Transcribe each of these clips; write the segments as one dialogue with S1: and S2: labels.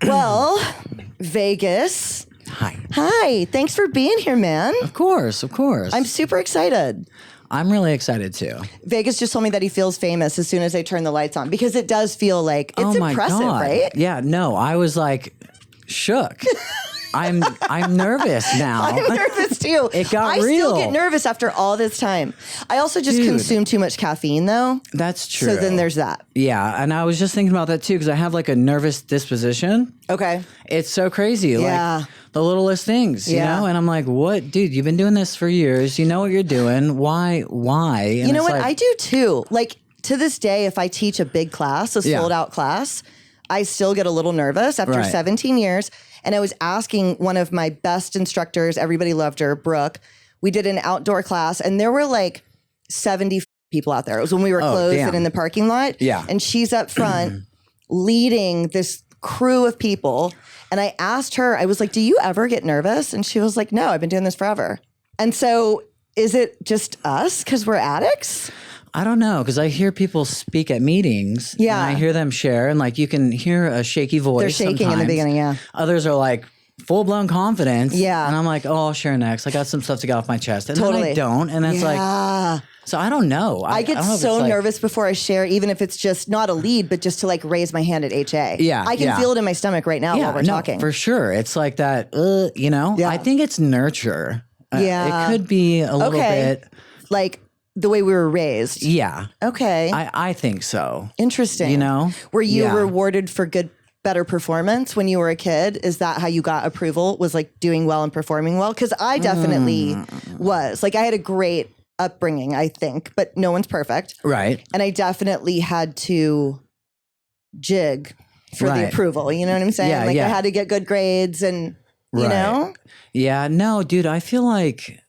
S1: Well, Vegas.
S2: Hi.
S1: Hi. Thanks for being here, man.
S2: Of course.
S1: I'm super excited.
S2: I'm really excited too.
S1: Vegas just told me that he feels famous as soon as I turn the lights on because it does feel like it's impressive, right?
S2: Yeah, no, I was like shook. I'm nervous now.
S1: I'm nervous too.
S2: It got
S1: I
S2: real.
S1: still get nervous after all this time. I also just consume too much caffeine though.
S2: That's true.
S1: So then there's that.
S2: Yeah, and I was just thinking about that too because I have like a nervous disposition.
S1: Okay.
S2: It's so crazy.
S1: Yeah.
S2: Like the littlest things, you know? And I'm like, what? Dude, you've been doing this for years. You know what you're doing. Why? And
S1: you know what?
S2: like,
S1: I do too. Like to this day, if I teach a big class, a sold out class, I still get a little nervous after 17 years. And I was asking one of my best instructors, everybody loved her, Brooke. We did an outdoor class and there were like 70 people out there. It was when we were closed and in the parking lot.
S2: Yeah.
S1: And she's up front leading this crew of people. And I asked her, I was like, do you ever get nervous? And she was like, no, I've been doing this forever. And so is it just us because we're addicts?
S2: I don't know, because I hear people speak at meetings.
S1: Yeah.
S2: And I hear them share, and like you can hear a shaky voice.
S1: They're shaking
S2: sometimes.
S1: in the beginning, yeah.
S2: Others are like full-blown confidence.
S1: Yeah.
S2: And I'm like, oh, I'll share next. I got some stuff to get off my chest. And then I don't. And it's like, so I don't know.
S1: I get so nervous before I share, even if it's just not a lead, but just to like raise my hand at HA.
S2: Yeah.
S1: I can feel it in my stomach right now while we're talking.
S2: For sure. It's like that, you know?
S1: Yeah.
S2: I think it's nurture.
S1: Yeah.
S2: It could be a little bit.
S1: Like the way we were raised.
S2: Yeah.
S1: Okay.
S2: I think so.
S1: Interesting.
S2: You know?
S1: Were you rewarded for better performance when you were a kid? Is that how you got approval? Was like doing well and performing well? Because I definitely was. Like I had a great upbringing, I think, but no one's perfect.
S2: Right.
S1: And I definitely had to jig for the approval. You know what I'm saying?
S2: Yeah,
S1: I had to get good grades and, you know?
S2: Yeah. No, dude, I feel like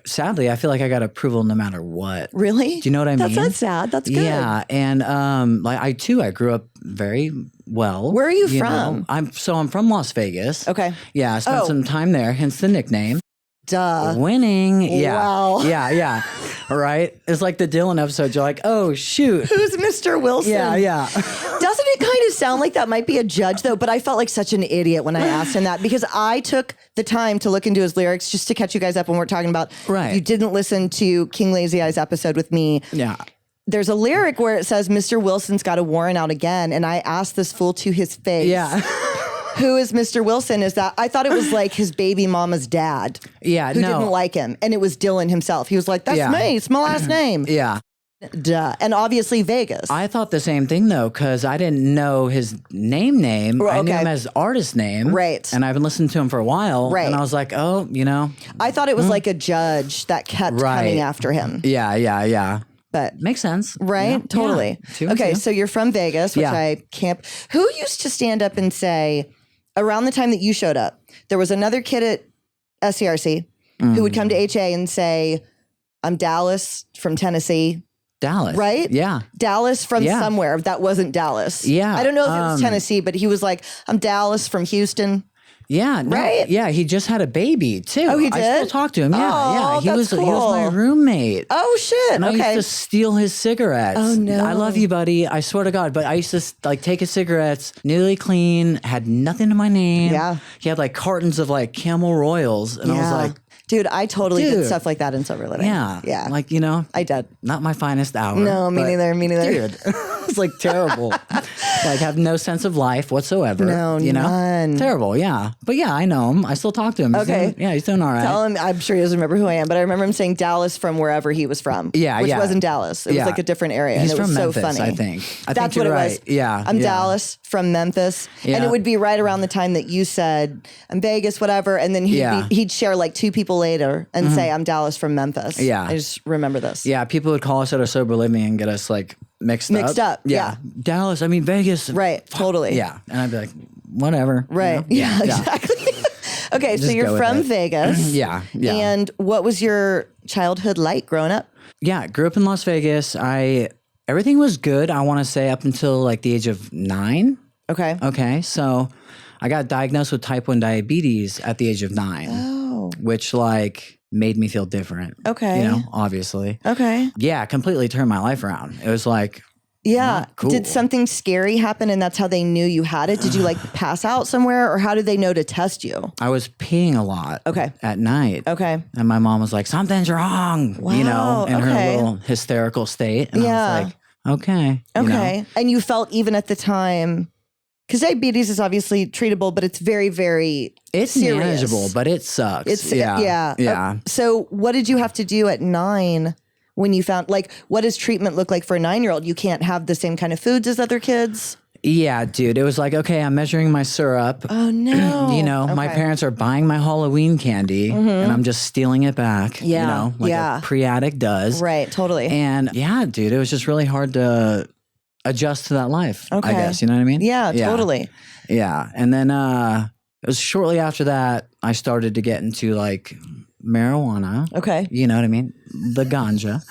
S2: sadly, I feel like I got approval no matter what.
S1: Really?
S2: Do you know what I mean?
S1: That's not sad. That's good.
S2: Yeah. And like I grew up very well.
S1: Where are you from?
S2: Know. I'm from Las Vegas.
S1: Okay.
S2: Yeah, I spent some time there, hence the nickname.
S1: Duh.
S2: Winning. Yeah.
S1: Wow.
S2: Yeah. Right? It's like the Dylan episode. You're like, oh, shoot.
S1: Who's Mr. Wilson?
S2: Yeah.
S1: Doesn't it kind of sound like that might be a judge, though? But I felt like such an idiot when I asked him that because I took the time to look into his lyrics just to catch you guys up when we're talking about.
S2: Right.
S1: You didn't listen to King Lazy Eye's episode with me.
S2: Yeah.
S1: There's a lyric where it says, Mr. Wilson's got a warrant out again. And I asked this fool to his face.
S2: Yeah.
S1: Who is Mr. Wilson? Is that I thought it was like his baby mama's dad.
S2: Yeah,
S1: who didn't like him. And it was Dylan himself. He was like, that's me. It's my last name.
S2: Yeah.
S1: Duh. And obviously Vegas.
S2: I thought the same thing though, because I didn't know his name. I knew him as artist name.
S1: Right.
S2: And I've been listening to him for a while.
S1: Right.
S2: And I was like, oh, you know.
S1: I thought it was like a judge that kept coming after him.
S2: Yeah.
S1: But
S2: makes sense.
S1: Right?
S2: Yeah.
S1: Totally.
S2: Yeah.
S1: Okay, so you're from Vegas, which I can't. Who used to stand up and say, around the time that you showed up, there was another kid at SCRC who would come to HA and say, I'm Dallas from Tennessee.
S2: Dallas.
S1: Right?
S2: Yeah.
S1: Dallas from somewhere that wasn't Dallas.
S2: Yeah.
S1: I don't know if it was Tennessee, but he was like, I'm Dallas from Houston.
S2: Yeah. No,
S1: right?
S2: Yeah. He just had a baby too.
S1: Oh, he did?
S2: I still talk to him. Yeah.
S1: Oh,
S2: He was my roommate.
S1: Oh, shit.
S2: And I used to steal his cigarettes.
S1: Oh, no.
S2: I love you, buddy. I swear to God. But I used to like take his cigarettes, nearly clean, had nothing to my name.
S1: Yeah.
S2: He had like cartons of like Camel Royals. And I was like,
S1: dude, I totally did stuff like that in Silver Living.
S2: Yeah.
S1: Yeah.
S2: Like, you know.
S1: I did.
S2: Not my finest hour.
S1: No, me neither.
S2: Dude, it's like terrible. Like have no sense of life whatsoever.
S1: No,
S2: you know?
S1: none.
S2: Terrible, yeah. But yeah, I know him. I still talk to him. He's doing all right.
S1: Tell him, I'm sure he doesn't remember who I am, but I remember him saying Dallas from wherever he was from.
S2: Yeah,
S1: which wasn't Dallas. It was like a different area.
S2: He's
S1: and it was
S2: from
S1: so
S2: Memphis,
S1: funny.
S2: I think.
S1: That's what it was.
S2: Yeah.
S1: I'm Dallas from Memphis.
S2: Yeah.
S1: And it would be right around the time that you said, I'm Vegas, whatever. And then he'd share like two people later and say, I'm Dallas from Memphis.
S2: Yeah.
S1: I just remember this.
S2: Yeah, people would call us at our Sober Living and get us like mixed up.
S1: Yeah.
S2: Dallas, I mean Vegas.
S1: Right, totally.
S2: Yeah. And I'd be like, whatever.
S1: Right.
S2: You know?
S1: Yeah, exactly. Okay, so
S2: Just
S1: you're
S2: go with
S1: from
S2: it.
S1: Vegas.
S2: Yeah.
S1: And what was your childhood like growing up?
S2: Yeah, grew up in Las Vegas. Everything was good, I want to say, up until like the age of 9. Okay, so I got diagnosed with type 1 diabetes at the age of 9.
S1: Oh.
S2: Which like made me feel different.
S1: Okay.
S2: You know, obviously.
S1: Okay.
S2: Yeah, completely turned my life around. It was like cool.
S1: Did something scary happen and that's how they knew you had it? Did you like pass out somewhere or how did they know to test you?
S2: I was peeing a lot at night.
S1: Okay.
S2: And my mom was like, something's wrong, you know, in her little hysterical state. And I was like, okay.
S1: Okay. You know? And you felt even at the time, because diabetes is obviously treatable, but it's very, very serious.
S2: Manageable, but it sucks. Yeah.
S1: So what did you have to do at 9 when you found, like, what does treatment look like for a 9-year-old? You can't have the same kind of foods as other kids?
S2: Yeah, dude. It was like, okay, I'm measuring my syrup.
S1: Oh, no.
S2: You know, my parents are buying my Halloween candy and I'm just stealing it back.
S1: Yeah.
S2: You know, like a pre-addict does.
S1: Right, totally.
S2: And yeah, dude, it was just really hard to adjust to that life, I guess. You know what I mean?
S1: Yeah, totally.
S2: Yeah. And then it was shortly after that, I started to get into like marijuana.
S1: Okay.
S2: You know what I mean? The ganja.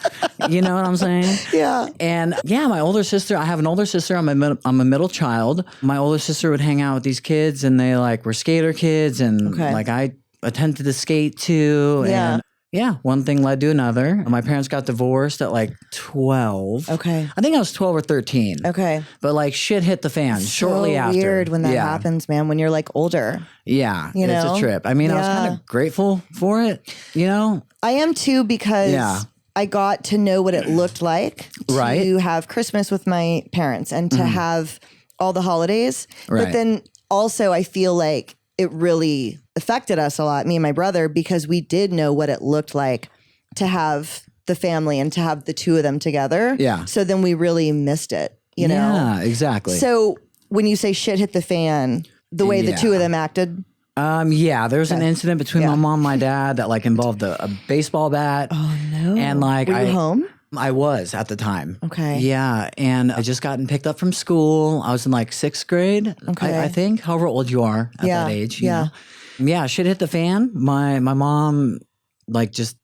S2: You know what I'm saying?
S1: Yeah.
S2: And yeah, my older sister, I have an older sister. I'm a middle child. My older sister would hang out with these kids and they like were skater kids. And like I attempted to skate too.
S1: Yeah.
S2: And yeah, one thing led to another. My parents got divorced at like 12.
S1: Okay.
S2: I think I was 12 or 13.
S1: Okay.
S2: But like shit hit the fan shortly after.
S1: So weird when that happens, man, when you're like older.
S2: Yeah.
S1: You know?
S2: It's a trip. I mean, I was kind of grateful for it, you know?
S1: I am too because I got to know what it looked like to have Christmas with my parents and to have all the holidays. But then also I feel like it really affected us a lot, me and my brother, because we did know what it looked like to have the family and to have the two of them together.
S2: Yeah.
S1: So then we really missed it, you know?
S2: Yeah, exactly.
S1: So when you say shit hit the fan, the way the two of them acted?
S2: Yeah, there was an incident between my mom and my dad that like involved a baseball bat.
S1: Oh no.
S2: And like
S1: Were you home?
S2: I was at the time.
S1: Okay.
S2: Yeah. And I just gotten picked up from school. I was in like 6th grade, I think, however old you are at that age. You know? Yeah, shit hit the fan. My mom like just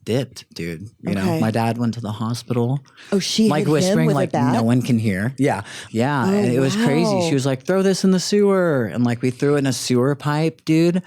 S2: dipped, dude. You know, my dad went to the hospital.
S1: Oh, she
S2: like
S1: hit
S2: whispering
S1: him with
S2: like
S1: a bat?
S2: no one can hear. Yeah. Yeah.
S1: Oh,
S2: and it was crazy. She was like, throw this in the sewer. And like we threw it in a sewer pipe, dude.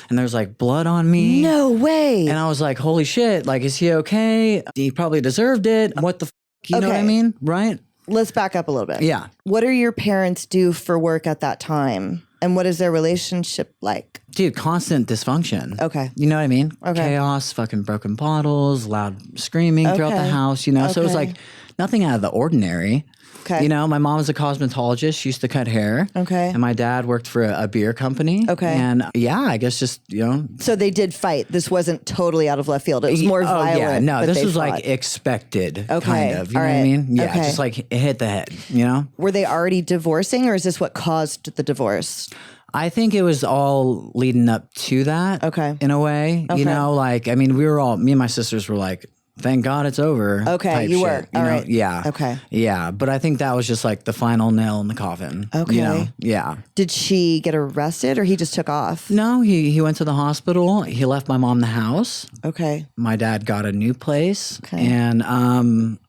S2: And there's like blood on me.
S1: No way.
S2: And I was like, holy shit, like, is he okay? He probably deserved it. What the you know what I mean? Right?
S1: Let's back up a little bit.
S2: Yeah.
S1: What do your parents do for work at that time? And what is their relationship like?
S2: Dude, constant dysfunction.
S1: Okay.
S2: You know what I mean?
S1: Okay.
S2: Chaos, fucking broken bottles, loud screaming throughout the house, you know? So it was like nothing out of the ordinary.
S1: Okay.
S2: You know, my mom was a cosmetologist. She used to cut hair.
S1: Okay.
S2: And my dad worked for a beer company.
S1: Okay.
S2: And yeah, I guess just, you know.
S1: So they did fight. This wasn't totally out of left field. It was more violent.
S2: Yeah, no,
S1: but
S2: this
S1: they
S2: was
S1: fought.
S2: like expected,
S1: Okay.
S2: kind of. You
S1: All
S2: know what I
S1: right.
S2: mean? Yeah,
S1: Okay.
S2: just like it hit the head, you know?
S1: Were they already divorcing or is this what caused the divorce?
S2: I think it was all leading up to that.
S1: Okay.
S2: In a way, you know, like, I mean, me and my sisters were like, thank God it's over.
S1: Okay,
S2: type
S1: you
S2: shit,
S1: were.
S2: You
S1: All
S2: know?
S1: right.
S2: Yeah.
S1: Okay.
S2: Yeah. But I think that was just like the final nail in the coffin.
S1: Okay.
S2: You know? Yeah.
S1: Did she get arrested or he just took off?
S2: No, he went to the hospital. He left my mom the house.
S1: Okay.
S2: My dad got a new place.
S1: Okay.
S2: And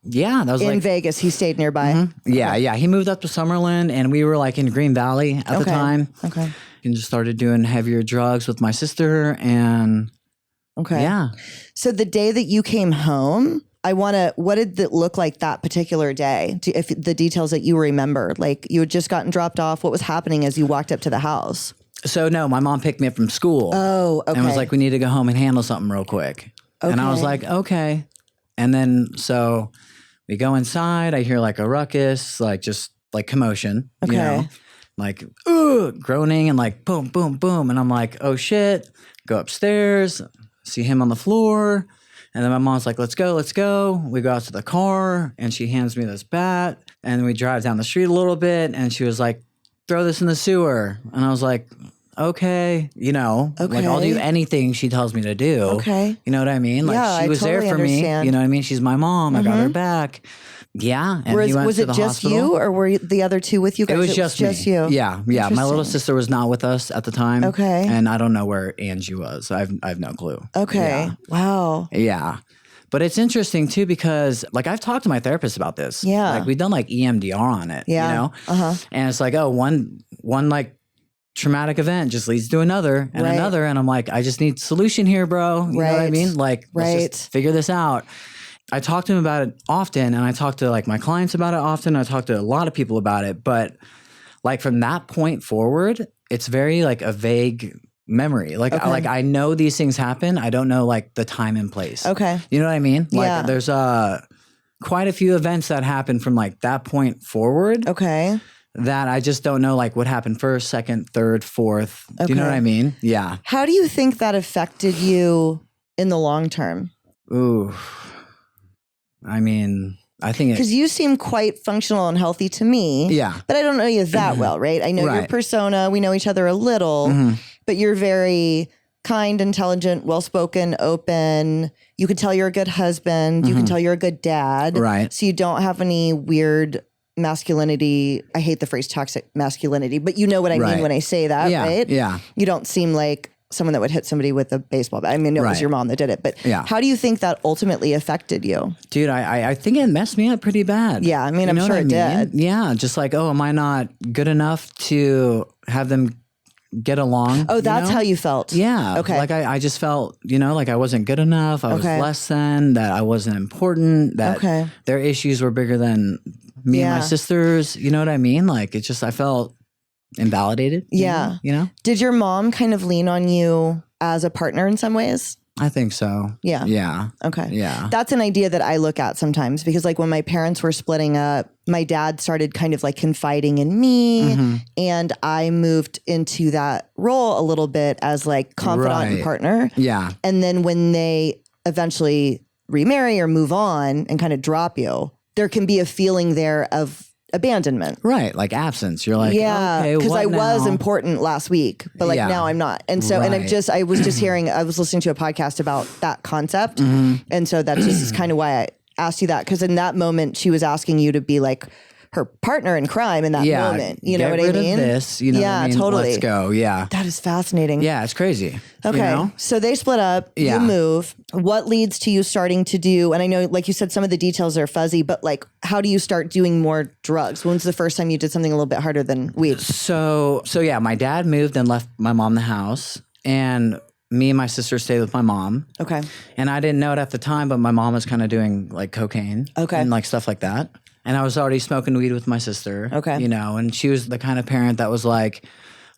S2: yeah, that was
S1: in Vegas. He stayed nearby.
S2: Mm-hmm. Yeah, yeah. He moved up to Summerlin and we were like in Green Valley at the time.
S1: Okay.
S2: And just started doing heavier drugs with my sister and yeah.
S1: So the day that you came home, what did it look like that particular day? If the details that you remember, like you had just gotten dropped off, what was happening as you walked up to the house?
S2: So no, my mom picked me up from school.
S1: Oh, okay.
S2: And was like, we need to go home and handle something real quick. Okay. And I was like, okay. And then, so we go inside, I hear like a ruckus, like just like commotion, you know, like groaning and like boom, boom, boom. And I'm like, oh shit, go upstairs, see him on the floor. And then my mom's like, let's go, let's go. We go out to the car and she hands me this bat and we drive down the street a little bit. And she was like, throw this in the sewer. And I was like, okay, you know, like I'll do anything she tells me to do. Okay. You know what I mean? Like she was there for me. You know what I mean? She's my mom. I got her back. Yeah. And
S1: was it just you or were the other two with you guys?
S2: It was just
S1: you.
S2: Yeah. Yeah. My little sister was not with us at the time.
S1: Okay.
S2: And I don't know where Angie was. I have no clue.
S1: Okay.
S2: Yeah.
S1: Wow.
S2: Yeah. But it's interesting too because like I've talked to my therapist about this.
S1: Yeah.
S2: Like we've done like EMDR on it.
S1: Yeah.
S2: You know? And it's like, oh, one like traumatic event just leads to another and another. And I'm like, I just need solution here, bro. You know what I mean? Like, let's just figure this out. I talk to him about it often, and I talk to like my clients about it often. I talk to a lot of people about it, but like from that point forward, it's very like a vague memory. Like, I know these things happen. I don't know like the time and place.
S1: Okay.
S2: You know what I mean? Like
S1: Yeah.
S2: there's quite a few events that happen from like that point forward.
S1: Okay.
S2: That I just don't know like what happened first, second, third, fourth. Do you know what I mean? Yeah.
S1: How do you think that affected you in the long term?
S2: Ooh. I mean, I think
S1: because you seem quite functional and healthy to me.
S2: Yeah.
S1: But I don't know you that well, right? I know your persona. We know each other a little, but you're very kind, intelligent, well-spoken, open. You could tell you're a good husband. You can tell you're a good dad.
S2: Right.
S1: So you don't have any weird masculinity. I hate the phrase toxic masculinity, but you know what I mean when I say that, right?
S2: Yeah.
S1: You don't seem like someone that would hit somebody with a baseball bat. I mean, it was your mom that did it, but how do you think that ultimately affected you?
S2: Dude, I think it messed me up pretty bad.
S1: Yeah, I mean, I'm sure it did.
S2: Yeah, just like, oh, am I not good enough to have them get along?
S1: Oh, that's how you felt?
S2: Yeah.
S1: Okay.
S2: Like I just felt, like I wasn't good enough. I was less than, that I wasn't important, that their issues were bigger than me and my sisters. You know what I mean? Like it's just, I felt invalidated.
S1: Yeah.
S2: You know?
S1: Did your mom kind of lean on you as a partner in some ways?
S2: I think so.
S1: Yeah.
S2: Yeah.
S1: Okay.
S2: Yeah.
S1: That's an idea that I look at sometimes because like when my parents were splitting up, my dad started kind of like confiding in me and I moved into that role a little bit as like confidant and partner.
S2: Yeah.
S1: And then when they eventually remarry or move on and kind of drop you, there can be a feeling there of abandonment.
S2: Right. Like absence. You're like,
S1: okay, because I was
S2: now?
S1: important last week, but like now I'm not. And so, and I was just hearing, I was listening to a podcast about that concept. And so that's just kind of why I asked you that. Because in that moment, she was asking you to be like her partner in crime in that moment. You know what I mean?
S2: Of this, you know what I mean?
S1: Totally.
S2: Let's go. Yeah.
S1: That is fascinating.
S2: Yeah, it's crazy.
S1: Okay.
S2: You know?
S1: So they split up, you move. What leads to you starting to do, and I know like you said, some of the details are fuzzy, but like how do you start doing more drugs? When's the first time you did something a little bit harder than weed?
S2: So yeah, my dad moved and left my mom the house, and me and my sister stayed with my mom.
S1: Okay.
S2: And I didn't know it at the time, but my mom was kind of doing like cocaine.
S1: Okay.
S2: And like stuff like that. And I was already smoking weed with my sister.
S1: Okay.
S2: And she was the kind of parent that was like,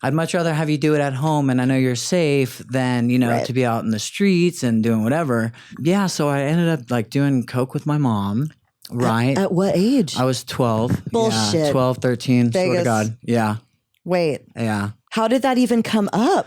S2: I'd much rather have you do it at home and I know you're safe than, to be out in the streets and doing whatever. Yeah. So I ended up like doing coke with my mom. Right.
S1: At what age?
S2: I was 12.
S1: Bullshit.
S2: Yeah, 12, 13.
S1: Vegas.
S2: Swear to God. Yeah.
S1: Wait.
S2: Yeah.
S1: How did that even come up?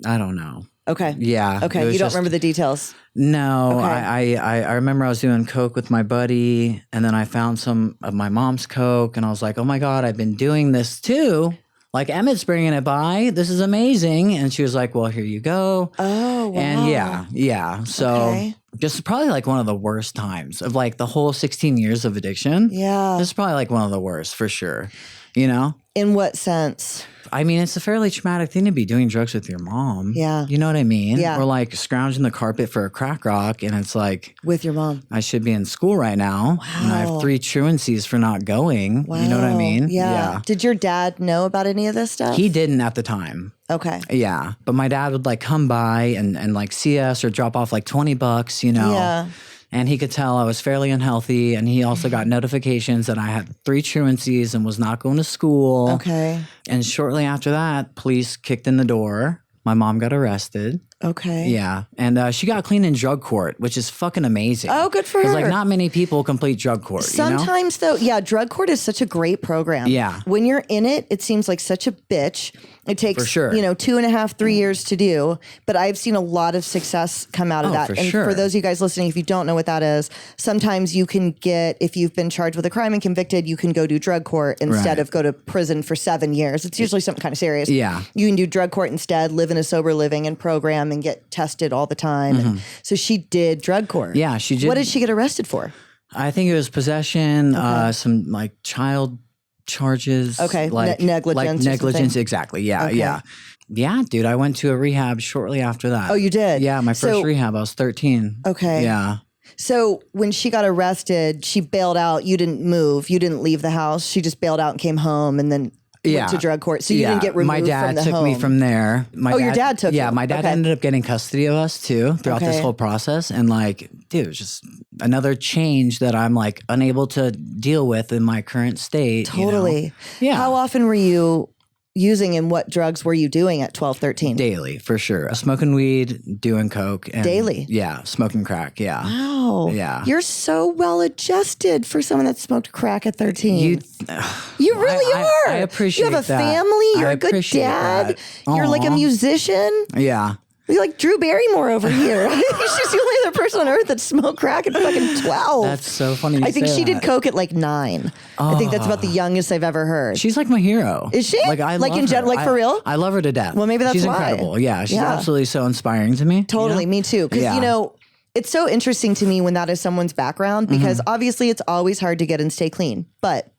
S2: I don't know.
S1: Okay.
S2: Yeah.
S1: Okay. You don't remember the details?
S2: No.
S1: Okay.
S2: I remember I was doing coke with my buddy and then I found some of my mom's coke and I was like, oh my God, I've been doing this too. Like Emmett's bringing it by. This is amazing. And she was like, well, here you go.
S1: Oh, wow.
S2: And yeah. So just probably like one of the worst times of like the whole 16 years of addiction.
S1: Yeah.
S2: This is probably like one of the worst for sure. In
S1: what sense?
S2: I mean, it's a fairly traumatic thing to be doing drugs with your mom.
S1: Yeah.
S2: You know what I mean?
S1: Yeah.
S2: Or like scrounging the carpet for a crack rock and it's like...
S1: With your mom.
S2: I should be in school right now.
S1: Wow.
S2: And I have 3 truancies for not going. Wow. You know what I mean?
S1: Yeah. Did your dad know about any of this stuff?
S2: He didn't at the time.
S1: Okay.
S2: Yeah. But my dad would like come by and like see us or drop off like $20,
S1: Yeah.
S2: And he could tell I was fairly unhealthy. And he also got notifications that I had 3 truancies and was not going to school.
S1: Okay.
S2: And shortly after that, police kicked in the door. My mom got arrested.
S1: Okay.
S2: Yeah. And she got clean in drug court, which is fucking amazing.
S1: Oh, good for her.
S2: Because like not many people complete drug court.
S1: Sometimes though, drug court is such a great program.
S2: Yeah.
S1: When you're in it, it seems like such a bitch. It takes,
S2: for sure.
S1: 2.5, 3 years to do. But I've seen a lot of success come out of that.
S2: For
S1: and
S2: sure.
S1: for those of you guys listening, if you don't know what that is, sometimes you can get, if you've been charged with a crime and convicted, you can go do drug court instead of go to prison for 7 years. It's usually something kind of serious.
S2: Yeah.
S1: You can do drug court instead, live in a sober living and program and get tested all the time. And so she did drug court.
S2: Yeah, she did.
S1: What did she get arrested for?
S2: I think it was possession, some like child charges.
S1: Okay,
S2: like
S1: negligence.
S2: Like negligence, exactly. Yeah, yeah. Yeah, dude, I went to a rehab shortly after that.
S1: Oh, you did?
S2: Yeah, my first rehab, I was 13.
S1: Okay.
S2: Yeah.
S1: So when she got arrested, she bailed out. You didn't move. You didn't leave the house. She just bailed out and came home and then went to drug court. So you didn't get removed
S2: my dad
S1: from the
S2: took
S1: home.
S2: me from there.
S1: Your dad took you?
S2: Yeah, my dad
S1: Okay.
S2: ended up getting custody of us too throughout this
S1: Okay.
S2: whole process. And like, dude, it was just another change that I'm like unable to deal with in my current state.
S1: Totally.
S2: Yeah.
S1: How often were you using and what drugs were you doing at 12, 13?
S2: Daily, for sure. Smoking weed, doing coke. And
S1: daily?
S2: Yeah. Smoking crack. Yeah.
S1: Wow.
S2: Yeah.
S1: You're so well adjusted for someone that smoked crack at 13. You really are.
S2: I appreciate that.
S1: You have a family. You're a good dad. You're like a musician.
S2: Yeah.
S1: You're like Drew Barrymore over here. She's the only other person on earth that smoked crack at fucking 12.
S2: That's so funny.
S1: I think she did coke at like 9. I think that's about the youngest I've ever heard.
S2: She's like my hero.
S1: Is she?
S2: Like I
S1: like
S2: love
S1: in
S2: her.
S1: like for real?
S2: I love her to death.
S1: Well, maybe that's
S2: she's
S1: why.
S2: Incredible. Yeah, she's absolutely so inspiring to me.
S1: Totally, me too. Because you know, it's so interesting to me when that is someone's background. Because obviously, it's always hard to get and stay clean. But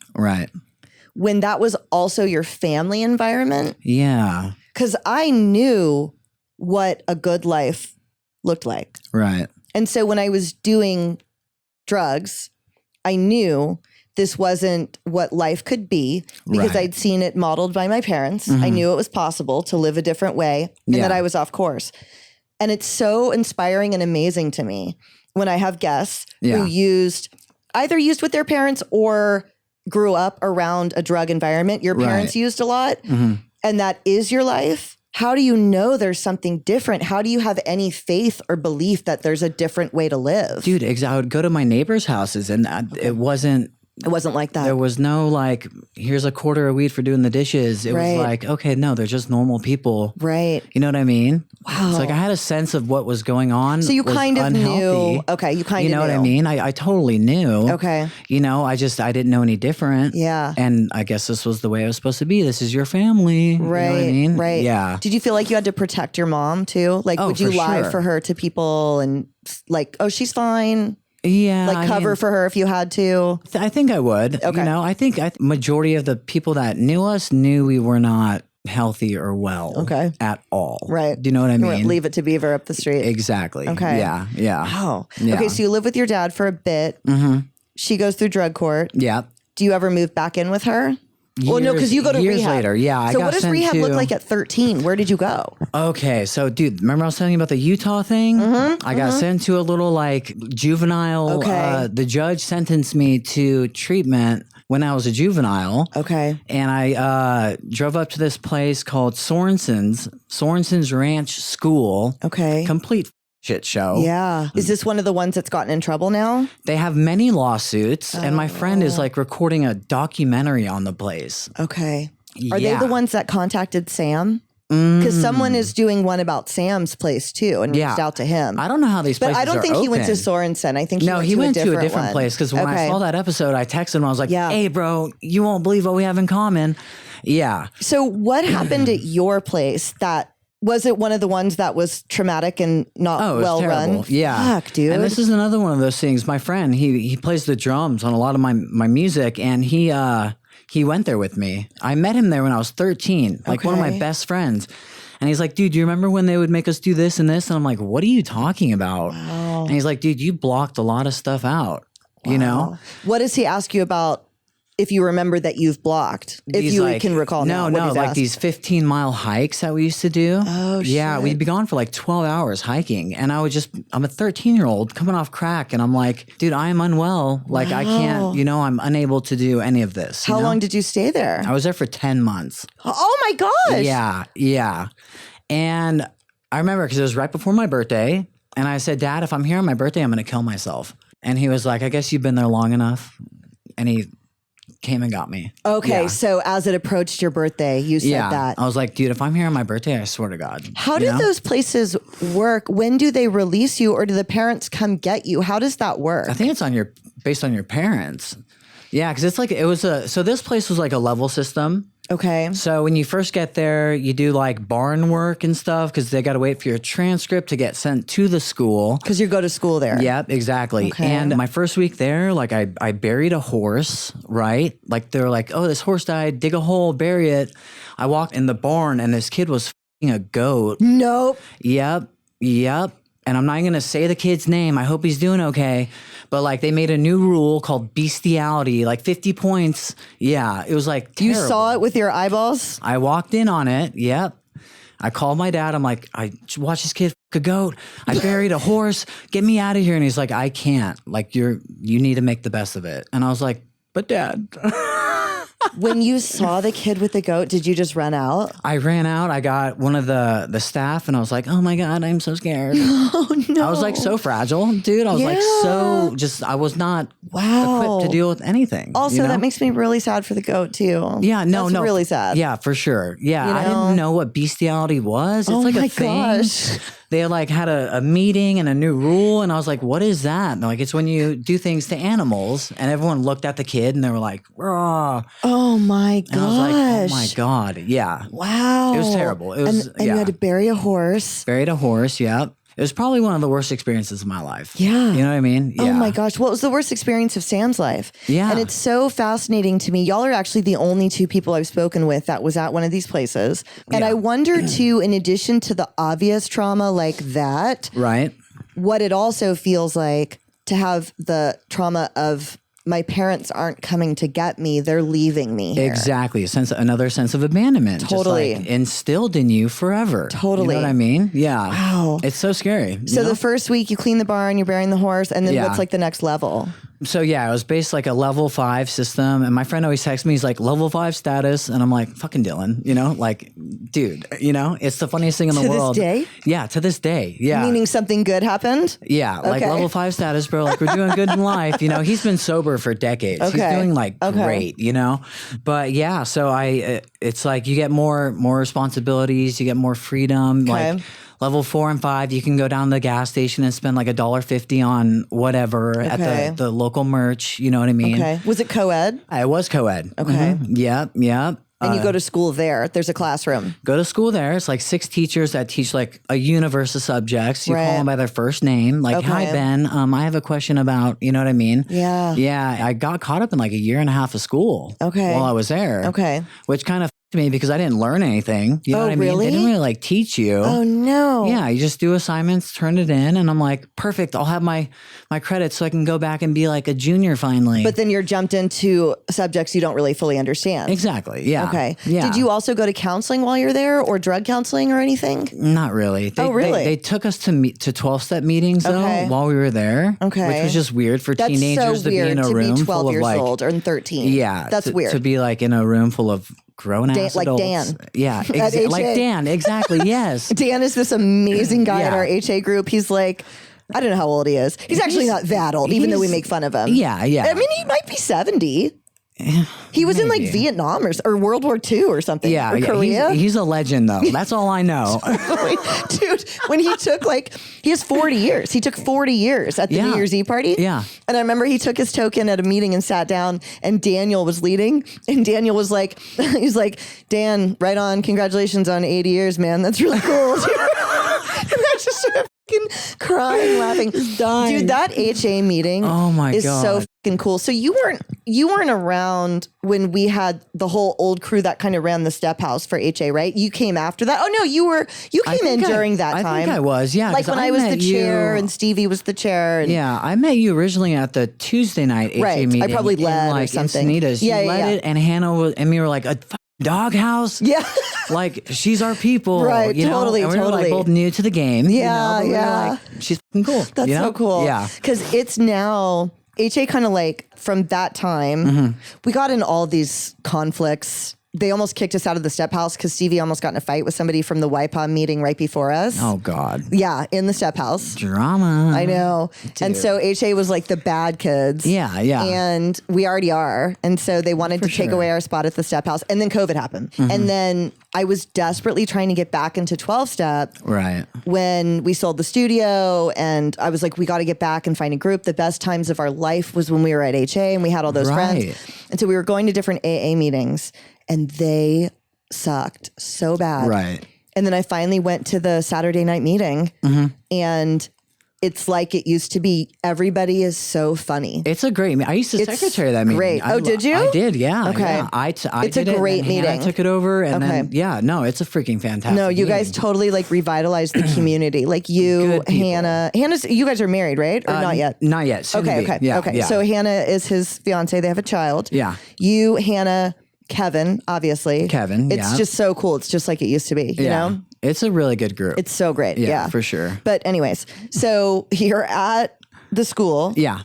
S1: when that was also your family environment, because I knew what a good life looked like.
S2: Right.
S1: And so when I was doing drugs, I knew this wasn't what life could be because I'd seen it modeled by my parents. I knew it was possible to live a different way and that I was off course. And it's so inspiring and amazing to me when I have guests who either used with their parents or grew up around a drug environment. Your parents used a lot and that is your life. How do you know there's something different? How do you have any faith or belief that there's a different way to live?
S2: Dude, I would go to my neighbors' houses and it wasn't like that. There was no like, here's a quarter of weed for doing the dishes. It was like, okay, no, they're just normal people. Right. You know what I mean? Wow. It's like I had a sense of what was going on.
S1: So you kind of knew. Okay, you kind of knew.
S2: You know what I mean? I totally knew.
S1: Okay.
S2: You know, I didn't know any different. Yeah. And I guess this was the way it was supposed to be. This is your family. Right. You know what I mean?
S1: Right.
S2: Yeah.
S1: Did you feel like you had to protect your mom too? Like, would you lie for her to people and like, oh, she's fine? Yeah. Like cover for her if you had to?
S2: I think I would. Okay. You know, I think majority of the people that knew us knew we were not healthy or well at all. Right. Do you know what I mean?
S1: Leave it to Beaver up the street.
S2: Exactly. Okay. Yeah. Yeah.
S1: Wow. Yeah. Okay. So you live with your dad for a bit. She goes through drug court. Yeah. Do you ever move back in with her? Well, no, because you go to
S2: years
S1: rehab.
S2: Later, yeah.
S1: So what does rehab look like at 13? Where did you go?
S2: Okay, so dude, remember I was telling you about the Utah thing? I got sent to a little like juvenile. The judge sentenced me to treatment when I was a juvenile. Okay. And I drove up to this place called Sorensen's Ranch School. Okay. Complete shit show. Yeah. Is
S1: this one of the ones that's gotten in trouble now?
S2: They have many lawsuits, and my friend is like recording a documentary on the place.
S1: Okay. Are they the ones that contacted Sam? Because someone is doing one about Sam's place too and reached out to him.
S2: I don't know how these places are.
S1: But I don't think he went to Sorensen. I think he went to a different
S2: place. Because when I saw that episode, I texted him. I was like, hey, bro, you won't believe what we have in common. Yeah.
S1: So what happened at your place that... Was it one of the ones that was traumatic and not well run?
S2: Yeah.
S1: Fuck, dude.
S2: And this is another one of those things. My friend, he plays the drums on a lot of my music, and he went there with me. I met him there when I was 13, like one of my best friends. And he's like, dude, do you remember when they would make us do this and this? And I'm like, what are you talking about? Wow. And he's like, dude, you blocked a lot of stuff out, you know?
S1: What does he ask you about? If you remember that you've blocked, if you can recall now.
S2: No, like these 15-mile hikes that we used to do.
S1: Oh, shit.
S2: Yeah, we'd be gone for like 12 hours hiking. And I'm a 13-year-old coming off crack. And I'm like, dude, I am unwell. Like I can't, I'm unable to do any of this.
S1: How long did you stay there?
S2: I was there for 10 months.
S1: Oh my gosh.
S2: Yeah, yeah. And I remember because it was right before my birthday. And I said, Dad, if I'm here on my birthday, I'm going to kill myself. And he was like, I guess you've been there long enough. And he came and got me.
S1: Okay, so as it approached your birthday, you said that.
S2: I was like, dude, if I'm here on my birthday, I swear to God.
S1: How do those places work? When do they release you, or do the parents come get you? How does that work?
S2: I think it's based on your parents. Yeah, because it's like so this place was like a level system. Okay. So when you first get there, you do like barn work and stuff because they got to wait for your transcript to get sent to the school.
S1: Because you go to school there.
S2: Yep, exactly. Okay. And my first week there, like I buried a horse, right? Like they're like, oh, this horse died, dig a hole, bury it. I walked in the barn and this kid was f***ing a goat.
S1: Nope.
S2: Yep. And I'm not going to say the kid's name. I hope he's doing okay. But like they made a new rule called bestiality, like 50 points. Yeah, it was like terrible.
S1: You saw it with your eyeballs?
S2: I walked in on it. Yep. I called my dad. I'm like, I watched this kid fuck a goat. I buried a horse. Get me out of here. And he's like, I can't. Like, you need to make the best of it. And I was like, but Dad.
S1: When you saw the kid with the goat, did you just run out?
S2: I ran out. I got one of the staff and I was like, oh my God, I'm so scared.
S1: Oh no.
S2: I was like so fragile, dude. I was like I was not equipped to deal with anything.
S1: Also, that makes me really sad for the goat too.
S2: Yeah, no.
S1: Really sad.
S2: Yeah, for sure. Yeah, I didn't know what bestiality was. It's like a thing.
S1: Gosh.
S2: They like had a meeting and a new rule, and I was like, "What is that?" And like, it's when you do things to animals, and everyone looked at the kid and they were like, "Raw."
S1: Oh my gosh!
S2: And I was like, "Oh my God, yeah."
S1: Wow.
S2: It was terrible. It was,
S1: and you had to bury a horse.
S2: Buried a horse. Yeah. It was probably one of the worst experiences of my life.
S1: Yeah.
S2: You know what I mean? Yeah.
S1: Oh my gosh. Well, it was the worst experience of Sam's life.
S2: Yeah.
S1: And it's so fascinating to me. Y'all are actually the only two people I've spoken with that was at one of these places. And I wonder too, in addition to the obvious trauma like that,
S2: right,
S1: what it also feels like to have the trauma of my parents aren't coming to get me; they're leaving me here.
S2: Exactly, another sense of abandonment,
S1: totally
S2: just like instilled in you forever.
S1: Totally,
S2: you know what I mean? Yeah.
S1: Wow,
S2: it's so scary.
S1: So the first week you clean the barn, you're burying the horse, and then what's like the next level?
S2: So yeah, it was based like a level 5 system, and my friend always texts me, he's like, level 5 status, and I'm like, fucking Dylan, like, dude, it's the funniest thing in the world.
S1: To this day?
S2: Yeah, to this day. Yeah.
S1: Meaning something good happened?
S2: Yeah, like level 5 status, bro. Like, we're doing good in life. He's been sober for decades.
S1: Okay.
S2: He's doing like great. But yeah, so it's like you get more responsibilities, you get more freedom.
S1: Okay.
S2: Like level 4 and 5, you can go down to the gas station and spend like $1.50 on whatever at the local merch. You know what I mean?
S1: Okay. Was it co-ed?
S2: It was co-ed.
S1: Okay.
S2: Mm-hmm. Yeah.
S1: And you go to school there. There's a classroom.
S2: Go to school there. It's like 6 teachers that teach like a universe of subjects. You call them by their first name. Like, hi, Ben. I have a question about, you know what I mean?
S1: Yeah.
S2: Yeah. I got caught up in like a year and a half of school.
S1: Okay.
S2: While I was there.
S1: Okay.
S2: Which kind of me because I didn't learn anything. You know what I mean?
S1: Really?
S2: They didn't really like teach you.
S1: Oh no.
S2: Yeah, you just do assignments, turn it in, and I'm like, perfect. I'll have my credits so I can go back and be like a junior finally.
S1: But then you're jumped into subjects you don't really fully understand.
S2: Exactly. Yeah.
S1: Okay.
S2: Yeah.
S1: Did you also go to counseling while you're there, or drug counseling or anything?
S2: Not really.
S1: Really?
S2: They took us to 12-step meetings though while we were there.
S1: Okay.
S2: Which was just weird for teenagers
S1: so
S2: to be in a room
S1: to be 12
S2: full of
S1: years
S2: like
S1: old or 13.
S2: Yeah.
S1: That's weird.
S2: To be like in a room full of grown ass
S1: like
S2: adults.
S1: Dan.
S2: Yeah, like Dan. Exactly. Yes.
S1: Dan is this amazing guy in our HA group. He's like, I don't know how old he is. He's actually not that old, even though we make fun of him.
S2: Yeah.
S1: I mean, he might be 70. He was in like Vietnam or World War II or something.
S2: Yeah,
S1: or Korea.
S2: He's a legend though. That's all I know.
S1: Dude, when he took he has 40 years. He took 40 years at the New Year's Eve party.
S2: Yeah.
S1: And I remember he took his token at a meeting and sat down, and Daniel was leading. And Daniel was like, he's like, Dan, right on. Congratulations on 80 years, man. That's really cool. And I just started crying, laughing.
S2: Dying.
S1: Dude, that HA meeting is so fucking cool. So you weren't around when we had the whole old crew that kind of ran the step house for HA, right? You came after that. Oh no, you came in during that time.
S2: I think I was, yeah.
S1: Like when I was the chair and Stevie was the chair. And
S2: yeah, I met you originally at the Tuesday night HA meeting.
S1: I probably led or something.
S2: Encinitas. You led it, and Hannah and me were like, a doghouse?
S1: Yeah.
S2: Like, she's our people.
S1: Right,
S2: totally. And we were like both new to the game.
S1: Yeah,
S2: but
S1: yeah.
S2: we were like, she's fucking cool.
S1: That's so cool.
S2: Yeah.
S1: Because it's now, HA kind of like, from that time, we got in all these conflicts. They almost kicked us out of the step house because Stevie almost got in a fight with somebody from the YPOM meeting right before us.
S2: Oh, God.
S1: Yeah, in the step house.
S2: Drama.
S1: I know.
S2: Dude.
S1: And so HA was like the bad kids.
S2: Yeah, yeah.
S1: And we already are. And so they wanted to take away our spot at the step house. And then COVID happened. And then I was desperately trying to get back into 12-step.
S2: Right.
S1: When we sold the studio, and I was like, we got to get back and find a group. The best times of our life was when we were at HA and we had all those friends. And so we were going to different AA meetings, and they sucked so bad.
S2: Right.
S1: And then I finally went to the Saturday night meeting, and it's like it used to be. Everybody is so funny.
S2: It's a great meeting. I used to secretary that meeting.
S1: Great. Oh, did you?
S2: I did, yeah.
S1: Okay.
S2: Yeah. I
S1: it's
S2: did
S1: a great
S2: it, and
S1: meeting.
S2: Hannah took it over, and then, it's a freaking fantastic
S1: No, you
S2: meeting.
S1: guys totally like revitalized the community. Like you, Hannah's, you guys are married, right? Or not yet?
S2: Not yet. Soon to be.
S1: Okay.
S2: Yeah,
S1: okay.
S2: yeah.
S1: So Hannah is his fiance. They have a child.
S2: Yeah.
S1: You, Hannah, Kevin, obviously.
S2: Kevin,
S1: It's just so cool. It's just like it used to be, you know?
S2: It's a really good group.
S1: It's so great. Yeah,
S2: for sure.
S1: But anyways, so you're at the school.
S2: Yeah.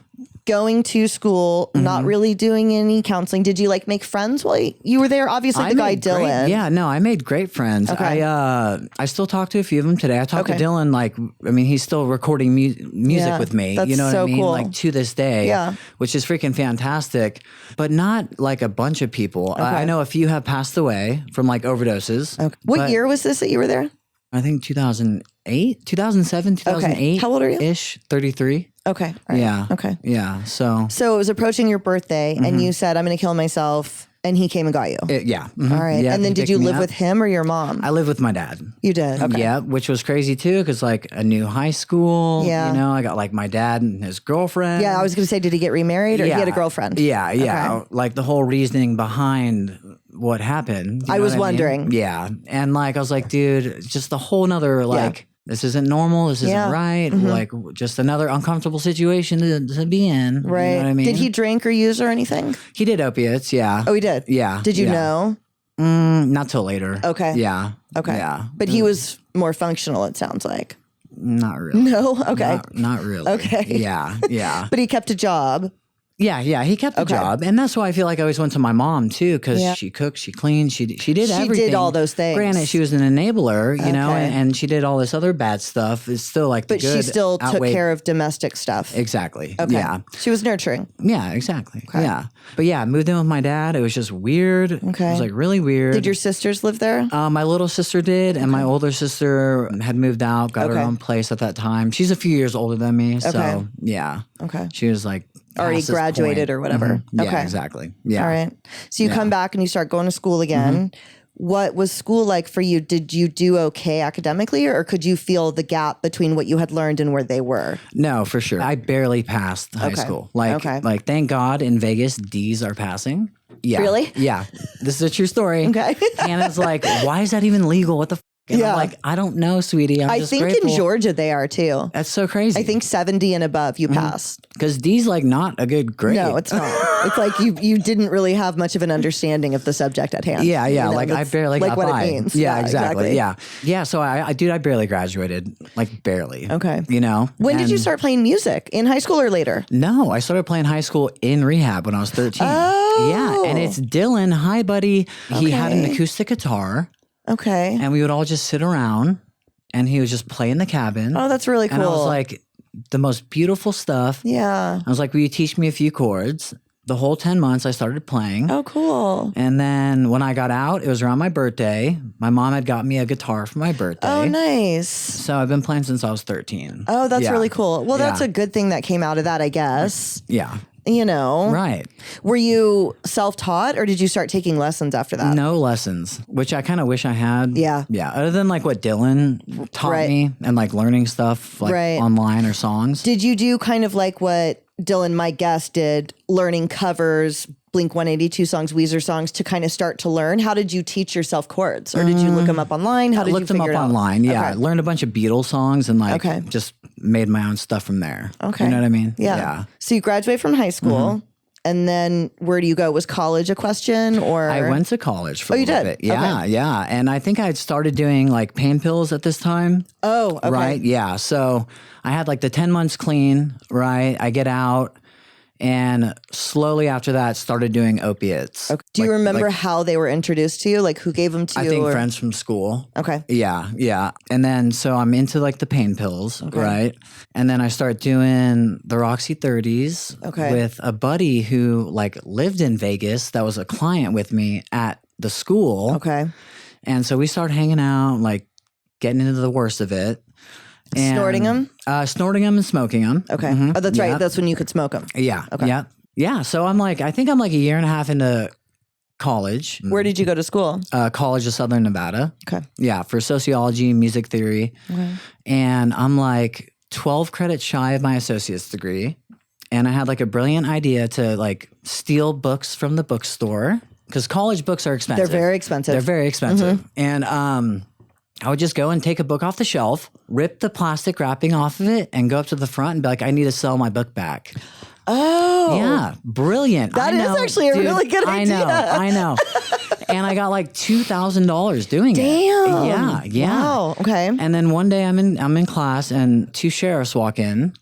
S1: Going to school, not really doing any counseling. Did you like make friends while you were there? Obviously, the guy Dylan.
S2: I made great friends.
S1: Okay.
S2: I still talk to a few of them today. I talk to Dylan, like, I mean, he's still recording music with me.
S1: That's
S2: you know what
S1: so
S2: I mean?
S1: cool.
S2: Like to this day, which is freaking fantastic, but not like a bunch of people. I know a few have passed away from like overdoses.
S1: Okay. What year was this that you were there?
S2: I think 2008, 2007, 2008.
S1: Okay. How old are you?
S2: Ish, 33.
S1: Okay. Right.
S2: Yeah.
S1: Okay.
S2: Yeah. So
S1: it was approaching your birthday and you said, I'm going to kill myself. And he came and got you.
S2: Yeah.
S1: All right.
S2: Yeah,
S1: and then did you live with him or your mom?
S2: I lived with my dad.
S1: You did? Okay.
S2: Yeah, which was crazy too, because like a new high school, you know, I got like my dad and his girlfriend.
S1: Yeah, I was going to say, did he get remarried or he had a girlfriend?
S2: Yeah, yeah. Okay. Like the whole reasoning behind what happened.
S1: I was wondering.
S2: Mean? Yeah. And like, I was like, dude, just a whole nother like, this isn't normal. This isn't right. Like just another uncomfortable situation to be in.
S1: Right.
S2: You know what I mean?
S1: Did he drink or use or anything?
S2: He did opiates. Yeah.
S1: Oh, he did?
S2: Yeah.
S1: Did you know?
S2: Not till later.
S1: Okay.
S2: Yeah.
S1: Okay.
S2: Yeah.
S1: But he was more functional, it sounds like.
S2: Not really.
S1: No? Okay.
S2: Not really.
S1: Okay.
S2: Yeah. Yeah.
S1: But he kept a job.
S2: Yeah, he kept the job, and that's why I feel like I always went to my mom too, because she cooked, she cleaned, she did everything.
S1: She did all those things.
S2: Granted, she was an enabler, you know, and she did all this other bad stuff. It's still like,
S1: but she still took care of domestic stuff.
S2: Exactly.
S1: Okay.
S2: Yeah,
S1: she was nurturing.
S2: Yeah, exactly. Okay. Yeah, but yeah, I moved in with my dad. It was just weird.
S1: Okay,
S2: it was like really weird.
S1: Did your sisters live there?
S2: My little sister did, and my older sister had moved out, got her own place at that time. She's a few years older than me, so yeah.
S1: Okay,
S2: she was like.
S1: Already graduated or whatever.
S2: Yeah,
S1: okay.
S2: Exactly. Yeah.
S1: All right. So you come back and you start going to school again. What was school like for you? Did you do okay academically, or could you feel the gap between what you had learned and where they were?
S2: No, for sure. I barely passed high school. Like thank God in Vegas, D's are passing. Yeah.
S1: Really?
S2: Yeah. This is a true story.
S1: Okay.
S2: Hannah's like, why is that even legal? What the And I'm like, I don't know, sweetie. I
S1: think
S2: grateful.
S1: in Georgia they are too.
S2: That's so crazy.
S1: I think 70 and above you pass.
S2: Because D's like not a good grade.
S1: No, it's not. It's like you didn't really have much of an understanding of the subject at hand.
S2: Yeah, yeah.
S1: You know,
S2: like I barely got
S1: what
S2: by.
S1: it means.
S2: Yeah, exactly. Yeah. Yeah. So I barely graduated. Like barely.
S1: Okay.
S2: You know?
S1: When did you start playing music? In high school or later?
S2: No, I started playing high school in Rehab when I was 13.
S1: Oh.
S2: Yeah. And it's Dylan. Hi, buddy. He had an acoustic guitar.
S1: Okay.
S2: And we would all just sit around and he would just play in the cabin.
S1: Oh, that's really cool.
S2: And I was like, the most beautiful stuff.
S1: Yeah.
S2: I was like, will you teach me a few chords? The whole 10 months I started playing.
S1: Oh, cool.
S2: And then when I got out, it was around my birthday. My mom had got me a guitar for my birthday.
S1: Oh, nice.
S2: So I've been playing since I was 13.
S1: Oh, that's really cool. Well, that's a good thing that came out of that, I guess.
S2: Yeah.
S1: You know.
S2: Right.
S1: Were you self-taught or did you start taking lessons after that?
S2: No lessons, which I kind of wish I had.
S1: Yeah.
S2: Yeah. Other than like what Dylan taught me and like learning stuff like online or songs.
S1: Did you do kind of like what Dylan, my guest, did, learning covers, Blink-182 songs, Weezer songs to kind of start to learn? How did you teach yourself chords? Or did you look them up online? How did you figure it out?
S2: I looked them up online, yeah. I learned a bunch of Beatles songs and like just made my own stuff from there.
S1: Okay.
S2: You know what I mean?
S1: Yeah. So you graduate from high school. And then where do you go? Was college a question or?
S2: I went to college for a little bit. Yeah,
S1: okay.
S2: yeah. And I think I had started doing like pain pills at this time.
S1: Oh, okay.
S2: Right? Yeah. So I had like the 10 months clean, right? I get out and slowly after that started doing opiates.
S1: Okay. Do you remember how they were introduced to you? Like who gave them to you?
S2: I think friends from school.
S1: Okay.
S2: Yeah, yeah. And then so I'm into like the pain pills, right? And then I start doing the Roxy 30s with a buddy who like lived in Vegas that was a client with me at the school.
S1: Okay.
S2: And so we started hanging out, like getting into the worst of it. And,
S1: snorting them?
S2: Snorting them and smoking them.
S1: Okay. Oh, that's right. That's when you could smoke them.
S2: Yeah. Okay. Yeah. Yeah. So I think I'm like a year and a half into college.
S1: Where did you go to school?
S2: College of Southern Nevada.
S1: Okay.
S2: Yeah. For sociology, music theory. Okay. And I'm like 12 credits shy of my associate's degree. And I had like a brilliant idea to like steal books from the bookstore because college books are expensive.
S1: They're very expensive.
S2: They're very expensive. And, I would just go and take a book off the shelf, rip the plastic wrapping off of it, and go up to the front and be like, I need to sell my book back.
S1: Oh.
S2: Yeah. Brilliant.
S1: That is actually a really good idea.
S2: I know. And I got like $2,000 doing it.
S1: Damn.
S2: Yeah. Yeah.
S1: Wow. Okay.
S2: And then one day I'm in class and two sheriffs walk in.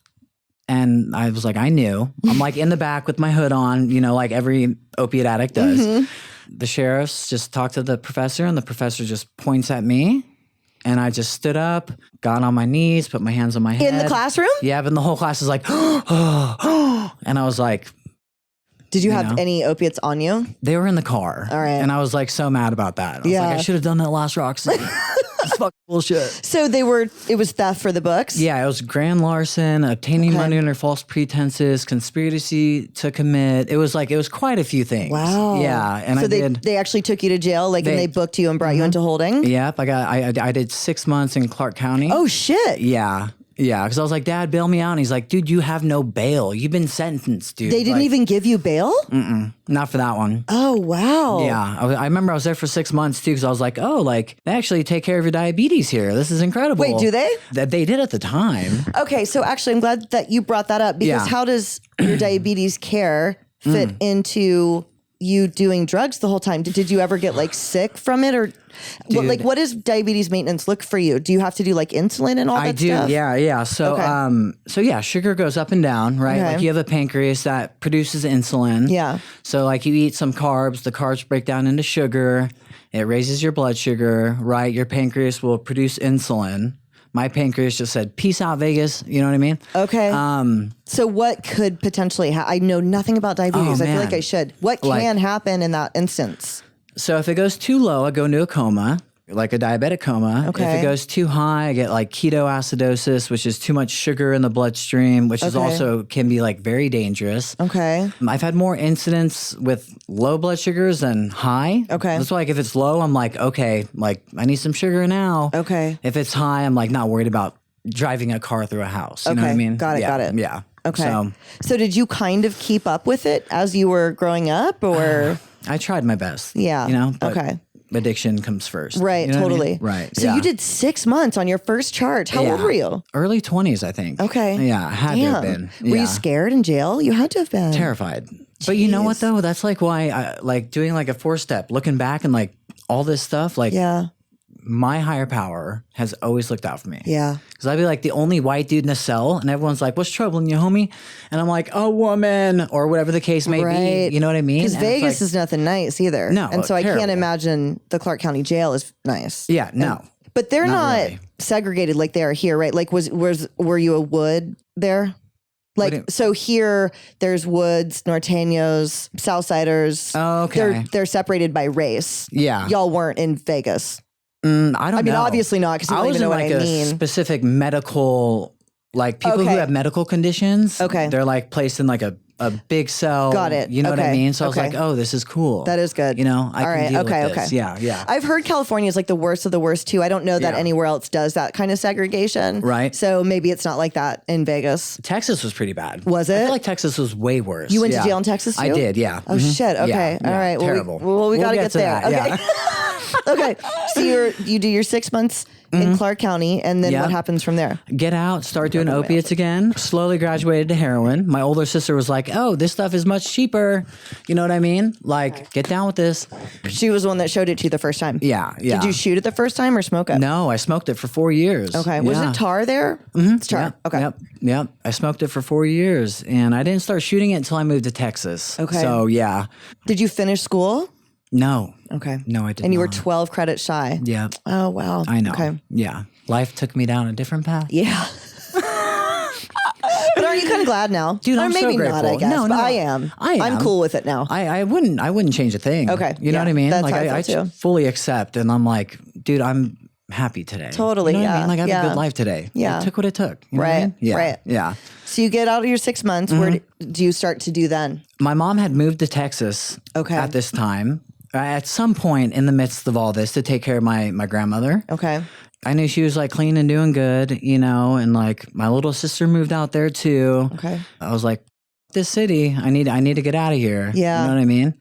S2: And I was like, I knew. I'm like in the back with my hood on, like every opiate addict does. Mm-hmm. The sheriffs just talk to the professor, and the professor just points at me. And I just stood up, got on my knees, put my hands on my head.
S1: In the classroom?
S2: Yeah, but the whole class is like, and I was like,
S1: did you have any opiates on you?
S2: They were in the car.
S1: All right.
S2: And I was like so mad about that. I was like, I should have done that last Roxy. It's fucking bullshit.
S1: So it was theft for the books?
S2: Yeah, it was grand larcen, obtaining money under false pretenses, conspiracy to commit. It was quite a few things.
S1: Wow.
S2: Yeah. And
S1: so they actually took you to jail, and they booked you and brought you into holding?
S2: Yep. I did 6 months in Clark County.
S1: Oh shit.
S2: Yeah. Yeah, because I was like, Dad, bail me out. And he's like, dude, you have no bail. You've been sentenced, dude.
S1: They didn't even give you bail?
S2: Not for that one.
S1: Oh, wow.
S2: Yeah. I remember I was there for 6 months, too, because I was like, oh, like, they actually take care of your diabetes here. This is incredible.
S1: Wait, do they?
S2: That they did at the time.
S1: Okay, so actually, I'm glad that you brought that up, because how does your diabetes care fit into you doing drugs the whole time? Did you ever get like sick from it, or what does diabetes maintenance look for you? Do you have to do like insulin and all that stuff?
S2: I do. Yeah. So yeah, sugar goes up and down, right?
S1: Okay.
S2: Like you have a pancreas that produces insulin.
S1: Yeah.
S2: So like you eat some carbs, the carbs break down into sugar. It raises your blood sugar, right? Your pancreas will produce insulin. My pancreas just said, peace out, Vegas. You know what I mean?
S1: Okay. So what could potentially happen? I know nothing about diabetes. I feel like I should. What can happen in that instance?
S2: So if it goes too low, I go into a coma, like a diabetic coma.
S1: Okay.
S2: If it goes too high, I get like ketoacidosis, which is too much sugar in the bloodstream, which is also can be like very dangerous.
S1: Okay.
S2: I've had more incidents with low blood sugars than high.
S1: Okay.
S2: That's why like if it's low, I'm like, okay, like I need some sugar now.
S1: Okay.
S2: If it's high, I'm like not worried about driving a car through a house. You know what I mean?
S1: Got it.
S2: Yeah.
S1: Okay. So did you kind of keep up with it as you were growing up, or?
S2: I tried my best.
S1: Yeah.
S2: But
S1: okay.
S2: Addiction comes first.
S1: Right.
S2: You know
S1: totally.
S2: what I mean? Right.
S1: So you did 6 months on your first charge. How old were you?
S2: Early 20s, I think.
S1: Okay.
S2: Yeah. Had to have been.
S1: Were you scared in jail? You had to have been.
S2: Terrified. But you know what though? That's like why I like doing like a 4-step, looking back and like all this stuff, like my higher power has always looked out for me.
S1: Yeah.
S2: Because I'd be like the only white dude in a cell and everyone's like, what's troubling you, homie? And I'm like, a woman, or whatever the case may be. You know what I mean?
S1: Because Vegas is nothing nice either.
S2: No.
S1: And so
S2: terrible.
S1: I can't imagine the Clark County jail is nice.
S2: Yeah, no.
S1: But they're not
S2: really
S1: segregated like they are here, right? Like were you a Wood there? Like, so here there's Woods, Norteños, Southsiders.
S2: Oh, okay.
S1: They're separated by race.
S2: Yeah.
S1: Y'all weren't in Vegas.
S2: I don't know.
S1: I mean, obviously not, because you don't even know what I mean.
S2: A specific medical, like people who have medical conditions.
S1: Okay.
S2: They're like placed in like a big cell.
S1: Got it.
S2: You know what I mean? So I was
S1: Okay.
S2: like, oh, this is cool.
S1: That is good.
S2: You know, I can deal with this.
S1: Okay.
S2: Yeah.
S1: I've heard California is like the worst of the worst too. I don't know that anywhere else does that kind of segregation.
S2: Right.
S1: So maybe it's not like that in Vegas.
S2: Texas was pretty bad.
S1: Was it?
S2: I feel like Texas was way worse.
S1: You went to jail in Texas too?
S2: I did, yeah.
S1: Oh shit. Okay.
S2: Yeah,
S1: All right.
S2: Terrible.
S1: Well, we got to get there.
S2: that,
S1: Okay. Okay. So you do your 6 months in Clark County, and then what happens from there?
S2: Get out, start doing opiates again. Slowly graduated to heroin. My older sister was like, oh, this stuff is much cheaper. You know what I mean? Like, get down with this.
S1: She was the one that showed it to you the first time.
S2: Yeah.
S1: Did you shoot it the first time or smoke it?
S2: No, I smoked it for 4 years.
S1: Okay. Was it tar there? Mm-hmm. It's tar.
S2: Yep.
S1: Okay.
S2: Yep. I smoked it for 4 years, and I didn't start shooting it until I moved to Texas.
S1: Okay.
S2: So, yeah.
S1: Did you finish school?
S2: No.
S1: Okay.
S2: No, I didn't.
S1: And you were 12 credits shy.
S2: Yeah.
S1: Oh, wow.
S2: I know.
S1: Okay.
S2: Yeah. Life took me down a different path.
S1: Yeah. But aren't you kind of glad now?
S2: Dude,
S1: or
S2: I'm
S1: maybe
S2: so grateful.
S1: not, I guess.
S2: No,
S1: but
S2: no.
S1: I am.
S2: I am.
S1: I'm cool with it now.
S2: I wouldn't change a thing.
S1: Okay.
S2: You know what I mean?
S1: That's
S2: Like
S1: how I
S2: I
S1: feel too.
S2: fully accept, and I'm like, dude, I'm happy today.
S1: Totally,
S2: You know what I
S1: yeah,
S2: mean? Like I have
S1: yeah.
S2: a good life today.
S1: Yeah.
S2: It took what it took. You know what I
S1: Right,
S2: mean? Yeah.
S1: right.
S2: Yeah.
S1: So you get out of your 6 months. Where do you start to do then?
S2: My mom had moved to Texas at this time. At some point in the midst of all this to take care of my grandmother.
S1: Okay.
S2: I knew she was like clean and doing good, you know, and like my little sister moved out there too.
S1: Okay.
S2: I was like, this city, I need to get out of here.
S1: Yeah.
S2: You know what I mean?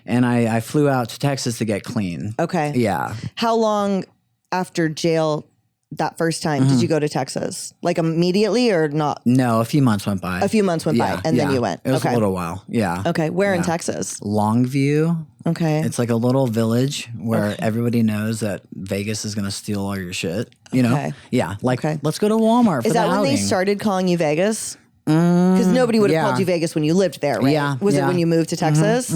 S2: And I flew out to Texas to get clean.
S1: Okay.
S2: Yeah.
S1: How long after jail that first time, did you go to Texas? Like immediately or not?
S2: No, a few months went by.
S1: A few months went by and then you went.
S2: It was a little while. Yeah.
S1: Okay. Where in Texas?
S2: Longview.
S1: Okay.
S2: It's like a little village where everybody knows that Vegas is going to steal all your shit. You know? Yeah. Like, let's go to Walmart for
S1: Is that when they started calling you Vegas? Because nobody would have called you Vegas when you lived there, right?
S2: Yeah.
S1: Was it when you moved to Texas?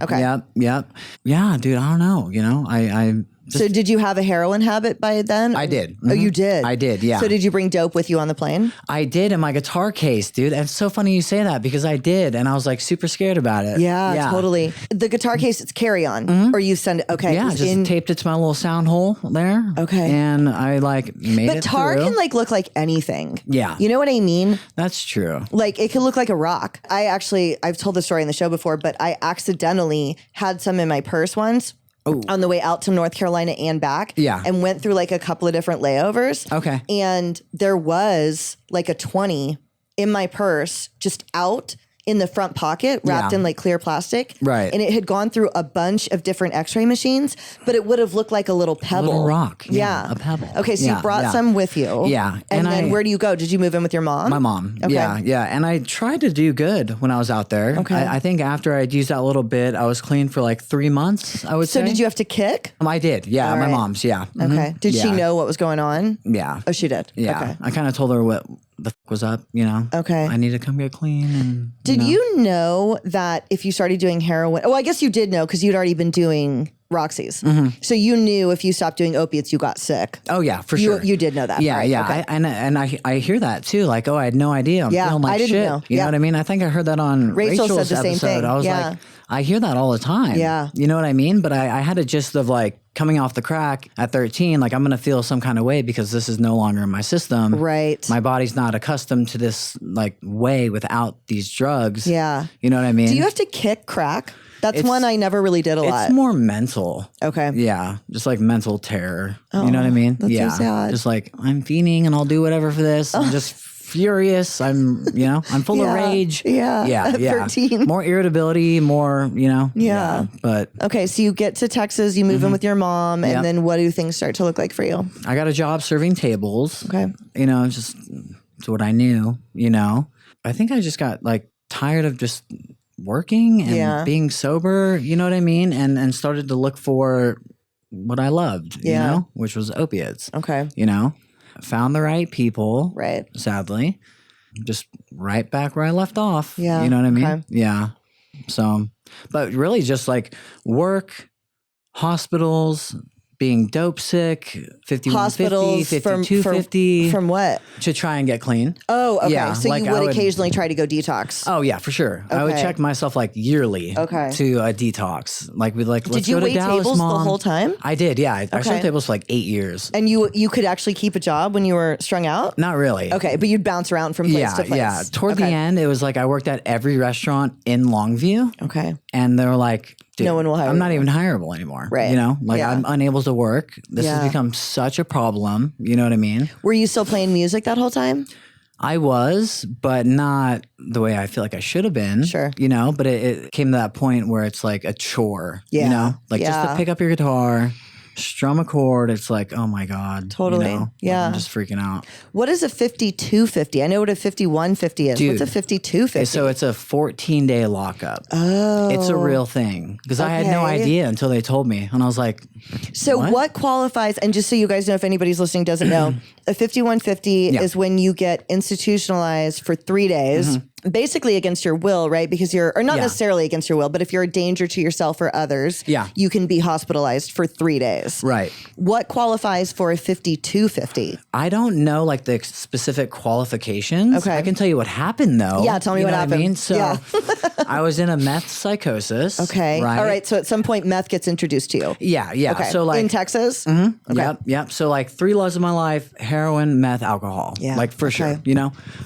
S1: Okay.
S2: Yep. Yeah, dude, I don't know. You know, I
S1: so did you have a heroin habit by then?
S2: I did.
S1: Oh, you did?
S2: I did, yeah.
S1: So did you bring dope with you on the plane?
S2: I did in my guitar case, dude. And it's so funny you say that because I did. And I was like super scared about it.
S1: Yeah. Totally. The guitar case, it's carry-on or you send it. Okay.
S2: Yeah, just taped it to my little sound hole there.
S1: Okay.
S2: And I like made it
S1: But tar
S2: through.
S1: can like look like anything.
S2: Yeah.
S1: You know what I mean?
S2: That's true.
S1: Like it can look like a rock. I've told the story in the show before, but I accidentally had some in my purse once. On the way out to North Carolina and back.
S2: Yeah.
S1: And went through like a couple of different layovers.
S2: Okay.
S1: And there was like a 20 in my purse just out in the front pocket wrapped in like clear plastic.
S2: Right.
S1: And it had gone through a bunch of different x-ray machines, but it would have looked like a little pebble.
S2: A little rock.
S1: Yeah.
S2: A pebble.
S1: Okay. So you brought some with you.
S2: Yeah.
S1: And then where do you go? Did you move in with your mom?
S2: My mom.
S1: Okay.
S2: Yeah. And I tried to do good when I was out there.
S1: Okay.
S2: I think after I'd used that little bit, I was clean for like 3 months, I would say.
S1: So did you have to kick?
S2: I did. Yeah. My mom's. Yeah.
S1: Okay. Did she
S2: Yeah.
S1: know what was going on?
S2: Yeah.
S1: Oh, she did.
S2: Yeah.
S1: Okay.
S2: I kind of told her what the was up, you know?
S1: Okay.
S2: I need to come get clean. And
S1: Did you know that if you started doing heroin, I guess you did know because you'd already been doing Roxy's. So you knew if you stopped doing opiates, you got sick.
S2: Oh yeah, for sure.
S1: You did know that.
S2: Yeah,
S1: right?
S2: yeah.
S1: Okay.
S2: And I hear that too. Like, oh, I had no idea. I'm feeling like
S1: I didn't
S2: shit.
S1: know.
S2: You know what I mean? I think I heard that on
S1: Rachel said
S2: Rachel's
S1: the same
S2: episode.
S1: thing.
S2: I was like, I hear that all the time.
S1: Yeah.
S2: You know what I mean? But I had a gist of like coming off the crack at 13, like I'm going to feel some kind of way because this is no longer in my system.
S1: Right.
S2: My body's not accustomed to this like way without these drugs.
S1: Yeah.
S2: You know what I mean?
S1: Do you have to kick crack? That's one I never really did a lot.
S2: It's more mental.
S1: Okay.
S2: Yeah. Just like mental terror. You know what I mean?
S1: That's
S2: yeah.
S1: so sad.
S2: Just like I'm fiending and I'll do whatever for this. I'm just furious. I'm full of rage.
S1: Yeah.
S2: Yeah.
S1: At
S2: Yeah.
S1: 13.
S2: More irritability, more,
S1: Yeah.
S2: But
S1: Okay, so you get to Texas, you move in with your mom, and then what do things start to look like for you?
S2: I got a job serving tables.
S1: Okay.
S2: Just it's what I knew, I think I just got like tired of just working and being sober, you know what I mean? And started to look for what I loved, which was opiates.
S1: Okay.
S2: Found the right people.
S1: Right.
S2: Sadly. Just right back where I left off.
S1: Yeah.
S2: You know what I mean?
S1: Okay.
S2: Yeah. So, but really just like work, hospitals, being dope sick, 5150, 5250.
S1: From what?
S2: To try and get clean.
S1: Oh, okay.
S2: Yeah,
S1: So
S2: like
S1: you would occasionally try to go detox.
S2: Oh yeah, for sure. I would
S1: Okay.
S2: check myself like yearly to a detox. Like we'd like, let's
S1: Did you
S2: go to
S1: wait
S2: Dallas,
S1: tables
S2: Mom.
S1: the whole time?
S2: I did, yeah. I served tables for like 8 years.
S1: And you could actually keep a job when you were strung out?
S2: Not really.
S1: Okay, but you'd bounce around from place to place.
S2: Yeah. Toward the end, it was like I worked at every restaurant in Longview.
S1: Okay.
S2: And they were like, dude,
S1: No one will hire
S2: I'm not
S1: you.
S2: even hireable anymore.
S1: Right. Yeah.
S2: I'm unable to work. This has become such a problem. You know what I mean?
S1: Were you still playing music that whole time?
S2: I was, but not the way I feel like I should have been.
S1: Sure.
S2: But it came to that point where it's like a chore.
S1: Yeah.
S2: Like just to pick up your guitar, strum a chord. It's like, oh my God.
S1: Totally.
S2: Like,
S1: Yeah.
S2: I'm just freaking out.
S1: What is a 5250? I know what a 5150 is.
S2: Dude,
S1: What's a 5250?
S2: So it's a 14-day lockup.
S1: Oh.
S2: It's a real thing. Because I had no
S1: Okay.
S2: idea until they told me. And I was like,
S1: So what qualifies, and just so you guys know, if anybody's listening doesn't know, a 5150 is when you get institutionalized for 3 days, basically against your will, right? Because or not necessarily against your will, but if you're a danger to yourself or others, you can be hospitalized for 3 days.
S2: right.
S1: What qualifies for a 5250?
S2: I don't know like the specific qualifications.
S1: Okay.
S2: I can tell you what happened though.
S1: Yeah, tell me what
S2: know
S1: happened.
S2: I mean? So
S1: Yeah.
S2: I was in a meth psychosis.
S1: Okay.
S2: Right?
S1: All right. So at some point, meth gets introduced to you.
S2: Yeah. Yeah.
S1: Okay.
S2: So like
S1: in Texas?
S2: Okay. Yep. So like 3 loves of my life: heroin, meth, alcohol.
S1: Yeah.
S2: Like for sure.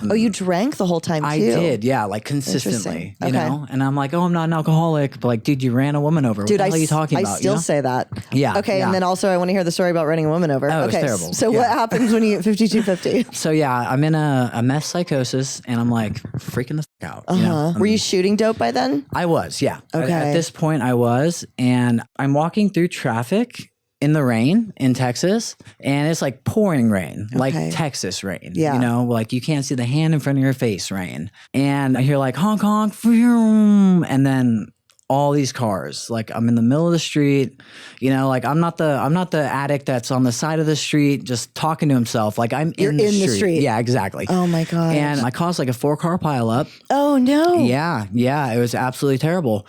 S1: Oh, you drank the whole time too?
S2: I did. Yeah. Like consistently. You know. And I'm like, oh, I'm not an alcoholic, but like, dude, you ran a woman over.
S1: Dude,
S2: what the hell are you talking
S1: I
S2: about?
S1: still say that.
S2: Yeah.
S1: Okay.
S2: Yeah.
S1: And then also, I want to hear the story about running a woman over.
S2: Oh, it was
S1: okay.
S2: terrible.
S1: So what happens when you get 5250?
S2: So yeah, I'm in a meth psychosis, and I'm like freaking the fuck out.
S1: Were you shooting dope by then?
S2: I was, yeah.
S1: Okay.
S2: At this point, I was, and I'm walking through traffic in the rain in Texas, and it's like pouring rain, like Texas rain.
S1: Yeah.
S2: You know, like you can't see the hand in front of your face rain. And I hear like honk honk, vroom, and then all these cars. Like I'm in the middle of the street, you know, like I'm not the addict that's on the side of the street just talking to himself. Like You're in the street. Yeah, exactly.
S1: Oh my God.
S2: And I caused like a 4-car pileup.
S1: Oh no.
S2: Yeah. It was absolutely terrible.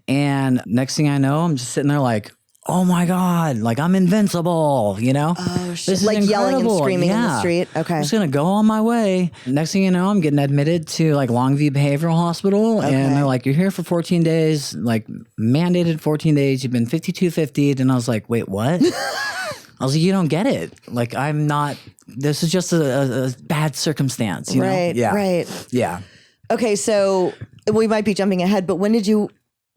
S2: And next thing I know, I'm just sitting there like, oh my God, like I'm invincible, you know?
S1: Oh shit. Like yelling and screaming in the street. Okay.
S2: I'm just going to go on my way. Next thing you know, I'm getting admitted to like Longview Behavioral Hospital. And they're like, you're here for 14 days, like mandated 14 days. You've been 5250'd. And I was like, wait, what? I was like, you don't get it. Like this is just a bad circumstance, you know? Yeah.
S1: Right.
S2: Yeah.
S1: Okay. So we might be jumping ahead, but when did you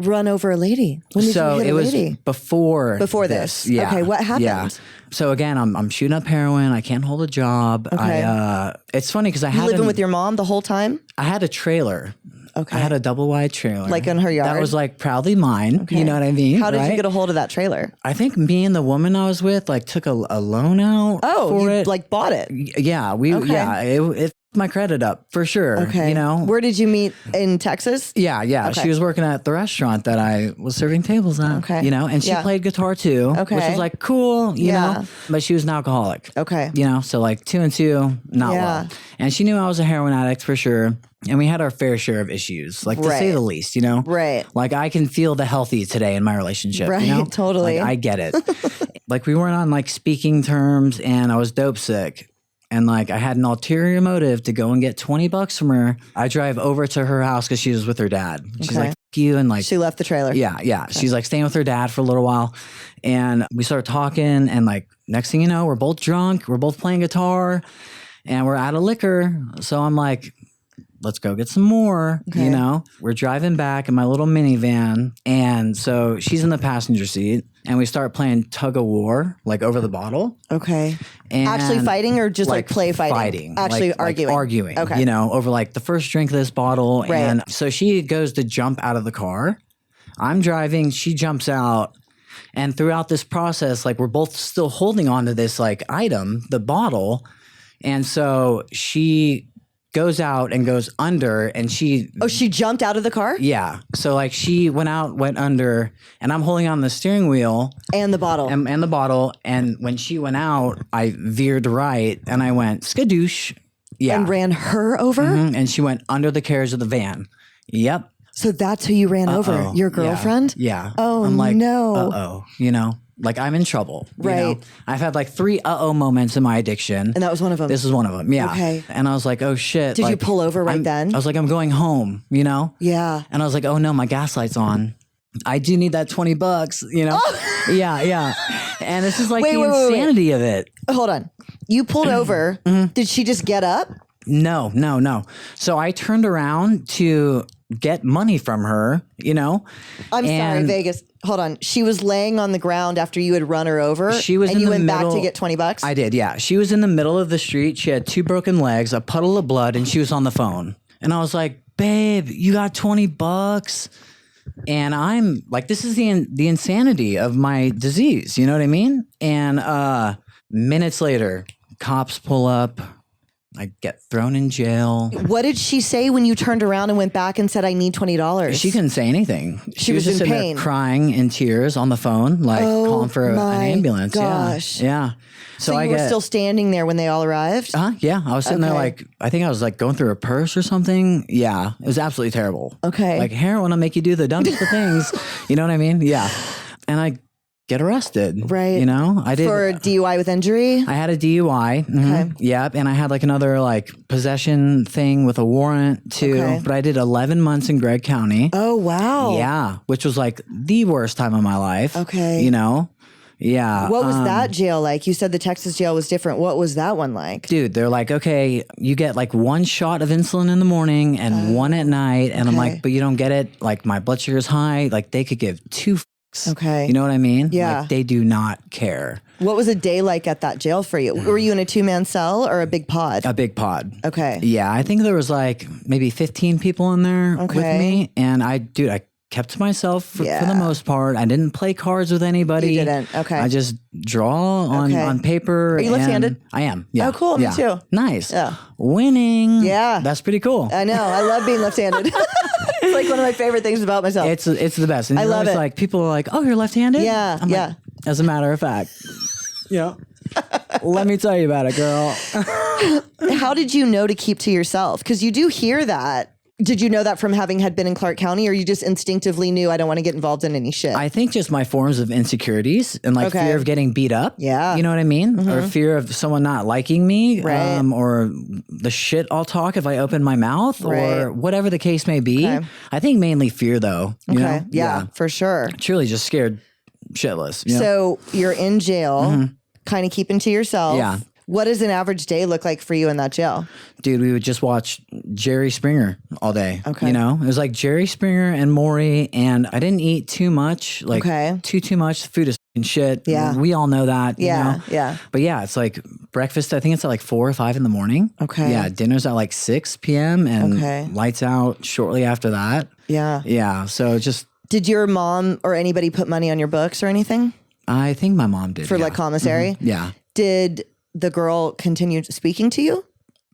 S1: run over a lady? When did you hit a lady?
S2: Was before
S1: this.
S2: Yeah.
S1: Okay, what happened?
S2: Yeah. So again, I'm shooting up heroin. I can't hold a job.
S1: Okay.
S2: It's funny because
S1: You living with your mom the whole time?
S2: I had a trailer.
S1: Okay.
S2: I had a double wide trailer.
S1: Like in her yard?
S2: That was like proudly mine. Okay. You know what I mean?
S1: How did you get a hold of that trailer?
S2: I think me and the woman I was with like took a loan out for it.
S1: Like bought it?
S2: Yeah. It my credit up for sure.
S1: Okay.
S2: You know?
S1: Where did you meet in Texas?
S2: Yeah. Okay. She was working at the restaurant that I was serving tables at. Okay. You know, and she played guitar too. Okay. Which was like cool, you know. But she was an alcoholic. Okay. You know, so like 2 and 2, not well. And she knew I was a heroin addict for sure. And we had our fair share of issues, like to say the least, you know?
S1: Right.
S2: Like I can feel the healthy today in my relationship.
S1: Right,
S2: you know?
S1: totally.
S2: Like, I get it. Like we weren't on like speaking terms and I was dope sick. And like I had an ulterior motive to go and get $20 from her. I drive over to her house because she was with her dad. She's like, F you. And like
S1: she left the trailer.
S2: Yeah. Okay. She's like staying with her dad for a little while. And we started talking. And like next thing you know, we're both drunk. We're both playing guitar and we're out of liquor. So I'm like, let's go get some more, you know? We're driving back in my little minivan. And so she's in the passenger seat and we start playing tug of war, like over the bottle. Okay. And
S1: actually fighting or just like play fighting? Actually arguing.
S2: Like arguing, you know, over like the first drink of this bottle. Right. And so she goes to jump out of the car. I'm driving, she jumps out. And throughout this process, like we're both still holding on to this like item, the bottle. And so she goes out and goes under and she jumped out of the car? Yeah. So like she went under and I'm holding on the steering wheel. And the bottle. And the bottle. And when she went out, I veered right and I went skadoosh. Yeah.
S1: And ran her over?
S2: Mm-hmm. And she went under the carriage of the van. Yep.
S1: So that's who you ran over? Your girlfriend?
S2: Yeah.
S1: Oh, I'm like,
S2: no. You know? Like I'm in trouble. Right. You know? I've had like 3 moments in my addiction. And that was one of them. This was one of them. Yeah. Okay. And I was like, oh shit.
S1: Did you pull over then?
S2: I was like, I'm going home, you know?
S1: Yeah.
S2: And I was like, oh no, my gas light's on. I do need that $20, you know? Oh. Yeah. And this is like the insanity of it.
S1: Hold on. You pulled over. Did she just get up?
S2: No. So I turned around to get money from her, you know?
S1: I'm sorry, Vegas. Hold on. She was laying on the ground after you had run her over.
S2: She was
S1: and you went back to get $20?
S2: I did, yeah. She was in the middle of the street. She had 2 broken legs, a puddle of blood, and she was on the phone. And I was like, babe, you got $20? And I'm like, this is the insanity of my disease. You know what I mean? And minutes later, cops pull up. I get thrown in jail.
S1: What did she say when you turned around and went back and said, I need $20?
S2: She couldn't say anything.
S1: She was just
S2: in
S1: pain.
S2: There crying in tears on the phone, like calling for an ambulance.
S1: Gosh.
S2: Yeah.
S1: So you were still standing there when they all arrived?
S2: Yeah. I was sitting there like, I think I was like going through a purse or something. Yeah. It was absolutely terrible. Okay. Like heroin will make you do the dumbest of things. You know what I mean? Yeah. And I get arrested. Right. You know, I did.
S1: For a DUI with injury?
S2: I had a DUI. Okay. Yep. And I had like another like possession thing with a warrant too. Okay. But I did 11 months in Gregg County.
S1: Oh, wow.
S2: Yeah. Which was like the worst time of my life. Okay. You know? Yeah.
S1: What was that jail like? You said the Texas jail was different. What was that one like?
S2: Dude, they're like, okay, you get like 1 shot of insulin in the morning and 1 at night. And I'm like, but you don't get it. Like my blood sugar's high. Like they could give 2
S1: Okay.
S2: You know what I mean?
S1: Yeah.
S2: Like, they do not care.
S1: What was a day like at that jail for you? Were you in a 2-man cell or a big pod?
S2: A big pod.
S1: Okay.
S2: Yeah. I think there was like maybe 15 people in there with me. And I kept to myself for the most part. I didn't play cards with anybody.
S1: You didn't. Okay.
S2: I just draw on paper.
S1: Are you left-handed?
S2: I am. Yeah.
S1: Oh, cool.
S2: Yeah.
S1: Me too.
S2: Nice.
S1: Yeah.
S2: Winning.
S1: Yeah.
S2: That's pretty cool.
S1: I know. I love being left-handed. It's like one of my favorite things about myself.
S2: It's the best. And
S1: I love it.
S2: Like people are like, oh, you're left-handed?
S1: Yeah.
S2: I'm like, as a matter of fact. Yeah. Let me tell you about it, girl.
S1: How did you know to keep to yourself? Because you do hear that. Did you know that from having had been in Clark County, or you just instinctively knew I don't want to get involved in any shit?
S2: I think just my forms of insecurities and like fear of getting beat up.
S1: Yeah.
S2: You know what I mean? Or fear of someone not liking me.
S1: Right.
S2: Or the shit I'll talk if I open my mouth or whatever the case may be.
S1: Okay.
S2: I think mainly fear though. You know?
S1: Yeah, for sure.
S2: Truly just scared shitless. You know?
S1: So you're in jail, kind of keeping to yourself.
S2: Yeah.
S1: What does an average day look like for you in that jail?
S2: Dude, we would just watch Jerry Springer all day.
S1: Okay.
S2: You know, it was like Jerry Springer and Maury, and I didn't eat too much, like too much. The food is f***ing shit.
S1: Yeah.
S2: We all know that.
S1: Yeah.
S2: You know?
S1: Yeah.
S2: But yeah, it's like breakfast, I think it's at like 4 or 5 in the morning.
S1: Okay.
S2: Yeah. Dinner's at like 6 p.m. and lights out shortly after that.
S1: Yeah.
S2: Yeah. So just.
S1: Did your mom or anybody put money on your books or anything?
S2: I think my mom did.
S1: For like commissary?
S2: Yeah.
S1: Did the girl continue speaking to you?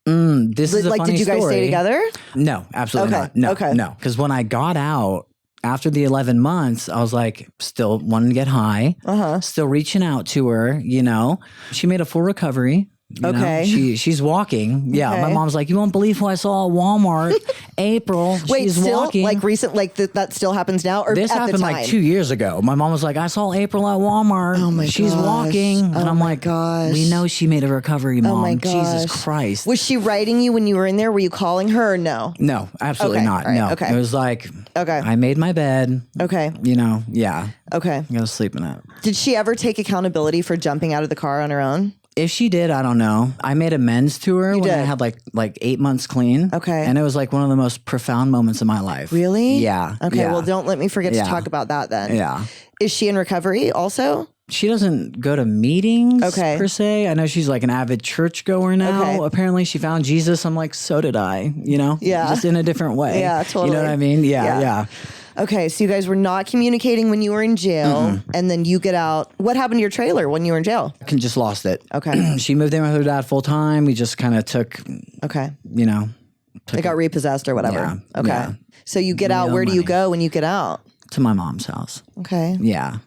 S2: This is a
S1: like,
S2: funny
S1: did you guys
S2: story.
S1: stay together?
S2: No, absolutely not. No, no. Because when I got out after the 11 months, I was like, still wanting to get high, still reaching out to her. You know, she made a full recovery. You know? She's walking. Yeah, my mom's like, you won't believe who I saw at Walmart. April.
S1: Wait,
S2: she's
S1: still
S2: walking.
S1: like recent, like that still happens now, or
S2: this
S1: at
S2: happened
S1: the time?
S2: like 2 years ago. My mom was like, I saw April at Walmart.
S1: Oh my
S2: she's
S1: gosh.
S2: walking, and I'm like,
S1: gosh.
S2: we know she made a recovery, Mom.
S1: Oh my gosh.
S2: Jesus Christ.
S1: Was she writing you when you were in there? Were you calling her or no?
S2: No, absolutely not.
S1: Right.
S2: No,
S1: Okay.
S2: It was like, I made my bed.
S1: Okay.
S2: You know, yeah.
S1: Okay.
S2: I'm gonna sleep in it.
S1: Did she ever take accountability for jumping out of the car on her own?
S2: If she did, I don't know. I made amends to her when
S1: did?
S2: I had like 8 months clean.
S1: Okay.
S2: And it was like one of the most profound moments of my life.
S1: Really?
S2: Yeah.
S1: Okay.
S2: Yeah.
S1: Well, don't let me forget to talk about that then.
S2: Yeah.
S1: Is she in recovery also?
S2: She doesn't go to meetings per se. I know she's like an avid churchgoer now.
S1: Okay.
S2: Apparently she found Jesus. I'm like, so did I, you know?
S1: Yeah.
S2: Just in a different way.
S1: Yeah, totally.
S2: You know what I mean? Yeah.
S1: Okay, so you guys were not communicating when you were in jail, and then you get out. What happened to your trailer when you were in jail?
S2: Just lost it.
S1: Okay.
S2: She moved in with her dad full time. We just kind of took, you know.
S1: It got repossessed or whatever.
S2: Yeah,
S1: okay.
S2: yeah.
S1: So you get out. Where do you go when you get out?
S2: To my mom's house.
S1: Okay.
S2: Yeah.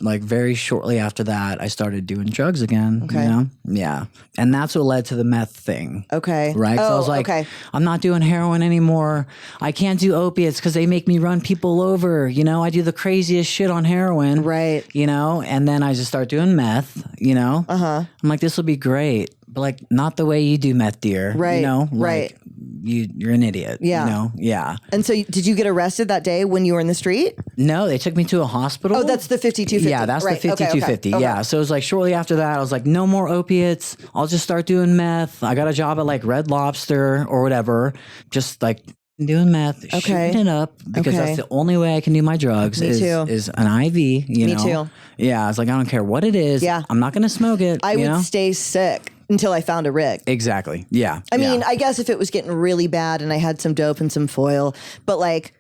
S2: Like very shortly after that, I started doing drugs again.
S1: Okay.
S2: You know? Yeah. And that's what led to the meth thing.
S1: Okay.
S2: Right? So I was like, I'm not doing heroin anymore. I can't do opiates because they make me run people over. You know, I do the craziest shit on heroin.
S1: Right.
S2: You know, and then I just start doing meth, you know? I'm like, this will be great. But like, not the way you do meth, dear.
S1: Right.
S2: You know?
S1: Right.
S2: Like, you're an idiot.
S1: Yeah.
S2: You know? Yeah.
S1: And so did you get arrested that day when you were in the street?
S2: No, they took me to a hospital.
S1: Oh, that's the 5250.
S2: Yeah, that's
S1: right.
S2: the 5250. Okay. Yeah. So it was like shortly after that, I was like, no more opiates. I'll just start doing meth. I got a job at like Red Lobster or whatever. Just like doing meth, shooting it up because that's the only way I can do my drugs is an IV, you know?
S1: Me too.
S2: Yeah. I was like, I don't care what it is.
S1: Yeah.
S2: I'm not going to smoke it.
S1: I would stay sick until I found a rig.
S2: Exactly. Yeah.
S1: I mean, I guess if it was getting really bad and I had some dope and some foil, but like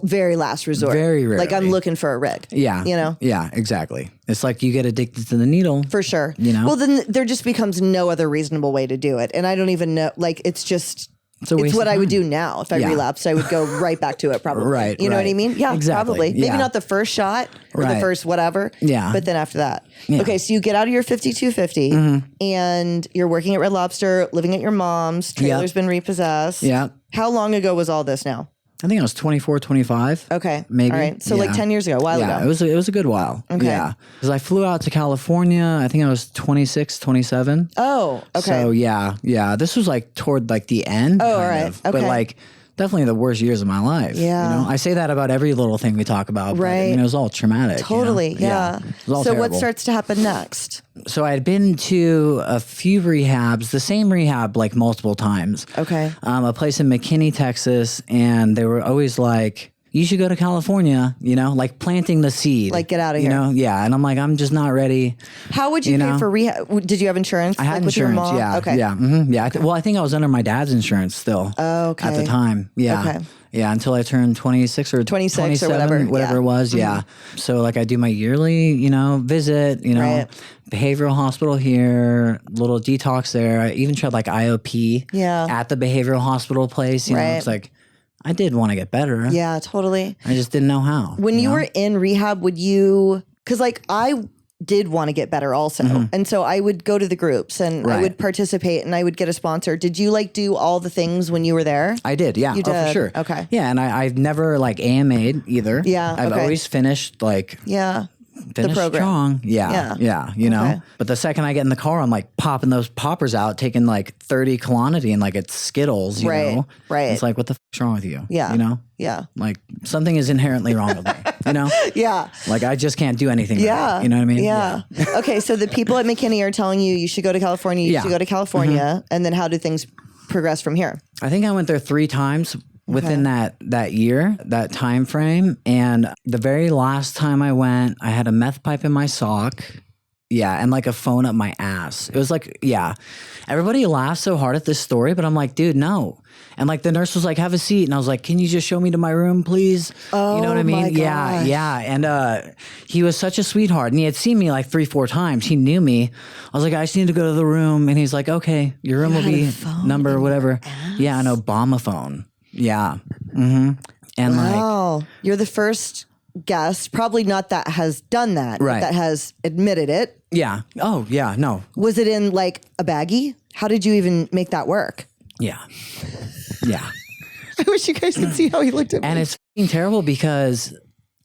S1: very last resort.
S2: Very rarely.
S1: Like I'm looking for a rig.
S2: Yeah.
S1: You know?
S2: Yeah, exactly. It's like you get addicted to the needle.
S1: For sure.
S2: You know?
S1: Well, then there just becomes no other reasonable way to do it. And I don't even know, like it's just... It's what I would do now. If I relapsed, I would go right back to it probably.
S2: Right.
S1: You know what I mean? Yeah,
S2: exactly.
S1: probably.
S2: Yeah.
S1: Maybe not the first shot or the first whatever.
S2: Yeah.
S1: But then after that. Yeah. Okay, so you get out of your 5250 and you're working at Red Lobster, living at your mom's. Trailer's been repossessed.
S2: Yeah.
S1: How long ago was all this now?
S2: I think I was 24, 25.
S1: Okay.
S2: Maybe.
S1: All right. So like 10 years ago, a while ago.
S2: It was a good while.
S1: Okay.
S2: Yeah. Because I flew out to California. I think I was 26, 27.
S1: Oh, okay.
S2: So yeah. This was like toward like the end.
S1: Oh, all right.
S2: Okay. But like definitely the worst years of my life.
S1: Yeah.
S2: You know, I say that about every little thing we talk about. But, I mean, it was all traumatic.
S1: Totally.
S2: You know?
S1: Yeah.
S2: It was all
S1: so
S2: terrible.
S1: what starts to happen next?
S2: So I had been to a few rehabs, the same rehab like multiple times.
S1: Okay.
S2: A place in McKinney, Texas, and they were always like, you should go to California, you know, like planting the seed.
S1: Like, get out of here.
S2: You know, yeah. And I'm like, I'm just not ready.
S1: How would you pay for rehab? Did you have insurance?
S2: I had
S1: with your
S2: insurance,
S1: mom?
S2: yeah.
S1: Okay.
S2: Yeah. Mm-hmm, yeah. Well, I think I was under my dad's insurance still.
S1: Okay.
S2: At the time. Yeah.
S1: Okay.
S2: Yeah, until I turned 26 or
S1: 26 or whatever.
S2: Whatever it was. Yeah. So like I do my yearly, visit, behavioral hospital here, little detox there. I even tried like IOP at the behavioral hospital place. It's like, I did want to get better.
S1: Yeah, totally.
S2: I just didn't know how.
S1: When you were in rehab, because like I did want to get better also. And so I would go to the groups and I would participate and I would get a sponsor. Did you like do all the things when you were there?
S2: I did. Yeah.
S1: You did?
S2: For sure.
S1: Okay.
S2: Yeah. And I've never like AMA'd either.
S1: Yeah.
S2: I've always finished like.
S1: Yeah.
S2: Finish
S1: the program.
S2: Strong. Yeah. Okay. But the second I get in the car, I'm like popping those poppers out, taking like 30 Klonidine and like it's Skittles, you know?
S1: Right.
S2: It's like, what the f***'s wrong with you?
S1: Yeah.
S2: Yeah. Like something is inherently wrong with me,
S1: Yeah.
S2: Like I just can't do anything. Right. You know what I mean?
S1: Yeah. Okay. So the people at McKinney are telling you should go to California, you should go to California. And then how do things progress from here?
S2: I think I went there 3 times. Within that year, that time frame. And the very last time I went, I had a meth pipe in my sock. Yeah. And like a phone up my ass. It was like, everybody laughs so hard at this story, but I'm like, dude, no. And like the nurse was like, have a seat. And I was like, can you just show me to my room, please?
S1: Oh,
S2: you know what I mean?
S1: my
S2: Yeah.
S1: gosh.
S2: Yeah. And he was such a sweetheart and he had seen me like 3-4 times. He knew me. I was like, I just need to go to the room. And he's like, okay, your room will be number whatever. Yeah. An Obama phone. Yeah. Mm-hmm. And
S1: wow. You're the first guest, probably not that has done that,
S2: right.
S1: that has admitted it.
S2: Yeah. Oh, yeah. No.
S1: Was it in like a baggie? How did you even make that work?
S2: Yeah. Yeah.
S1: I wish you guys could see how he looked at me.
S2: And it's f***ing terrible because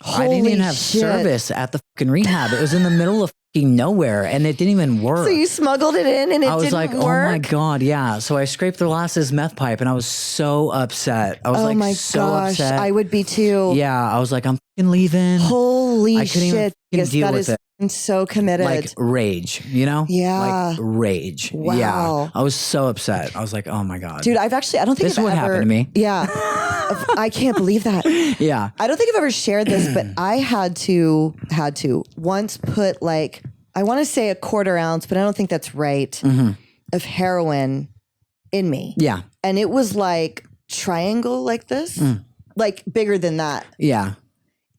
S2: I didn't even have service at the fucking rehab. It was in the middle of f***ing nowhere and it didn't even work.
S1: So you smuggled it in and it didn't work?
S2: I was like, oh my God, yeah. So I scraped the last of this meth pipe and I was so upset. I was so upset.
S1: I would be too.
S2: Yeah. I was like, I'm fucking leaving.
S1: Holy
S2: shit. I couldn't even deal with it.
S1: So committed.
S2: Like rage, Yeah. Like rage.
S1: Wow.
S2: Yeah. I was so upset. I was like, oh my God.
S1: Dude, I don't think
S2: this is what happened to me.
S1: Yeah. I can't believe that.
S2: Yeah.
S1: I don't think I've ever shared this, but I had to once put like, I want to say a 1/4 ounce, but I don't think that's right, of heroin in me.
S2: Yeah.
S1: And it was like triangle like this, like bigger than that.
S2: Yeah.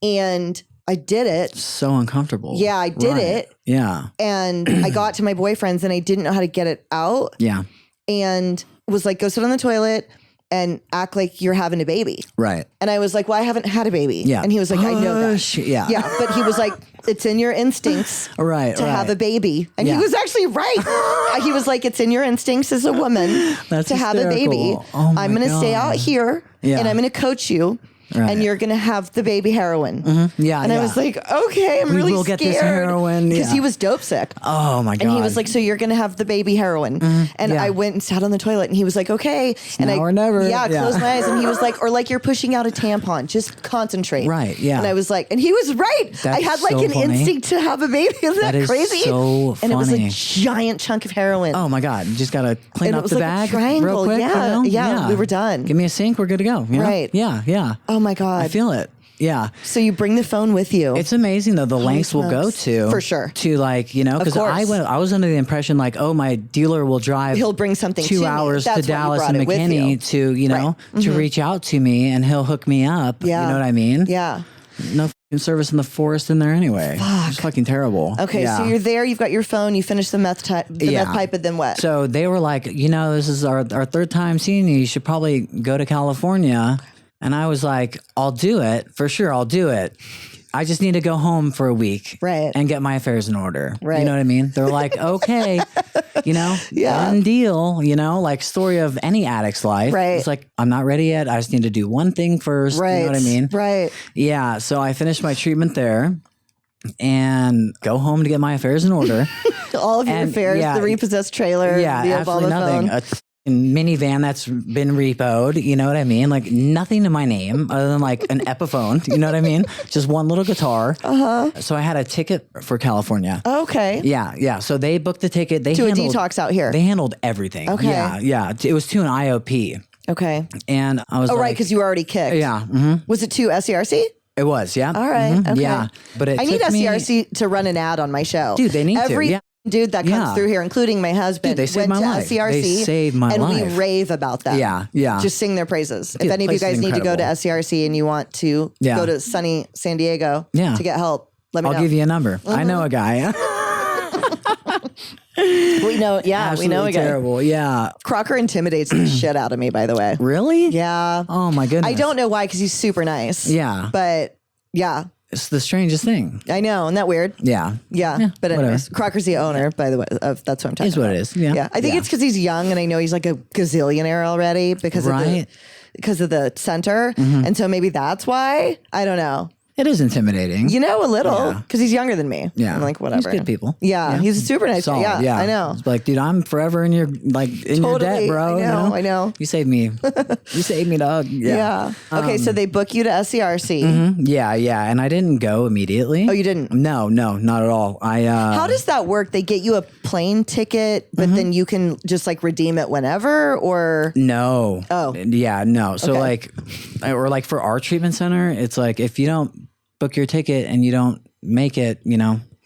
S1: And I did it.
S2: So uncomfortable.
S1: Yeah, I did it.
S2: Yeah.
S1: And I got to my boyfriend's and I didn't know how to get it out.
S2: Yeah.
S1: And was like, go sit on the toilet and act like you're having a baby.
S2: Right.
S1: And I was like, well, I haven't had a baby.
S2: Yeah.
S1: And he was like, I know that.
S2: Yeah.
S1: Yeah. But he was like, it's in your instincts to have a baby. And he was actually right. He was like, it's in your instincts as a woman to have a baby.
S2: Oh
S1: I'm going to stay out here and I'm going to coach you. Right. And you're going to have the baby heroin.
S2: Yeah.
S1: And I was like, okay, I'm really scared.
S2: Get this heroin.
S1: Because he was dope sick.
S2: Oh my God.
S1: And he was like, so you're going to have the baby heroin. And I went and sat on the toilet and he was like, okay. And
S2: now or never.
S1: Yeah, closed my eyes. And he was like, or like you're pushing out a tampon, just concentrate.
S2: Right. Yeah.
S1: And I was like, and he was right. I had like an instinct to have a baby. Isn't that crazy?
S2: So funny.
S1: And it was a giant chunk of heroin.
S2: Oh my God. You just got to clean up the bag.
S1: A triangle.
S2: Real quick.
S1: Yeah. We were done.
S2: Give me a sink. We're good to go.
S1: Right.
S2: Yeah. Yeah.
S1: Oh my God.
S2: I feel it. Yeah.
S1: So you bring the phone with you.
S2: It's amazing though, the lengths we'll go to.
S1: For sure.
S2: To like, because I was under the impression like, oh, my dealer will drive.
S1: He'll bring something
S2: 2 hours to Dallas and McKinney to reach out to me and he'll hook me up.
S1: Yeah.
S2: You know what I mean?
S1: Yeah.
S2: No service in the forest in there anyway.
S1: Fuck.
S2: It's fucking terrible.
S1: Okay, so you're there, you've got your phone, you finish the meth pipe, and then what?
S2: So they were like, this is our 3rd time seeing you. You should probably go to California. And I was like, I'll do it. For sure, I'll do it. I just need to go home for a week and get my affairs in order.
S1: Right.
S2: You know what I mean? They're like, okay, done deal, like story of any addict's life.
S1: Right.
S2: It's like, I'm not ready yet. I just need to do one thing first.
S1: Right.
S2: You know what I mean?
S1: Right.
S2: Yeah. So I finished my treatment there and go home to get my affairs in order.
S1: All of your affairs, the repossessed trailer, the
S2: absolutely
S1: Obama
S2: nothing.
S1: phone.
S2: Minivan that's been repoed, you know what I mean? Like nothing to my name other than like an Epiphone, you know what I mean? Just one little guitar. So I had a ticket for California.
S1: Okay.
S2: Yeah. So they booked the ticket. They handled
S1: a detox out here.
S2: They handled everything.
S1: Okay.
S2: Yeah. It was to an IOP.
S1: Okay.
S2: And I was
S1: right, because you were already kicked.
S2: Yeah.
S1: Was it to SCRC?
S2: It was, yeah.
S1: All right. Okay.
S2: Yeah. But
S1: I need SCRC to run an ad on my show.
S2: Dude, they need to. Yeah.
S1: dude that comes through here, including my husband,
S2: Dude, they saved
S1: went
S2: my
S1: to
S2: life.
S1: SCRC
S2: They saved my
S1: and
S2: life.
S1: we rave about them.
S2: Yeah.
S1: Just sing their praises.
S2: Dude,
S1: if any of you
S2: the place
S1: guys
S2: is
S1: need to go to
S2: incredible.
S1: SCRC and you want to go to sunny San Diego to get help, let me know.
S2: I'll give you a number. I know a guy.
S1: We know, we know a guy.
S2: Terrible. Yeah.
S1: Crocker intimidates the shit out of me, by the way.
S2: Really?
S1: Yeah.
S2: Oh my goodness.
S1: I don't know why, because he's super nice.
S2: Yeah.
S1: But yeah.
S2: It's the strangest thing.
S1: I know. Isn't that weird?
S2: Yeah.
S1: But anyways, Crocker's the owner, by the way. That's what I'm talking
S2: Is what
S1: about.
S2: it is. Yeah.
S1: I think it's because he's young, and I know he's like a gazillionaire already because of the center. And so maybe that's why. I don't know.
S2: It is intimidating.
S1: You know, a little, because he's younger than me.
S2: Yeah.
S1: I'm like, whatever.
S2: He's good people.
S1: Yeah. He's a super nice guy.
S2: Solid,
S1: Yeah, I know.
S2: It's like, dude, I'm forever in your your debt, bro.
S1: I know.
S2: You saved me. You saved me, dog.
S1: Yeah. Okay, so they book you to SCRC.
S2: Yeah. And I didn't go immediately.
S1: Oh, you didn't?
S2: No, not at all.
S1: How does that work? They get you a plane ticket, but then you can just like redeem it whenever, or
S2: No.
S1: Oh.
S2: Yeah, no. So
S1: Okay.
S2: like for our treatment center, it's like if you don't book your ticket and you don't make it,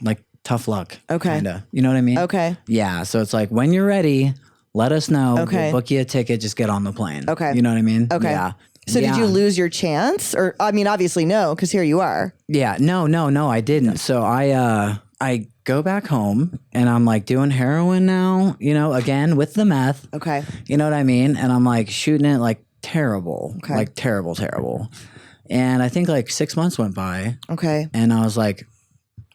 S2: like tough luck.
S1: Okay.
S2: Kinda. You know what I mean?
S1: Okay.
S2: Yeah. So it's like when you're ready, let us know.
S1: Okay.
S2: We'll book you a ticket. Just get on the plane.
S1: Okay.
S2: You know what I mean?
S1: Okay.
S2: Yeah.
S1: So
S2: Yeah.
S1: did you lose your chance? Or I mean, obviously no, because here you are.
S2: Yeah. No, I didn't. So I go back home and I'm like doing heroin now, again with the meth.
S1: Okay.
S2: You know what I mean? And I'm like shooting it like terrible.
S1: Okay.
S2: Like terrible. And I think like 6 months went by.
S1: Okay.
S2: And I was like,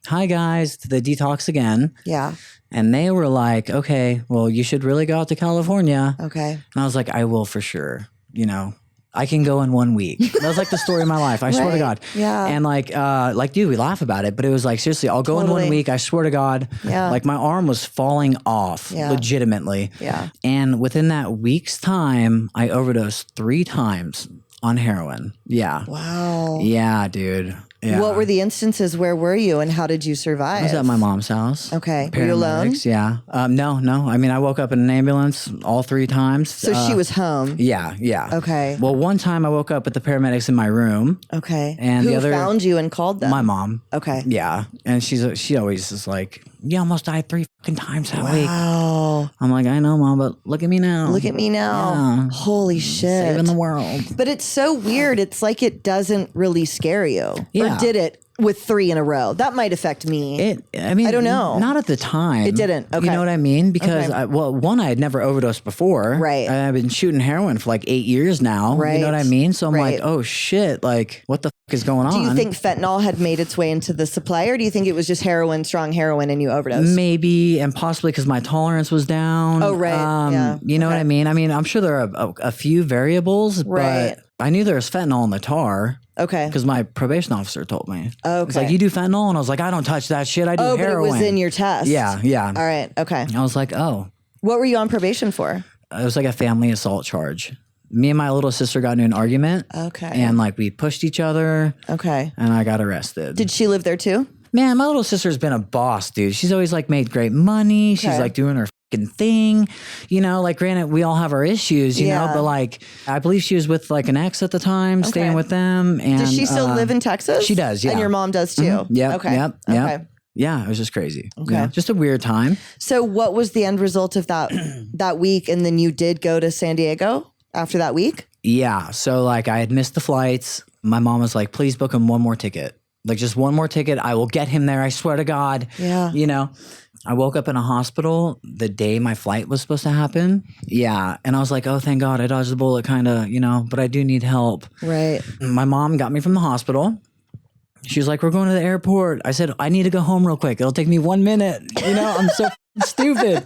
S2: hi guys, to the detox again.
S1: Yeah.
S2: And they were like, okay, well, you should really go out to California.
S1: Okay.
S2: And I was like, I will for sure. I can go in 1 week. That was like the story of my life. I swear to God.
S1: Yeah.
S2: And dude, we laugh about it, but it was like, seriously, I'll go in 1 week. I swear to God.
S1: Yeah.
S2: Like my arm was falling off legitimately.
S1: Yeah.
S2: And within that week's time, I overdosed 3 times on heroin. Yeah.
S1: Wow.
S2: Yeah, dude. Yeah.
S1: What were the instances? Where were you, and how did you survive?
S2: I was at my mom's house.
S1: Okay. Were you alone?
S2: Paramedics, yeah. No. I mean, I woke up in an ambulance all 3 times.
S1: So she was home.
S2: Yeah.
S1: Okay.
S2: Well, one time I woke up with the paramedics in my room.
S1: Okay.
S2: And
S1: who
S2: the other
S1: found you and called them?
S2: my mom.
S1: Okay.
S2: Yeah. And she always is like, you almost died 3 fucking times that week.
S1: Wow.
S2: I'm like, I know, Mom, but look at me now.
S1: Look at me now.
S2: Yeah.
S1: Holy shit.
S2: Saving the world.
S1: But it's so weird. It's like it doesn't really scare you.
S2: Yeah.
S1: Or did it with 3 in a row? That might affect me.
S2: I mean,
S1: I don't know.
S2: Not at the time.
S1: It didn't. Okay.
S2: You know what I mean? Because,
S1: Okay.
S2: I had never overdosed before.
S1: Right.
S2: I've been shooting heroin for like 8 years now.
S1: Right.
S2: You know what I mean? So I'm
S1: Right.
S2: like, oh shit, like what the fuck is going on?
S1: Do you think fentanyl had made its way into the supply, or do you think it was just heroin, strong heroin, and you overdosed?
S2: Maybe, and possibly because my tolerance was down.
S1: Oh, right. Yeah.
S2: You know what I mean? I mean, I'm sure there are a few variables,
S1: Right.
S2: but I knew there was fentanyl in the tar.
S1: Okay.
S2: Because my probation officer told me.
S1: Okay.
S2: It's like, you do fentanyl? And I was like, I don't touch that shit. I do
S1: Oh, but it
S2: heroin.
S1: was in your test.
S2: Yeah.
S1: All right. Okay.
S2: I was like, oh.
S1: What were you on probation for?
S2: It was like a family assault charge. Me and my little sister got into an argument.
S1: Okay.
S2: And like we pushed each other.
S1: Okay.
S2: And I got arrested.
S1: Did she live there too?
S2: Man, my little sister's been a boss, dude. She's always like made great money. She's
S1: Okay.
S2: like doing her fucking thing. Like granted, we all have our issues, you know, but like I believe she was with like an ex at the time, staying with them. And
S1: does she still live in Texas?
S2: She does, yeah.
S1: And your mom does too?
S2: Yep.
S1: Okay.
S2: Yep.
S1: Okay.
S2: Yeah, it was just crazy.
S1: Okay.
S2: Yeah, just a weird time.
S1: So what was the end result of that week? And then you did go to San Diego after that week?
S2: Yeah. So like I had missed the flights. My mom was like, please book him one more ticket. Like just one more ticket. I will get him there. I swear to God.
S1: Yeah.
S2: I woke up in a hospital the day my flight was supposed to happen. Yeah. And I was like, oh, thank God I dodged the bullet kind of, but I do need help.
S1: Right.
S2: My mom got me from the hospital. She was like, we're going to the airport. I said, I need to go home real quick. It'll take me 1 minute. I'm so stupid.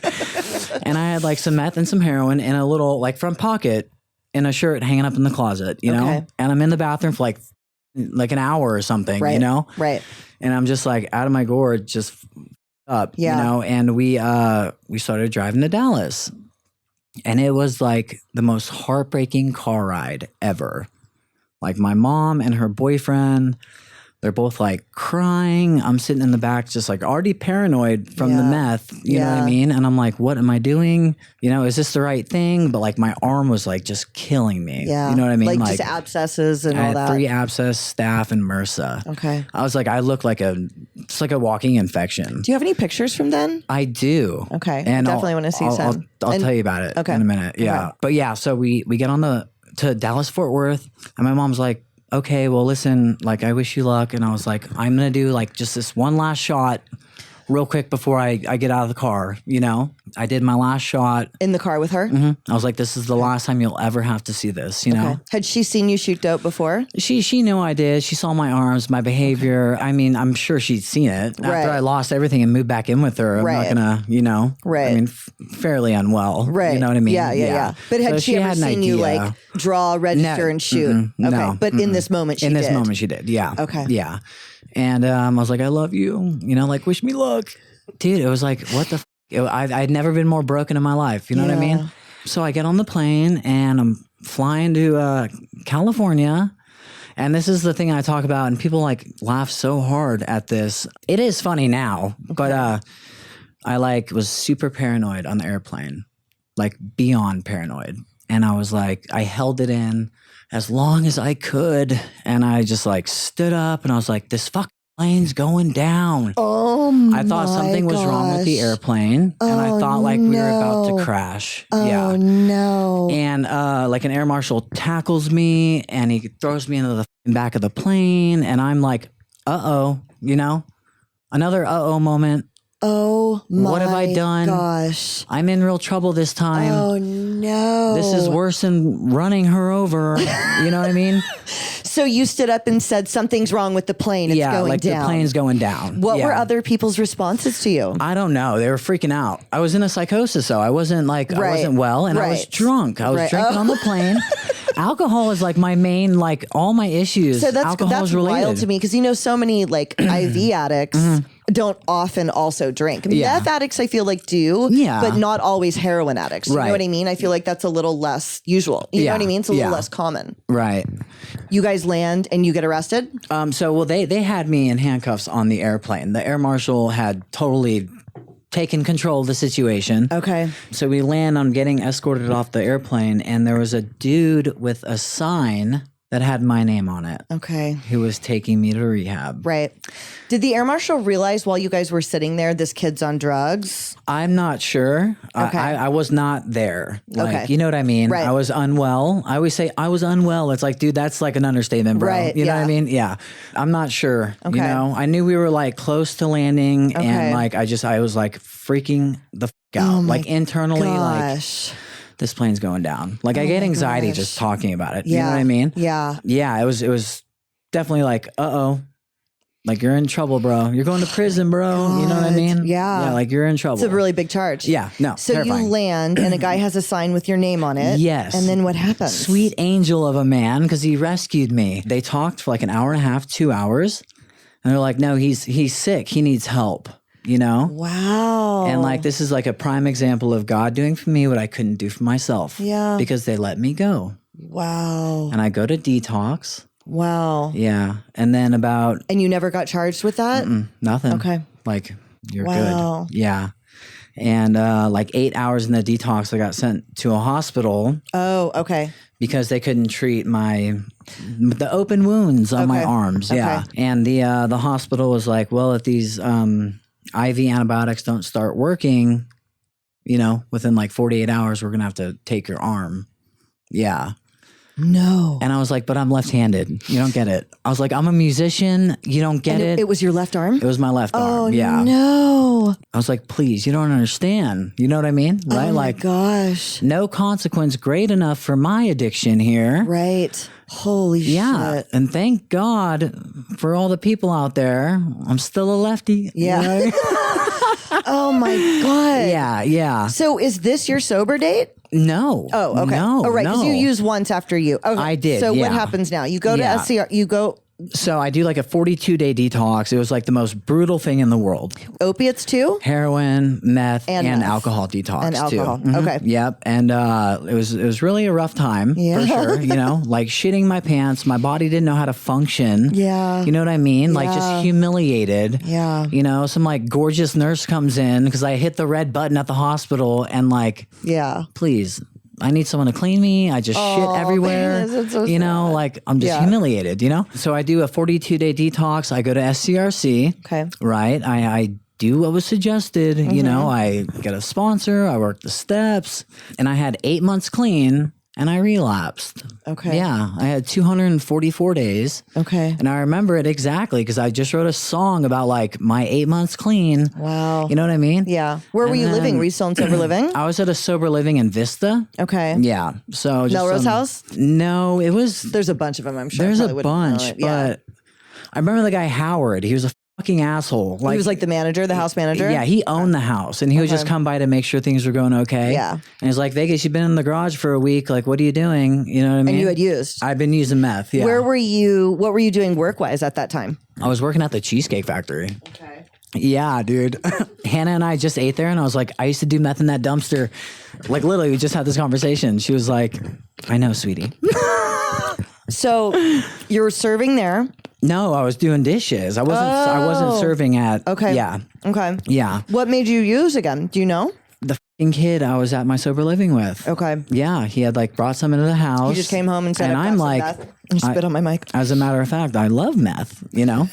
S2: And I had like some meth and some heroin in a little like front pocket in a shirt hanging up in the closet,
S1: Okay.
S2: And I'm in the bathroom for like an hour or something,
S1: Right.
S2: Right. And I'm just like out of my gourd, just up,
S1: Yeah.
S2: And we started driving to Dallas. And it was like the most heartbreaking car ride ever. Like my mom and her boyfriend They're both like crying. I'm sitting in the back, just like already paranoid from the meth. You know what I mean? And I'm like, what am I doing? You know, is this the right thing? But like my arm was like just killing me.
S1: Yeah.
S2: You know what I mean?
S1: Like just abscesses and all that.
S2: 3 abscess, staph, and MRSA.
S1: Okay.
S2: I was like, I look like just like a walking infection.
S1: Do you have any pictures from then?
S2: I do.
S1: Okay.
S2: And
S1: definitely want to see some.
S2: I'll tell you about it in a minute. Yeah. Okay. But yeah, so we get on to Dallas Fort Worth, and my mom's like, okay, well, listen, like, I wish you luck. And I was like, I'm going to do like just this one last shot real quick before I get out of the car, you know? I did my last shot.
S1: In the car with her?
S2: Mm-hmm. I was like, this is the last time you'll ever have to see this, you know?
S1: Had she seen you shoot dope before?
S2: She knew I did. She saw my arms, my behavior. I mean, I'm sure she'd seen it. After I lost everything and moved back in with her, I'm not going to, you know?
S1: Right.
S2: I mean, fairly unwell.
S1: Right.
S2: You know what I mean?
S1: Yeah. But had she ever seen you like draw, register, and shoot?
S2: No.
S1: But in this moment, she did.
S2: In this moment, she did. Yeah.
S1: Okay.
S2: Yeah. And I was like, I love you. You know, like, wish me luck. Dude, it was like, what the I'd never been more broken in my life. You know what I mean? So I get on the plane and I'm flying to California. And this is the thing I talk about. And people like laugh so hard at this. It is funny now. But I like was super paranoid on the airplane. Like beyond paranoid. And I was like, I held it in as long as I could. And I just like stood up and I was like, this plane's going down.
S1: Oh my
S2: I thought something was wrong with the airplane. And I thought like we were about to crash.
S1: Oh no.
S2: And like an air marshal tackles me and he throws me into the back of the plane. And I'm like, uh-oh, you know, another uh-oh moment.
S1: Oh my
S2: What have I done?
S1: Gosh.
S2: I'm in real trouble this time.
S1: Oh no.
S2: This is worse than running her over. You know what I mean?
S1: So you stood up and said something's wrong with the plane. It's going
S2: like
S1: down.
S2: The plane's going down.
S1: What were other people's responses to you?
S2: I don't know. They were freaking out. I was in a psychosis, though. I wasn't like I wasn't well, and I was drunk. I was drinking on the plane. Alcohol is like my main, like all my issues.
S1: So that's wild to me because you know so many like IV addicts don't often also drink. Meth addicts I feel like do, but not always heroin addicts. You know what I mean? I feel like that's a little less usual. You know what I mean? It's a little less common.
S2: Right.
S1: You guys land and you get arrested?
S2: They had me in handcuffs on the airplane. The air marshal had totally taken control of the situation.
S1: Okay.
S2: So we land on getting escorted off the airplane, and there was a dude with a sign that had my name on it.
S1: Okay.
S2: Who was taking me to rehab.
S1: Right. Did the air marshal realize while you guys were sitting there, this kid's on drugs?
S2: I'm not sure.
S1: Okay.
S2: I was not there. Like,
S1: okay.
S2: You know what I mean?
S1: Right.
S2: I was unwell. I always say I was unwell. It's like, dude, that's like an understatement, bro.
S1: Right.
S2: You know what I mean? Yeah. I'm not sure.
S1: Okay.
S2: You know, I knew we were like close to landing and like, I was like freaking the out. Like internally, like this plane's going down. Like I get anxiety just talking about it. You know what I mean?
S1: Yeah.
S2: Yeah. It was definitely like, uh-oh. Like you're in trouble, bro. You're going to prison, bro. You know what I mean?
S1: Yeah.
S2: Yeah, like you're in trouble.
S1: It's a really big charge.
S2: Yeah, no,
S1: So
S2: terrifying.
S1: you land and a guy has a sign with your name on it.
S2: Yes.
S1: And then what happens?
S2: Sweet angel of a man, because he rescued me. They talked for like an hour and a half, 2 hours. And they're like, no, he's sick. He needs help, you know?
S1: Wow.
S2: And like, this is like a prime example of God doing for me what I couldn't do for myself.
S1: Yeah.
S2: Because they let me go.
S1: Wow.
S2: And I go to detox.
S1: Wow.
S2: Yeah. And then
S1: And you never got charged with that?
S2: Nothing.
S1: Okay.
S2: Like, you're good. Yeah. And like 8 hours in the detox, I got sent to a hospital.
S1: Oh, okay.
S2: Because they couldn't treat the open wounds on my arms. Yeah. And the hospital was like, well, if these IV antibiotics don't start working, you know, within like 48 hours, we're going to have to take your arm. Yeah.
S1: No.
S2: And I was like, but I'm left-handed. You don't get it. I was like, I'm a musician. You don't get it.
S1: It was your left arm?
S2: It was my left arm. Yeah.
S1: No.
S2: I was like, please, you don't understand. You know what I mean? Right?
S1: Oh my
S2: like,
S1: gosh.
S2: no consequence great enough for my addiction here.
S1: Right. Holy shit.
S2: And thank God for all the people out there. I'm still a lefty.
S1: Yeah.
S2: Right?
S1: Oh my God.
S2: Yeah. Yeah.
S1: So is this your sober date?
S2: No.
S1: Oh, okay.
S2: No.
S1: Oh, right. Because you used once after you. Okay.
S2: I did.
S1: So what happens now? You go to SCR. You go.
S2: So I do like a 42-day detox. It was like the most brutal thing in the world.
S1: Opiates too?
S2: Heroin, meth, and alcohol detox
S1: and alcohol.
S2: too. Mm-hmm.
S1: Okay.
S2: Yep. And it was really a rough time for sure. You know, like shitting my pants. My body didn't know how to function.
S1: Yeah.
S2: You know what I mean? Like just humiliated.
S1: Yeah.
S2: You know, some like gorgeous nurse comes in because I hit the red button at the hospital and like, please. I need someone to clean me. I just shit everywhere. Man, so you know, like I'm just humiliated, you know? So I do a 42-day detox. I go to SCRC.
S1: Okay.
S2: Right. I do what was suggested. You know, I get a sponsor. I work the steps. And I had 8 months clean and I relapsed.
S1: Okay.
S2: Yeah. I had 244 days.
S1: Okay.
S2: And I remember it exactly because I just wrote a song about like my 8 months clean.
S1: Wow.
S2: You know what I mean?
S1: Yeah. Where were you living? Were you still in sober living?
S2: I was at a sober living in Vista.
S1: Okay.
S2: Yeah. So just
S1: Melrose House?
S2: No, it was.
S1: There's a bunch of them, I'm sure.
S2: There's a bunch, but I remember the guy Howard. He was a fucking asshole. Like,
S1: he was like the manager, the house manager?
S2: Yeah, he owned the house and he would just come by to make sure things were going okay.
S1: Yeah.
S2: And he's like, Vegas, you've been in the garage for a week. Like, what are you doing? You know what I mean?
S1: And you had used?
S2: I've been using meth, yeah.
S1: What were you doing work-wise at that time?
S2: I was working at the Cheesecake Factory.
S1: Okay.
S2: Yeah, dude. Hannah and I just ate there and I was like, I used to do meth in that dumpster. Like literally, we just had this conversation. She was like, I know, sweetie.
S1: So you were serving there?
S2: No, I was doing dishes. I wasn't serving at.
S1: Okay.
S2: Yeah.
S1: Okay.
S2: Yeah.
S1: What made you use again? Do you know?
S2: The fucking kid I was at my sober living with.
S1: Okay.
S2: Yeah, he had like brought some into the house.
S1: You just came home and said,
S2: and I'm like,
S1: and spit on my mic.
S2: As a matter of fact, I love meth. You know,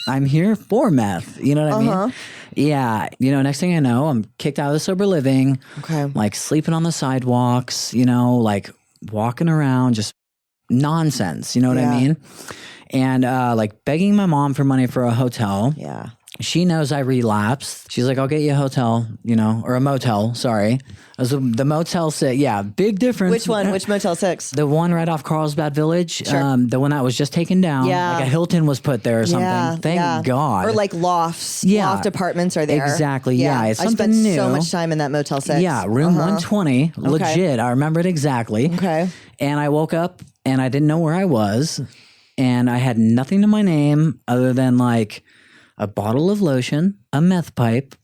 S2: I'm here for meth. You know what I mean? Yeah. You know, next thing I know, I'm kicked out of the sober living.
S1: Okay.
S2: Like sleeping on the sidewalks. You know, like walking around, just nonsense. You know what I mean? And like begging my mom for money for a hotel.
S1: Yeah.
S2: She knows I relapsed. She's like, I'll get you a hotel, you know, or a motel. Sorry. It was the Motel 6. Yeah, big difference.
S1: Which one? Which Motel 6?
S2: The one right off Carlsbad Village.
S1: Sure.
S2: The one that was just taken down.
S1: Yeah.
S2: Like a Hilton was put there or something. Thank God.
S1: Or like lofts.
S2: Yeah.
S1: Loft apartments are there.
S2: Exactly. Yeah. It's something
S1: I spent
S2: new.
S1: so much time in that Motel 6.
S2: Yeah. Room 120. Legit. I remember it exactly.
S1: Okay.
S2: And I woke up and I didn't know where I was. And I had nothing to my name other than like a bottle of lotion, a meth pipe,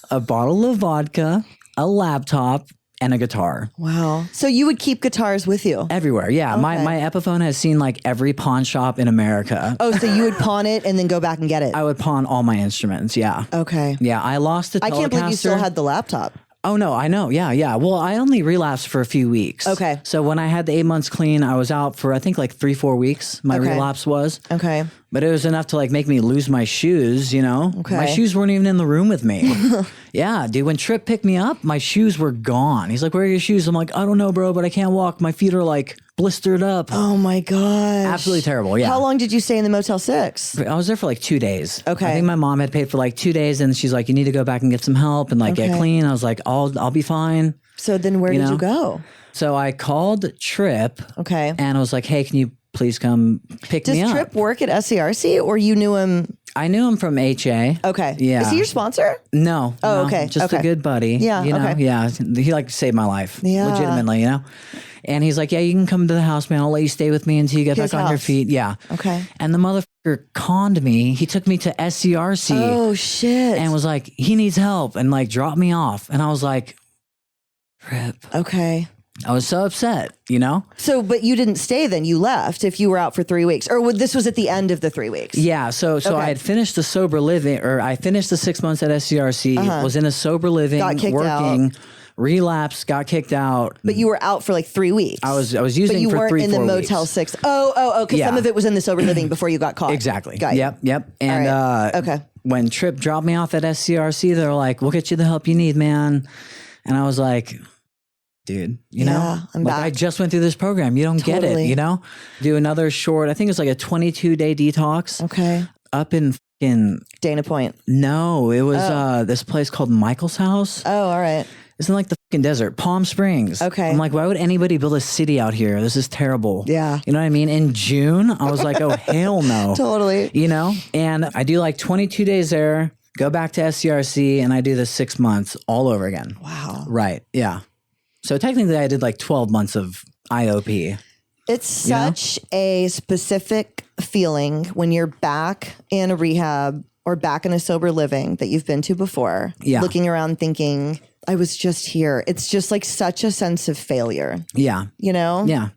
S2: a bottle of vodka, a laptop, and a guitar.
S1: Wow. So you would keep guitars with you?
S2: Everywhere. Yeah.
S1: Okay.
S2: My Epiphone has seen like every pawn shop in America.
S1: Oh, so you would pawn it and then go back and get it?
S2: I would pawn all my instruments. Yeah.
S1: Okay.
S2: Yeah. I lost the Telecaster.
S1: I can't believe you still had the laptop.
S2: Oh, no, I know. Yeah, yeah. Well, I only relapsed for a few weeks.
S1: Okay.
S2: So when I had the 8 months clean, I was out for, I think, like 3-4 weeks. My relapse was.
S1: Okay.
S2: But it was enough to like make me lose my shoes, you know?
S1: Okay.
S2: My shoes weren't even in the room with me. Yeah, dude, when Tripp picked me up, my shoes were gone. He's like, where are your shoes? I'm like, I don't know, bro, but I can't walk. My feet are like blistered up.
S1: Oh my gosh.
S2: Absolutely terrible, yeah.
S1: How long did you stay in the Motel 6?
S2: I was there for like 2 days.
S1: Okay.
S2: I think my mom had paid for like 2 days and she's like, you need to go back and get some help and like get clean. I was like, I'll be fine.
S1: So then where did you go?
S2: So I called Tripp.
S1: Okay.
S2: And I was like, hey, can you please come pick me up?
S1: Does Tripp work at SCRC or you knew him?
S2: I knew him from HA.
S1: Okay.
S2: Yeah.
S1: Is he your sponsor?
S2: No.
S1: Oh,
S2: no,
S1: okay.
S2: Just a good buddy.
S1: Yeah.
S2: You know?
S1: Okay.
S2: Yeah. He like saved my life.
S1: Yeah.
S2: Legitimately, you know? And he's like, yeah, you can come to the house, man. I'll let you stay with me until you get
S1: His
S2: back on your
S1: house.
S2: feet. Yeah.
S1: Okay.
S2: And the motherfucker conned me. He took me to SCRC.
S1: Oh, shit.
S2: And was like, he needs help and like dropped me off. And I was like, Rip.
S1: Okay.
S2: I was so upset, you know?
S1: So, but you didn't stay then. You left if you were out for 3 weeks. Or this was at the end of the 3 weeks?
S2: Yeah. So I had finished the sober living, or I finished the 6 months at SCRC, was in a sober living,
S1: Got kicked
S2: working,
S1: out.
S2: relapsed, got kicked out.
S1: But you were out for like 3 weeks.
S2: I was using
S1: but you
S2: for
S1: weren't
S2: 3-4
S1: in the
S2: weeks.
S1: Motel 6. Oh, because some of it was in the sober living before you got caught.
S2: Exactly.
S1: Got you.
S2: Yep. And
S1: All right. Okay.
S2: when Tripp dropped me off at SCRC, they were like, we'll get you the help you need, man. And I was like, dude, you know,
S1: I'm
S2: like
S1: back.
S2: I just went through this program. You don't get it, you know? Do another short, I think it was like a 22-day detox.
S1: Okay.
S2: Up in fucking
S1: Dana Point.
S2: No, it was this place called Michael's House.
S1: Oh, all right.
S2: It's in like the fucking desert, Palm Springs.
S1: Okay.
S2: I'm like, why would anybody build a city out here? This is terrible.
S1: Yeah.
S2: You know what I mean? In June, I was like, oh, hell no.
S1: Totally.
S2: You know? And I do like 22 days there, go back to SCRC, and I do the 6 months all over again.
S1: Wow.
S2: Right. Yeah. So technically I did like 12 months of IOP.
S1: It's such a specific feeling when you're back in a rehab or back in a sober living that you've been to before. Yeah. Looking around thinking, I was just here. It's just like such a sense of failure.
S2: Yeah.
S1: You know?
S2: Yeah.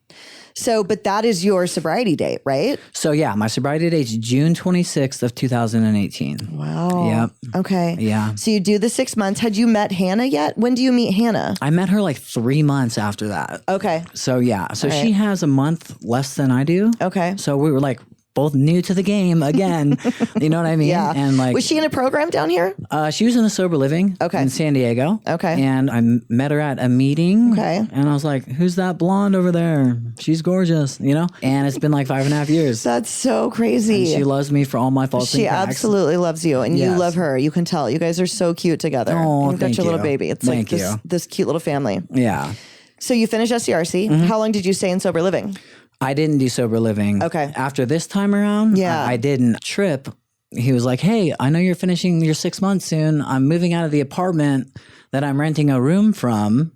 S1: So, but that is your sobriety date, right?
S2: So yeah, my sobriety date is June 26th of 2018.
S1: Wow.
S2: Yep.
S1: Okay.
S2: Yeah.
S1: So you do the 6 months. Had you met Hannah yet? When do you meet Hannah?
S2: I met her like 3 months after that.
S1: Okay.
S2: So yeah. So she has a month less than I do.
S1: Okay.
S2: So we were like both new to the game again. You know what I mean?
S1: Yeah.
S2: And like,
S1: was she in a program down here?
S2: She was in a sober living in San Diego.
S1: Okay.
S2: And I met her at a meeting.
S1: Okay.
S2: And I was like, who's that blonde over there? She's gorgeous, you know? And it's been like 5.5 years.
S1: That's so crazy.
S2: And she loves me for all my faults and cracks.
S1: She absolutely loves you. And you love her. You can tell. You guys are so cute together.
S2: Oh,
S1: You've got your little baby. It's
S2: thank
S1: like this cute little family.
S2: Yeah.
S1: So you finished SCRC. How long did you stay in sober living?
S2: I didn't do sober living.
S1: Okay.
S2: After this time around, I didn't trip. He was like, hey, I know you're finishing your 6 months soon. I'm moving out of the apartment that I'm renting a room from.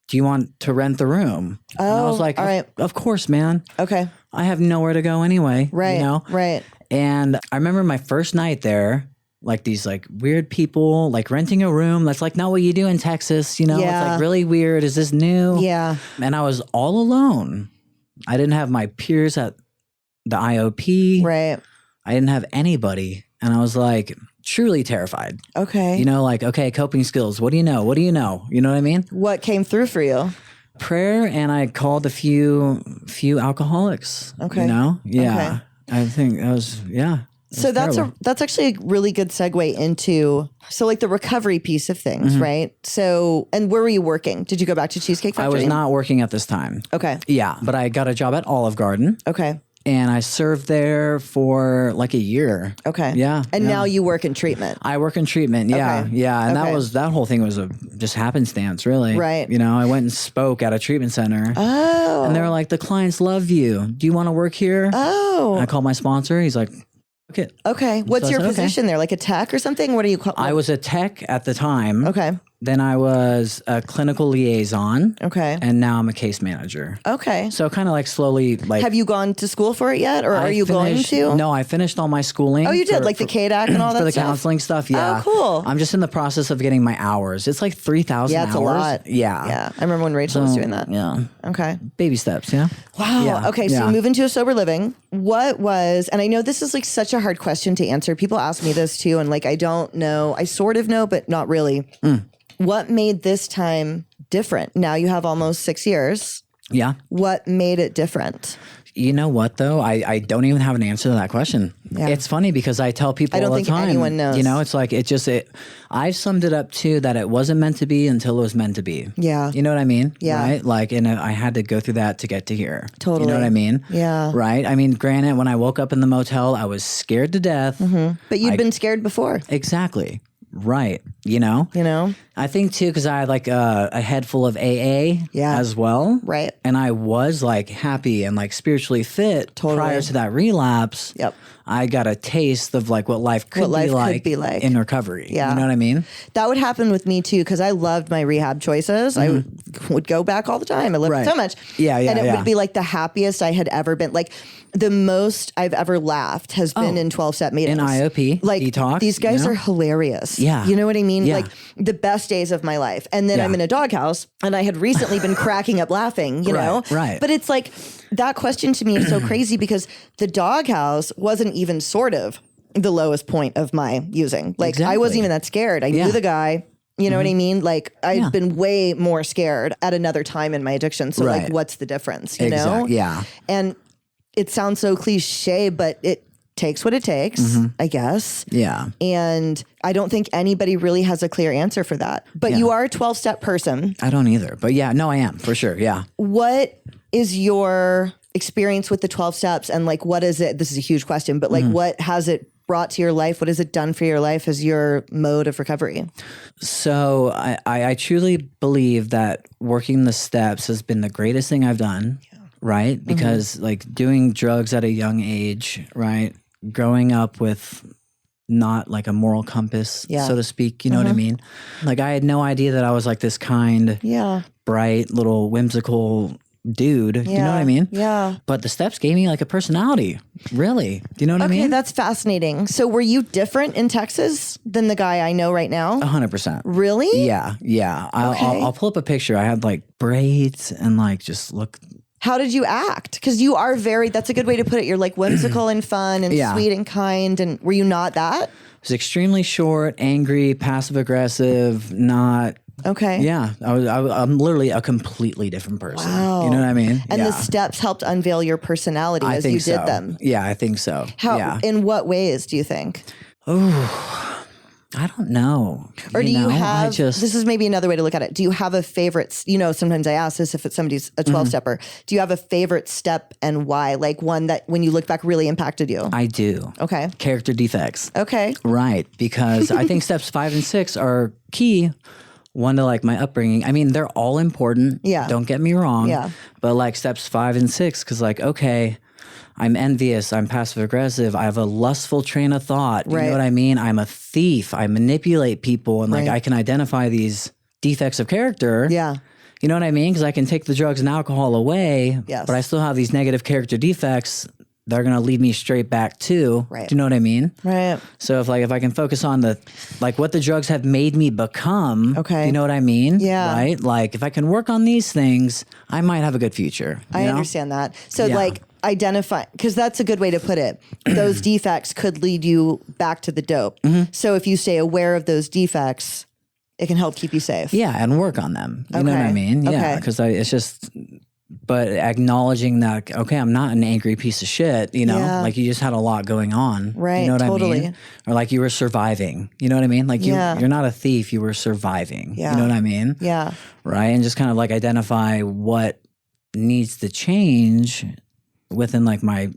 S2: Do you want to rent the room?
S1: Oh,
S2: and I was like,
S1: all right.
S2: Of course, man.
S1: Okay.
S2: I have nowhere to go anyway.
S1: Right.
S2: You know?
S1: Right.
S2: And I remember my first night there, like these like weird people like renting a room. That's like not what you do in Texas. You know, it's like really weird. Is this new?
S1: Yeah.
S2: And I was all alone. I didn't have my peers at the IOP.
S1: Right.
S2: I didn't have anybody. And I was like truly terrified.
S1: Okay.
S2: You know, like, okay, coping skills. What do you know? What do you know? You know what I mean?
S1: What came through for you?
S2: Prayer, and I called a few alcoholics.
S1: Okay.
S2: You know? Yeah. Okay. I think that was,
S1: So that's actually a really good segue into like the recovery piece of things, right? So, and where were you working? Did you go back to Cheesecake Factory?
S2: I was not working at this time.
S1: Okay.
S2: Yeah, but I got a job at Olive Garden.
S1: Okay.
S2: And I served there for like a year.
S1: Okay.
S2: Yeah.
S1: And now you work in treatment.
S2: I work in treatment. Yeah.
S1: Okay.
S2: Yeah. And that whole thing was just happenstance, really.
S1: Right.
S2: You know, I went and spoke at a treatment center.
S1: Oh.
S2: And they were like, the clients love you. Do you want to work here?
S1: Oh.
S2: And I called my sponsor. He's like, okay.
S1: Okay. What's your position there? Like a tech or something? What are you called?
S2: I was a tech at the time.
S1: Okay.
S2: Then I was a clinical liaison.
S1: Okay.
S2: And now I'm a case manager.
S1: Okay.
S2: So kind of like slowly like.
S1: Have you gone to school for it yet? Or are you going to?
S2: No, I finished all my schooling.
S1: Oh, you did? Like the KDAC and all that
S2: for the
S1: stuff?
S2: counseling stuff, yeah.
S1: Oh, cool.
S2: I'm just in the process of getting my hours. It's like 3,000 hours.
S1: Yeah, it's a lot.
S2: Yeah.
S1: Yeah. I remember when Rachel was doing that.
S2: Yeah.
S1: Okay.
S2: Baby steps, yeah.
S1: Wow.
S2: Yeah.
S1: Okay. So you move into a sober living. What was, and I know this is like such a hard question to answer. People ask me this too. And like, I don't know. I sort of know, but not really. What made this time different? Now you have almost 6 years.
S2: Yeah.
S1: What made it different?
S2: You know what, though? I don't even have an answer to that question.
S1: Yeah.
S2: It's funny because I tell people all the time. I don't think
S1: anyone knows.
S2: You know, it's like, I've summed it up too that it wasn't meant to be until it was meant to be.
S1: Yeah.
S2: You know what I mean?
S1: Yeah.
S2: Right? Like, and I had to go through that to get to here.
S1: Totally.
S2: You know what I mean?
S1: Yeah.
S2: Right? I mean, granted, when I woke up in the motel, I was scared to death.
S1: But you'd been scared before.
S2: Exactly. Right. You know? I think too, because I had like a head full of AA as well.
S1: Right.
S2: And I was like happy and like spiritually fit prior to that relapse.
S1: Yep.
S2: I got a taste of like what life could be like in recovery.
S1: Yeah.
S2: You know what I mean?
S1: That would happen with me too, because I loved my rehab choices. I would go back all the time. I loved it so much.
S2: Yeah.
S1: And it would be like the happiest I had ever been. Like the most I've ever laughed has been in 12-step meetings.
S2: In IOP,
S1: like
S2: detox.
S1: These guys are hilarious.
S2: Yeah.
S1: You know what I mean?
S2: Yeah.
S1: Like the best days of my life. And then I'm in a doghouse and I had recently been cracking up laughing, you know?
S2: Right.
S1: But it's like that question to me is so crazy because the doghouse wasn't even sort of the lowest point of my using. Like I wasn't even that scared. I knew the guy. You know what I mean? Like I'd been way more scared at another time in my addiction. So like what's the difference, you know?
S2: Yeah.
S1: And it sounds so cliche, but it takes what it takes, I guess.
S2: Yeah.
S1: And I don't think anybody really has a clear answer for that. But you are a 12-step person.
S2: I don't either. But yeah, no, I am for sure. Yeah.
S1: What is your experience with the 12 steps and like what is it? This is a huge question, but like what has it brought to your life? What has it done for your life as your mode of recovery?
S2: So I truly believe that working the steps has been the greatest thing I've done. Right? Because like doing drugs at a young age, right? Growing up with not like a moral compass, so to speak, you know what I mean? Like I had no idea that I was like this kind, bright, little whimsical dude. Do you know what I mean?
S1: Yeah.
S2: But the steps gave me like a personality. Really? Do you know what I mean?
S1: Okay, that's fascinating. So were you different in Texas than the guy I know right now?
S2: 100%.
S1: Really?
S2: Yeah. Yeah. I'll pull up a picture. I had like braids and like just look.
S1: How did you act? Because you are that's a good way to put it. You're like whimsical and fun and sweet and kind. And were you not that?
S2: I was extremely short, angry, passive aggressive, not.
S1: Okay.
S2: Yeah. I'm literally a completely different person.
S1: Wow.
S2: You know what I mean?
S1: And the steps helped unveil your personality as you did them.
S2: Yeah, I think so.
S1: In what ways do you think?
S2: Oh, I don't know.
S1: Or do you have, this is maybe another way to look at it. Do you have a favorite, sometimes I ask this if it's somebody's a 12-stepper. Do you have a favorite step and why? Like one that when you look back really impacted you?
S2: I do.
S1: Okay.
S2: Character defects.
S1: Okay.
S2: Right. Because I think steps 5 and 6 are key. One, to like my upbringing. I mean, they're all important.
S1: Yeah.
S2: Don't get me wrong.
S1: Yeah.
S2: But like steps 5 and 6, because like, okay, I'm envious, I'm passive aggressive, I have a lustful train of thought. You know what I mean? I'm a thief, I manipulate people, and like I can identify these defects of character.
S1: Yeah.
S2: You know what I mean? Because I can take the drugs and alcohol away,
S1: yes.
S2: but I still have these negative character defects that are going to lead me straight back to.
S1: Right.
S2: Do you know what I mean?
S1: Right.
S2: So if I can focus on what the drugs have made me become. Okay. You know what I mean?
S1: Yeah.
S2: Right? Like if I can work on these things, I might have a good future.
S1: I understand that. So identify, because that's a good way to put it. Those defects could lead you back to the dope. Mm-hmm. So if you stay aware of those defects, it can help keep you safe.
S2: Yeah, and work on them. You know what I mean? Yeah, because it's just, but acknowledging that, okay, I'm not an angry piece of shit, like you just had a lot going on.
S1: Right,
S2: you know what
S1: totally.
S2: I mean? Or like you were surviving. You know what I mean? Like you're not a thief, you were surviving. Yeah. You know what I mean?
S1: Yeah.
S2: Right? And just kind of like identify what needs to change within like my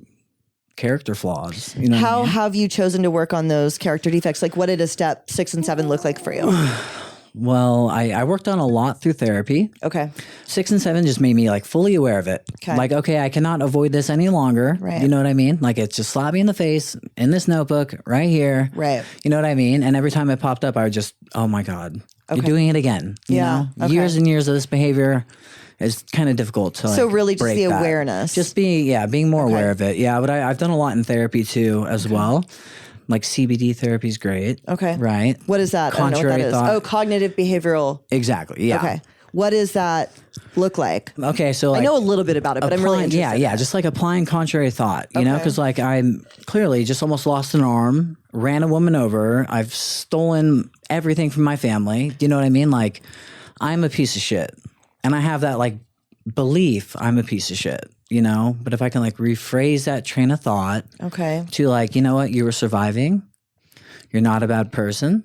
S2: character flaws. You know
S1: How
S2: what I mean?
S1: have you chosen to work on those character defects? Like what did a step 6 and 7 look like for you?
S2: Well, I worked on a lot through therapy.
S1: Okay.
S2: 6 and 7 just made me like fully aware of it.
S1: Okay.
S2: Like, okay, I cannot avoid this any longer.
S1: Right.
S2: You know what I mean? Like it's just slapped me in the face in this notebook right here.
S1: Right.
S2: You know what I mean? And every time it popped up, I would just, oh my God, you're doing it again. You know?
S1: Okay.
S2: Years and years of this behavior. It's kind of difficult to like,
S1: so really just
S2: break
S1: the
S2: that.
S1: Awareness.
S2: Just being more aware of it. Yeah, but I've done a lot in therapy too as well. Like CBD therapy is great. Okay. Right.
S1: What is that?
S2: Contrary
S1: I don't know what that
S2: thought.
S1: is. Oh, cognitive behavioral.
S2: Exactly. Yeah.
S1: Okay. What does that look like?
S2: Okay, so like,
S1: I know a little bit about it, but I'm really interested.
S2: Yeah, just like applying contrary thought, you know, because like I'm clearly just almost lost an arm, ran a woman over, I've stolen everything from my family. Do you know what I mean? Like I'm a piece of shit, and I have that like belief I'm a piece of shit, you know. But if I can like rephrase that train of thought, to like, you know what, you were surviving, you're not a bad person.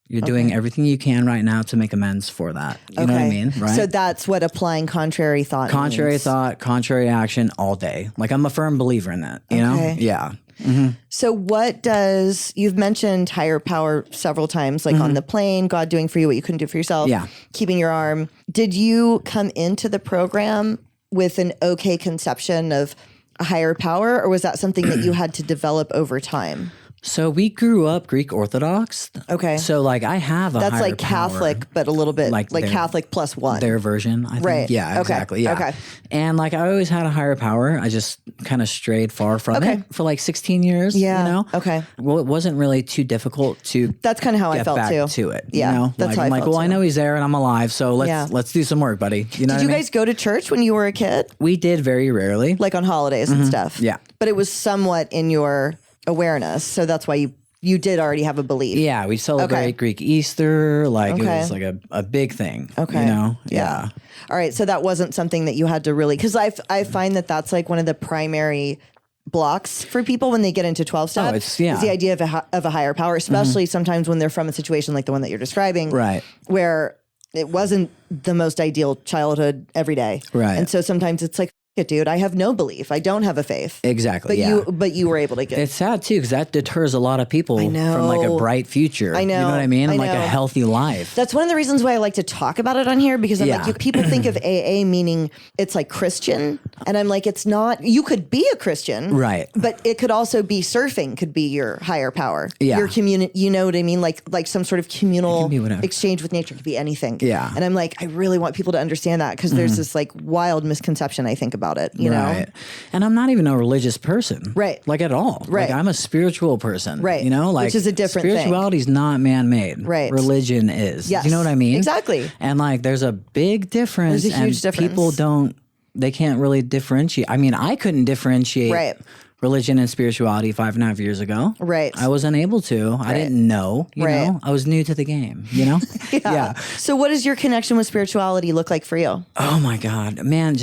S2: You're doing everything you can right now to make amends for that. You know what I mean? Right.
S1: So that's what applying contrary thought means.
S2: Thought, contrary action all day. Like I'm a firm believer in that, you know? Yeah. Mm-hmm.
S1: So you've mentioned higher power several times, like on the plane, God doing for you what you couldn't do for yourself, keeping your arm. Did you come into the program with an okay conception of a higher power, or was that something that you had to develop over time?
S2: So we grew up Greek Orthodox. Okay. So like I have a
S1: That's
S2: higher
S1: like Catholic,
S2: power,
S1: but a little bit like
S2: their,
S1: Catholic plus one.
S2: Their version, I think.
S1: Right.
S2: Yeah, exactly. Yeah. Okay. And like I always had a higher power. I just kind of strayed far from it for like 16 years. Yeah. You know? Okay. Well, it wasn't really too difficult to
S1: That's kind of how I felt
S2: back
S1: too.
S2: To it.
S1: Yeah.
S2: You know?
S1: That's
S2: like,
S1: how I
S2: I'm
S1: felt
S2: like, well,
S1: too.
S2: I know he's there and I'm alive, so let's do some work, buddy. You know
S1: Did you guys go to church when you were a kid?
S2: We did very rarely.
S1: Like on holidays and stuff.
S2: Yeah.
S1: But it was somewhat in your awareness, so that's why you did already have a belief.
S2: Yeah, we celebrate Greek Easter. Like it was like a big thing. Okay. You know? Yeah.
S1: All right. So that wasn't something that you had to really, because I find that that's like one of the primary blocks for people when they get into 12-step. Is the idea of a higher power, especially sometimes when they're from a situation like the one that you're describing. Right. Where it wasn't the most ideal childhood every day. Right. And so sometimes it's like, dude, I have no belief. I don't have a faith.
S2: Exactly.
S1: But you were able to get.
S2: It's sad too, because that deters a lot of people from like a bright future.
S1: I know.
S2: You know what I mean?
S1: I
S2: And like
S1: know.
S2: a healthy life.
S1: That's one of the reasons why I like to talk about it on here, because I'm like, people think of AA meaning it's like Christian, and I'm like, it's not. You could be a Christian,
S2: Right?
S1: But it could also be surfing. Could be your higher power.
S2: Yeah.
S1: Your community. You know what I mean? Like some sort of communal
S2: whatever.
S1: exchange with nature. It could be anything.
S2: Yeah.
S1: And I'm like, I really want people to understand that, because there's this like wild misconception I think about it. You know.
S2: Right. And I'm not even a religious person.
S1: Right.
S2: Like at all.
S1: Right.
S2: Like I'm a spiritual person.
S1: Right.
S2: You know, like
S1: Which is a different thing.
S2: Spirituality's not man-made.
S1: Right.
S2: Religion is.
S1: Yes.
S2: You know what I mean?
S1: Exactly.
S2: And like there's a big difference.
S1: There's a huge difference.
S2: People they can't really differentiate. I mean, I couldn't differentiate
S1: Right.
S2: religion and spirituality 5.5 years ago.
S1: Right.
S2: I was unable to. I didn't know. You
S1: Right.
S2: know, I was new to the game, you know? Yeah.
S1: So what does your connection with spirituality look like for you?
S2: Oh my God, man,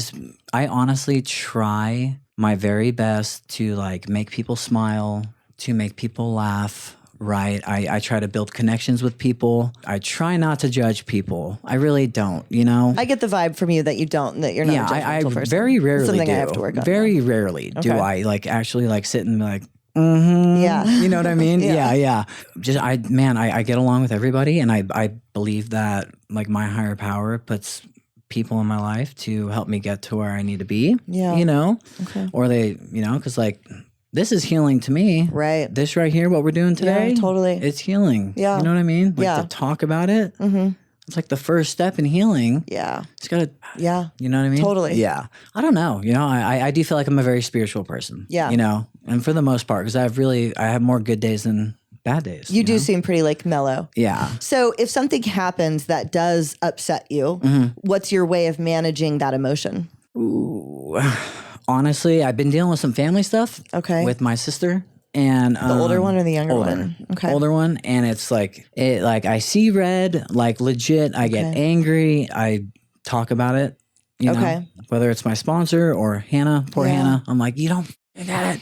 S2: I honestly try my very best to like make people smile, to make people laugh. Right. I try to build connections with people. I try not to judge people. I really don't, you know?
S1: I get the vibe from you that you don't, that you're not a
S2: I
S1: judgmental person.
S2: very rarely
S1: Something
S2: do.
S1: I have to work on.
S2: Very rarely do
S1: Okay.
S2: I like actually like sit and be like, yeah. You know what I mean? Yeah. I get along with everybody, and I believe that like my higher power puts people in my life to help me get to where I need to be.
S1: Yeah.
S2: You know?
S1: Okay.
S2: Or they, you know, because like this is healing to me.
S1: Right.
S2: This right here, what we're doing today.
S1: Yeah, totally.
S2: It's healing.
S1: Yeah.
S2: You know what I mean? Like
S1: Yeah.
S2: to talk about it. Mm-hmm. It's like the first step in healing.
S1: Yeah.
S2: It's got to,
S1: Yeah.
S2: you know what I mean?
S1: Totally.
S2: Yeah. I don't know. You know, I do feel like I'm a very spiritual person.
S1: Yeah.
S2: You know, and for the most part, because I have more good days than bad days.
S1: You do
S2: know?
S1: seem pretty like mellow.
S2: Yeah.
S1: So if something happens that does upset you, what's your way of managing that emotion?
S2: Ooh. Honestly, I've been dealing with some family stuff.
S1: Okay.
S2: With my sister. And
S1: The older one or the younger one? Okay.
S2: Older one. And it's like I see red, like legit, I get angry, I talk about it, you know, whether it's my sponsor or Hannah, poor Hannah. I'm like, you don't get it.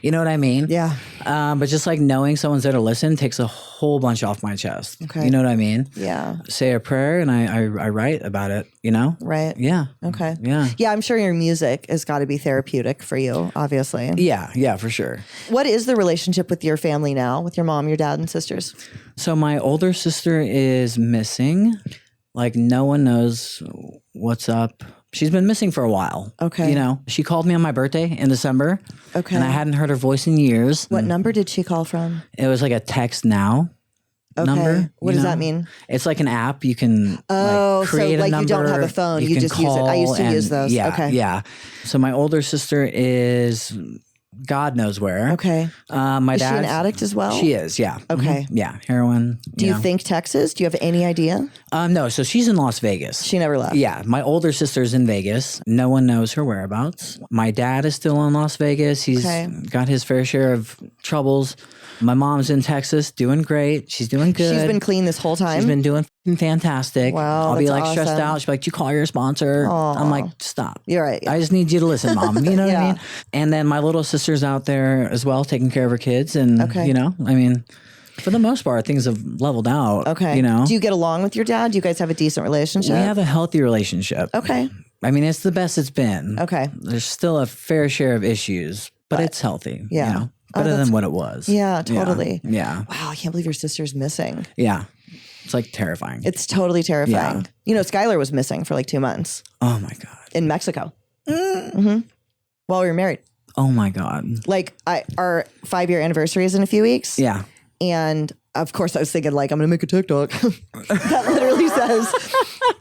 S2: You know what I mean?
S1: Yeah.
S2: But just like knowing someone's there to listen takes a whole bunch off my chest.
S1: Okay.
S2: You know what I mean?
S1: Yeah.
S2: Say a prayer and I write about it, you know?
S1: Right.
S2: Yeah.
S1: Okay.
S2: Yeah.
S1: Yeah, I'm sure your music has got to be therapeutic for you, obviously.
S2: Yeah, for sure.
S1: What is the relationship with your family now, with your mom, your dad, and sisters?
S2: So my older sister is missing. Like no one knows what's up. She's been missing for a while.
S1: Okay.
S2: You know, she called me on my birthday in December.
S1: Okay.
S2: And I hadn't heard her voice in years.
S1: What number did she call from?
S2: It was like a text now number.
S1: What
S2: you
S1: does
S2: know?
S1: that mean?
S2: It's like an app. You can
S1: Oh,
S2: like, create
S1: so like
S2: a number.
S1: you don't have a phone. You just use it. I used to use those.
S2: Yeah,
S1: Okay.
S2: Yeah. So my older sister is God knows where.
S1: Okay.
S2: My
S1: Is she
S2: dad.
S1: an addict as well?
S2: She is, yeah.
S1: Okay.
S2: Yeah, heroin.
S1: Do you
S2: know.
S1: think Texas? Do you have any idea?
S2: No, so she's in Las Vegas.
S1: She never left.
S2: Yeah, my older sister's in Vegas. No one knows her whereabouts. My dad is still in Las Vegas. He's got his fair share of troubles. My mom's in Texas, doing great. She's doing good.
S1: She's been clean this whole time?
S2: She's been doing fantastic.
S1: Wow,
S2: I'll be
S1: that's
S2: like stressed
S1: awesome.
S2: out. She's like, "Did you call your sponsor?" I'm like, "Stop.
S1: You're right.
S2: I just need you to listen, Mom." You know what
S1: Yeah.
S2: I mean? And then my little sister's out there as well, taking care of her kids. And, you know, I mean, for the most part, things have leveled out.
S1: Okay.
S2: You know?
S1: Do you get along with your dad? Do you guys have a decent relationship?
S2: We have a healthy relationship.
S1: Okay.
S2: I mean, it's the best it's been.
S1: Okay.
S2: There's still a fair share of issues, but it's healthy.
S1: Yeah.
S2: You know? Better than what it was.
S1: Yeah, totally.
S2: Yeah.
S1: Wow, I can't believe your sister's missing.
S2: Yeah. It's like terrifying.
S1: It's totally terrifying.
S2: Yeah.
S1: You know, Skylar was missing for like 2 months
S2: Oh my God.
S1: in Mexico. While we were married.
S2: Oh my God.
S1: Like our 5-year anniversary is in a few weeks.
S2: Yeah.
S1: And of course I was thinking like, I'm going to make a TikTok. That literally says,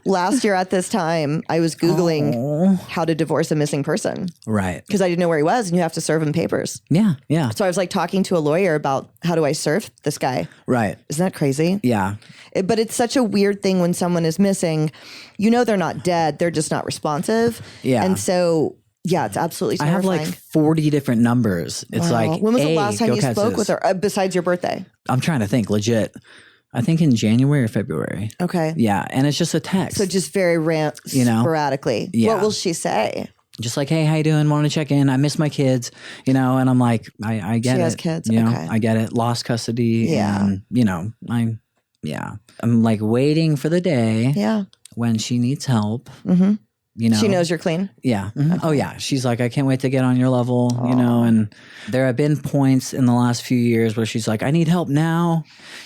S1: last year at this time, I was Googling how to divorce a missing person
S2: Right.
S1: because I didn't know where he was and you have to serve him papers.
S2: Yeah. Yeah.
S1: So I was like talking to a lawyer about how do I serve this guy?
S2: Right.
S1: Isn't that crazy?
S2: Yeah.
S1: But it's such a weird thing when someone is missing. You know they're not dead. They're just not responsive.
S2: Yeah.
S1: And so, yeah, it's absolutely
S2: I have
S1: terrifying.
S2: like 40 different numbers. It's
S1: Wow.
S2: like,
S1: when was the
S2: hey,
S1: last time you spoke
S2: Gialketsis.
S1: with her besides your birthday?
S2: I'm trying to think legit. I think in January or February.
S1: Okay.
S2: Yeah. And it's just a text.
S1: So just very
S2: You know?
S1: sporadically.
S2: Yeah.
S1: What will she say?
S2: Just like, hey, how you doing? Want to check in? I miss my kids, you know? And I'm like, I get it.
S1: She has kids.
S2: You know,
S1: Okay.
S2: I get it. Lost custody.
S1: Yeah.
S2: And, you know, I'm like waiting for the day
S1: Yeah.
S2: when she needs help. you know.
S1: She knows you're clean?
S2: Yeah. Mm-hmm. Okay. Oh, yeah. She's like, I can't wait to get on your level, you know. And there have been points in the last few years where she's like, I need help now.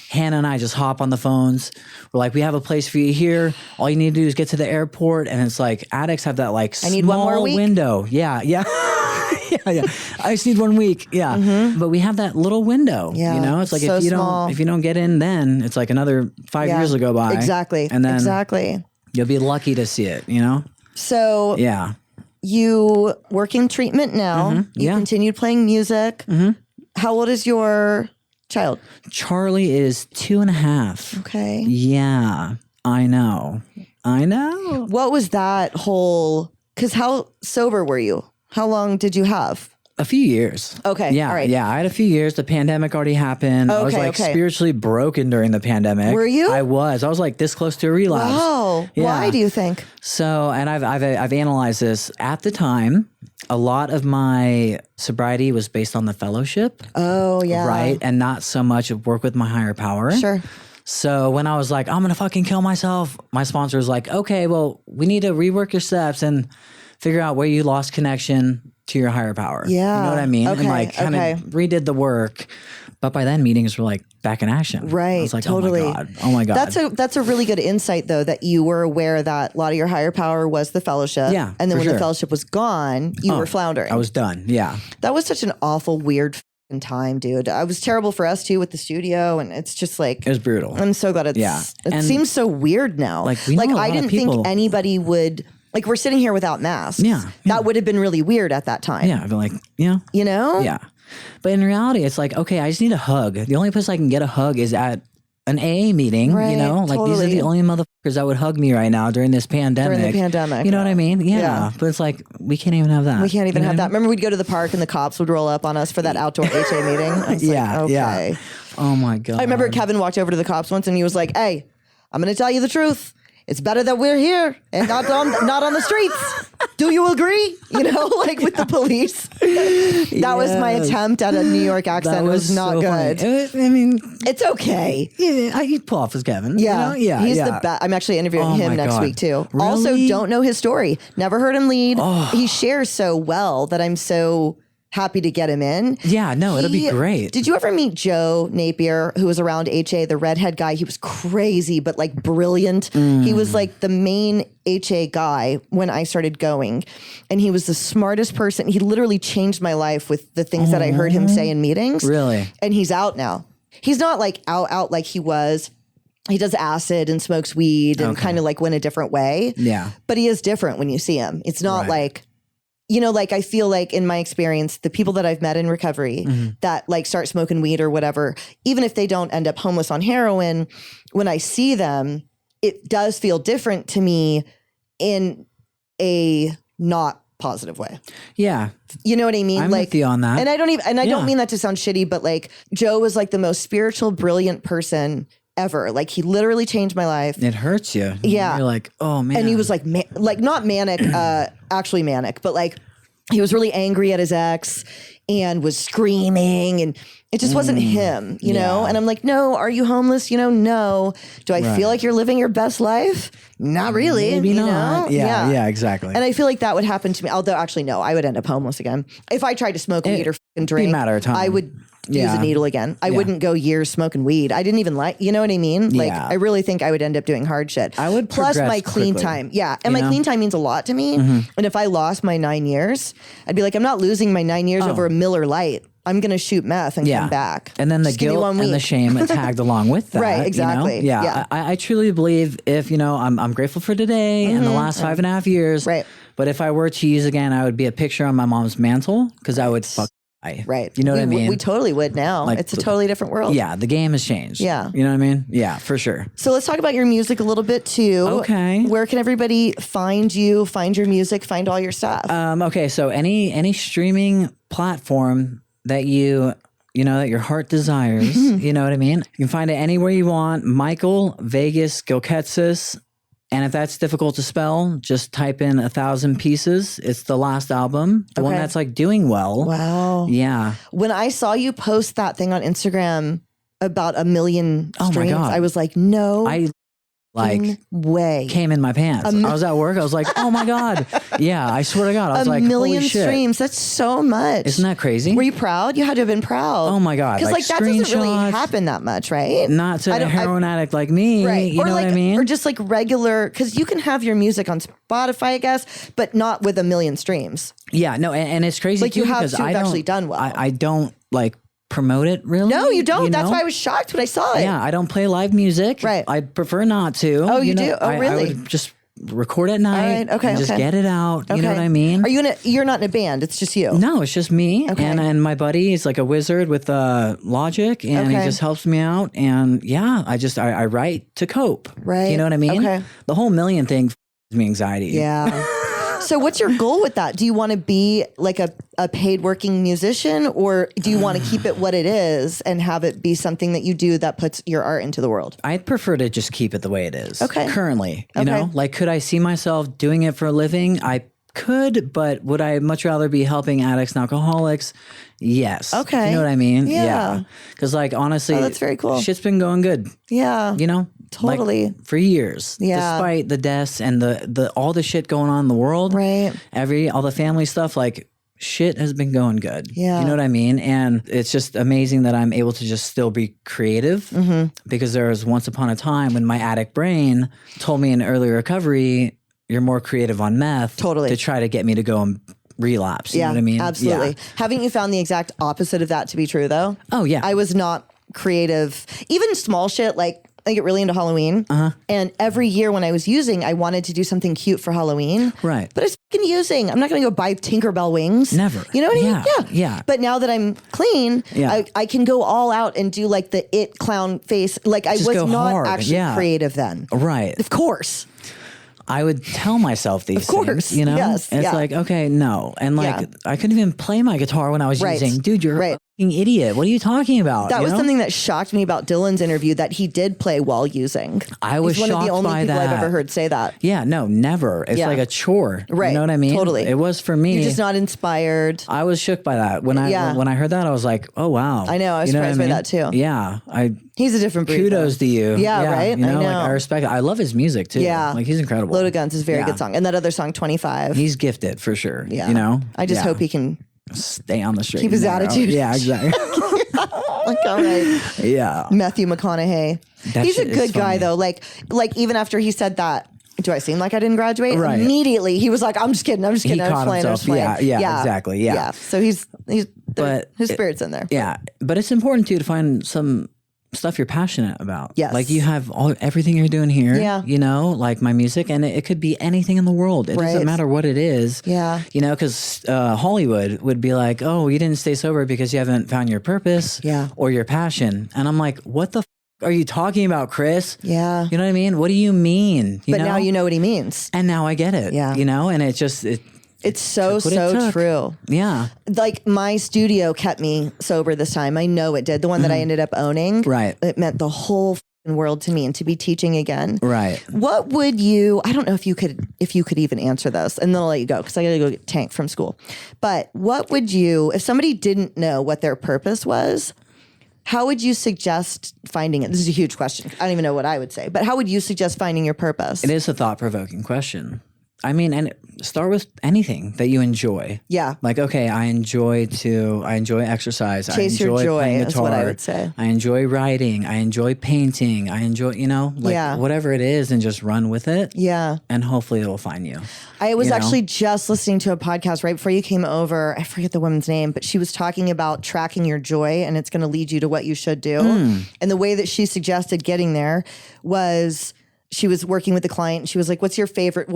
S2: Hannah and I just hop on the phones. We're like, we have a place for you here. All you need to do is get to the airport. And it's like, addicts have that like
S1: I need one more
S2: small
S1: week.
S2: window. Yeah. Yeah. Yeah. I just need 1 week. Yeah. Mm-hmm. But we have that little window, you know, it's like,
S1: so
S2: if you don't get in, then it's like another 5 years will go by.
S1: Exactly.
S2: And then you'll be lucky to see it, you know?
S1: So
S2: yeah.
S1: You work in treatment now.
S2: Mm-hmm.
S1: You continued playing music.
S2: Mm-hmm.
S1: How old is your child?
S2: Charlie is 2.5.
S1: Okay.
S2: Yeah, I know.
S1: What was that whole, because how sober were you? How long did you have?
S2: A few years.
S1: Okay.
S2: Yeah.
S1: All right.
S2: Yeah. I had a few years. The pandemic already happened. I was like spiritually broken during the pandemic.
S1: Were you?
S2: I was like this close to a relapse.
S1: Wow. Yeah. Why do you think?
S2: So, and I've analyzed this. At the time, a lot of my sobriety was based on the fellowship.
S1: Oh, yeah.
S2: Right. And not so much of work with my higher power. Sure. So when I was like, I'm going to fucking kill myself, my sponsor was like, okay, well, we need to rework your steps and figure out where you lost connection to your higher power. Yeah. You know what I mean? Okay. And like kind of redid the work. But by then meetings were like back in action. Right. I was like, totally. Oh my God.
S1: That's a really good insight though, that you were aware that a lot of your higher power was the fellowship. Yeah. And then when the fellowship was gone, you were floundering.
S2: I was done. Yeah.
S1: That was such an awful, weird time, dude. I was terrible for us too with the studio, and it's just like,
S2: it was brutal.
S1: I'm so glad it seems so weird now. Like I didn't think anybody would. Like, we're sitting here without masks. Yeah. That would have been really weird at that time.
S2: Yeah. I'd be like, yeah.
S1: You know?
S2: Yeah. But in reality, it's like, okay, I just need a hug. The only place I can get a hug is at an AA meeting, you know? Like, these are the only motherfuckers that would hug me right now during this pandemic.
S1: During the pandemic.
S2: You know what I mean? Yeah. But it's like, we can't even have that.
S1: We can't even have that. Remember, we'd go to the park and the cops would roll up on us for that outdoor HA meeting? I was like, okay.
S2: Yeah. Oh, my God.
S1: I remember Kevin walked over to the cops once and he was like, hey, I'm going to tell you the truth. It's better that we're here and not on the streets. Do you agree? You know, like with the police. That was my attempt at a New York accent. It was not so good.
S2: I mean,
S1: it's okay.
S2: Yeah, you'd pull off as Kevin.
S1: Yeah.
S2: You know?
S1: He's the best. I'm actually interviewing him next week too.
S2: Really?
S1: Also, don't know his story. Never heard him lead. Oh. He shares so well that I'm so happy to get him in.
S2: Yeah, no, it'll be great.
S1: Did you ever meet Joe Napier, who was around HA, the redhead guy? He was crazy, but like brilliant. He was like the main HA guy when I started going. And he was the smartest person. He literally changed my life with the things that I heard him say in meetings.
S2: Really?
S1: And he's out now. He's not like out like he was. He does acid and smokes weed and kind of like went a different way. Yeah. But he is different when you see him. It's not like, you know, like I feel like in my experience, the people that I've met in recovery that like start smoking weed or whatever, even if they don't end up homeless on heroin, when I see them, it does feel different to me in a not positive way.
S2: Yeah.
S1: You know what I mean?
S2: I'm
S1: like
S2: with you on that.
S1: And I don't mean that to sound shitty, but like Joe was like the most spiritual, brilliant person ever. Like he literally changed my life.
S2: It hurts you.
S1: Yeah.
S2: You're like, oh man.
S1: And he was like, like not manic, actually manic, but like he was really angry at his ex and was screaming and it just wasn't him, you know? And I'm like, no, are you homeless? You know, no. Do I feel like you're living your best life? Not really.
S2: Maybe not. Yeah, exactly.
S1: And I feel like that would happen to me. Although actually, no, I would end up homeless again. If I tried to smoke weed or drink,
S2: be a matter of time.
S1: I would use a needle again. I wouldn't go years smoking weed. I didn't even like, you know what I mean? Like, I really think I would end up doing hard shit.
S2: I would
S1: plus my clean
S2: quickly.
S1: time. Yeah. And my clean time means a lot to me. And if I lost my 9 years, I'd be like, I'm not losing my 9 years over a Miller Light. I'm going to shoot meth and come back.
S2: And then the guilt and the shame tagged along with that.
S1: Right, exactly.
S2: You know? Yeah. I truly believe if, you know, I'm grateful for today and the last 5.5 years.
S1: Right.
S2: But if I were to use again, I would be a picture on my mom's mantle because I would Right. You know what I mean?
S1: We totally would now. Like, it's a totally different world.
S2: Yeah. The game has changed. Yeah. You know what I mean? Yeah, for sure.
S1: So let's talk about your music a little bit too.
S2: Okay.
S1: Where can everybody find you, find your music, find all your stuff?
S2: Okay. So any streaming platform that you know, that your heart desires, you know what I mean? You can find it anywhere you want. Michael Vegas Gialketsis. And if that's difficult to spell, just type in 1,000 Pieces. It's the last album, the one that's like doing well.
S1: Wow.
S2: Yeah.
S1: When I saw you post that thing on Instagram about 1 million streams, I was like, no
S2: like
S1: way
S2: came in my pants. I was at work. I was like, oh my God. Yeah, I swear to God. I was like,
S1: a million
S2: holy shit.
S1: streams. That's so much.
S2: Isn't that crazy?
S1: Were you proud? You had to have been proud.
S2: Oh my God.
S1: Because like that doesn't really happen that much, right?
S2: Not to a heroin addict like me.
S1: Right.
S2: You know what I mean?
S1: Or just like regular, because you can have your music on Spotify, I guess, but not with a million streams.
S2: Yeah, no, and it's crazy
S1: like
S2: too,
S1: you have
S2: because
S1: to have actually done well.
S2: I don't like promote it really.
S1: No, you don't.
S2: You know?
S1: That's why I was shocked when I saw it.
S2: Yeah, I don't play live music.
S1: Right.
S2: I prefer not to.
S1: Oh, you do? Oh,
S2: I
S1: really?
S2: would just record at night.
S1: All right. Okay.
S2: And just get it out. You know what I mean?
S1: Are you you're not in a band. It's just you.
S2: No, it's just me.
S1: Okay.
S2: And my buddy is like a wizard with Logic, and he just helps me out. And yeah, I write to cope.
S1: Right.
S2: You know what I mean?
S1: Okay.
S2: The whole million thing gives me anxiety.
S1: Yeah. So what's your goal with that? Do you want to be like a paid working musician, or do you want to keep it what it is and have it be something that you do that puts your art into the world?
S2: I'd prefer to just keep it the way it is.
S1: Okay.
S2: Currently, you know, like, could I see myself doing it for a living? I could, but would I much rather be helping addicts and alcoholics? Yes.
S1: Okay.
S2: You know what I mean?
S1: Yeah.
S2: Because like, honestly,
S1: that's very cool.
S2: Shit's been going good.
S1: Yeah.
S2: You know?
S1: Totally.
S2: Like, for years.
S1: Yeah.
S2: Despite the deaths and the all the shit going on in the world.
S1: Right.
S2: All the family stuff, like, shit has been going good.
S1: Yeah.
S2: You know what I mean? And it's just amazing that I'm able to just still be creative, because there was once upon a time when my addict brain told me in early recovery, you're more creative on meth.
S1: Totally.
S2: To try to get me to go and relapse. You know what I mean?
S1: Absolutely.
S2: Yeah.
S1: Haven't you found the exact opposite of that to be true though?
S2: Oh yeah.
S1: I was not creative. Even small shit, like I get really into Halloween. And every year when I was using, I wanted to do something cute for Halloween.
S2: Right.
S1: But it's fucking using. I'm not going to go buy Tinkerbell wings.
S2: Never.
S1: You know what I mean?
S2: Yeah. Yeah.
S1: But now that I'm clean, I can go all out and do like the it clown face. Like I
S2: Just
S1: was
S2: go
S1: not
S2: hard.
S1: actually creative then.
S2: Right.
S1: Of course.
S2: I would tell myself these things, you know?
S1: Yes,
S2: and it's like, okay, no. And like, I couldn't even play my guitar when I was using. Dude, you're a fucking idiot. What are you talking about?
S1: That was something that shocked me about Dylan's interview, that he did play while using.
S2: I was
S1: He's
S2: shocked
S1: one of the only
S2: by
S1: people
S2: that.
S1: I've ever heard say that.
S2: Yeah, no, never. It's like a chore.
S1: Right.
S2: You know what I mean?
S1: Totally.
S2: It was for me.
S1: You're just not inspired.
S2: I was shook by that. When I heard that, I was like, oh, wow.
S1: I know. I was
S2: You know
S1: surprised
S2: what
S1: by
S2: mean?
S1: that too.
S2: Yeah.
S1: He's a different breed.
S2: Kudos to you.
S1: Yeah, right?
S2: You know,
S1: I know.
S2: like, I respect it. I love his music too.
S1: Yeah.
S2: Like, he's incredible.
S1: Load of Guns is a very good song. And that other song, 25.
S2: He's gifted for sure.
S1: Yeah.
S2: You know?
S1: I just hope he can
S2: stay on the straight.
S1: keep his
S2: and narrow.
S1: attitude.
S2: Yeah, exactly.
S1: Like, all right.
S2: Yeah.
S1: Matthew McConaughey.
S2: That
S1: He's a
S2: shit is
S1: good guy
S2: funny.
S1: though. Like even after he said that, do I seem like I didn't graduate?
S2: Right.
S1: Immediately he was like, I'm just kidding. I'm just kidding.
S2: He
S1: I'm
S2: caught
S1: just playing. I'm
S2: himself.
S1: just playing.
S2: Yeah, exactly. Yeah.
S1: So he's
S2: But
S1: his spirit's in there.
S2: Yeah. But it's important too to find some stuff you're passionate about.
S1: Yes.
S2: Like you have everything you're doing here.
S1: Yeah.
S2: You know, like my music, and it could be anything in the world. It doesn't matter what it is.
S1: Yeah.
S2: You know, because Hollywood would be like, oh, you didn't stay sober because you haven't found your purpose.
S1: Yeah.
S2: Or your passion. And I'm like, what the are you talking about, Chris?
S1: Yeah.
S2: You know what I mean? What do you mean?
S1: But now you know what he means.
S2: And now I get it.
S1: Yeah.
S2: You know, and it's just
S1: It's so
S2: took what it took.
S1: true.
S2: Yeah.
S1: Like my studio kept me sober this time. I know it did. The one that I ended up owning.
S2: Right.
S1: It meant the whole f***ing world to me, and to be teaching again.
S2: Right.
S1: What would you, I don't know if you could even answer this, and then I'll let you go because I got to go get Tank from school. But what would you, if somebody didn't know what their purpose was, how would you suggest finding it? This is a huge question. I don't even know what I would say, but how would you suggest finding your purpose?
S2: It is a thought-provoking question. I mean, and start with anything that you enjoy.
S1: Yeah.
S2: Like, okay, I enjoy exercise.
S1: Chase
S2: I enjoy
S1: your joy
S2: playing
S1: is
S2: guitar.
S1: what I would say.
S2: I enjoy writing. I enjoy painting. I enjoy, whatever it is, and just run with it.
S1: Yeah.
S2: And hopefully it'll find you.
S1: I was actually just listening to a podcast right before you came over. I forget the woman's name, but she was talking about tracking your joy, and it's going to lead you to what you should do. And the way that she suggested getting there was, she was working with the client, and she was like, what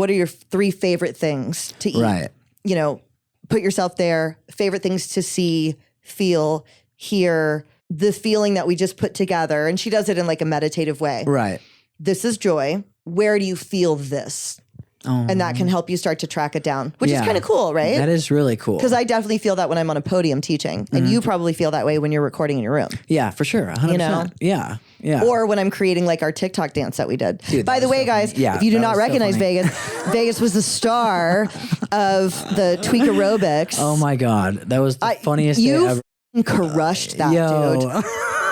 S1: are your 3 favorite things to eat?
S2: Right.
S1: You know, put yourself there. Favorite things to see, feel, hear, the feeling that we just put together. And she does it in like a meditative way.
S2: Right.
S1: This is joy. Where do you feel this? And that can help you start to track it down, which is kind of cool, right?
S2: That is really cool.
S1: Because I definitely feel that when I'm on a podium teaching, and you probably feel that way when you're recording in your room.
S2: Yeah, for sure. 100%.
S1: You know?
S2: Yeah. Yeah.
S1: Or when I'm creating like our TikTok dance that we did.
S2: Dude,
S1: By the way, guys, if you do not recognize Vegas, Vegas was the star of the Tweak Aerobics.
S2: Oh my God. That was the funniest day ever.
S1: You crushed that,
S2: Yo.
S1: dude.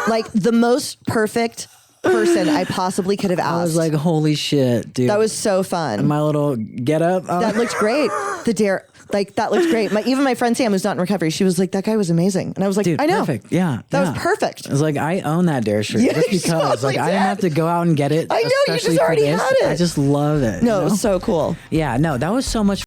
S1: Like the most perfect person I possibly could have asked.
S2: I was like, holy shit, dude.
S1: That was so fun.
S2: My little get up.
S1: That looked great. The dare. Like, that looked great. Even my friend Sam, who's not in recovery, she was like, that guy was amazing. And I was like,
S2: dude,
S1: I know.
S2: Perfect. Yeah.
S1: That was perfect.
S2: I was like, I own that dare shirt just because.
S1: Totally
S2: I didn't have to go out and get it.
S1: I know, you just already had it.
S2: I just love it.
S1: No, it was so cool.
S2: Yeah, no, that was so much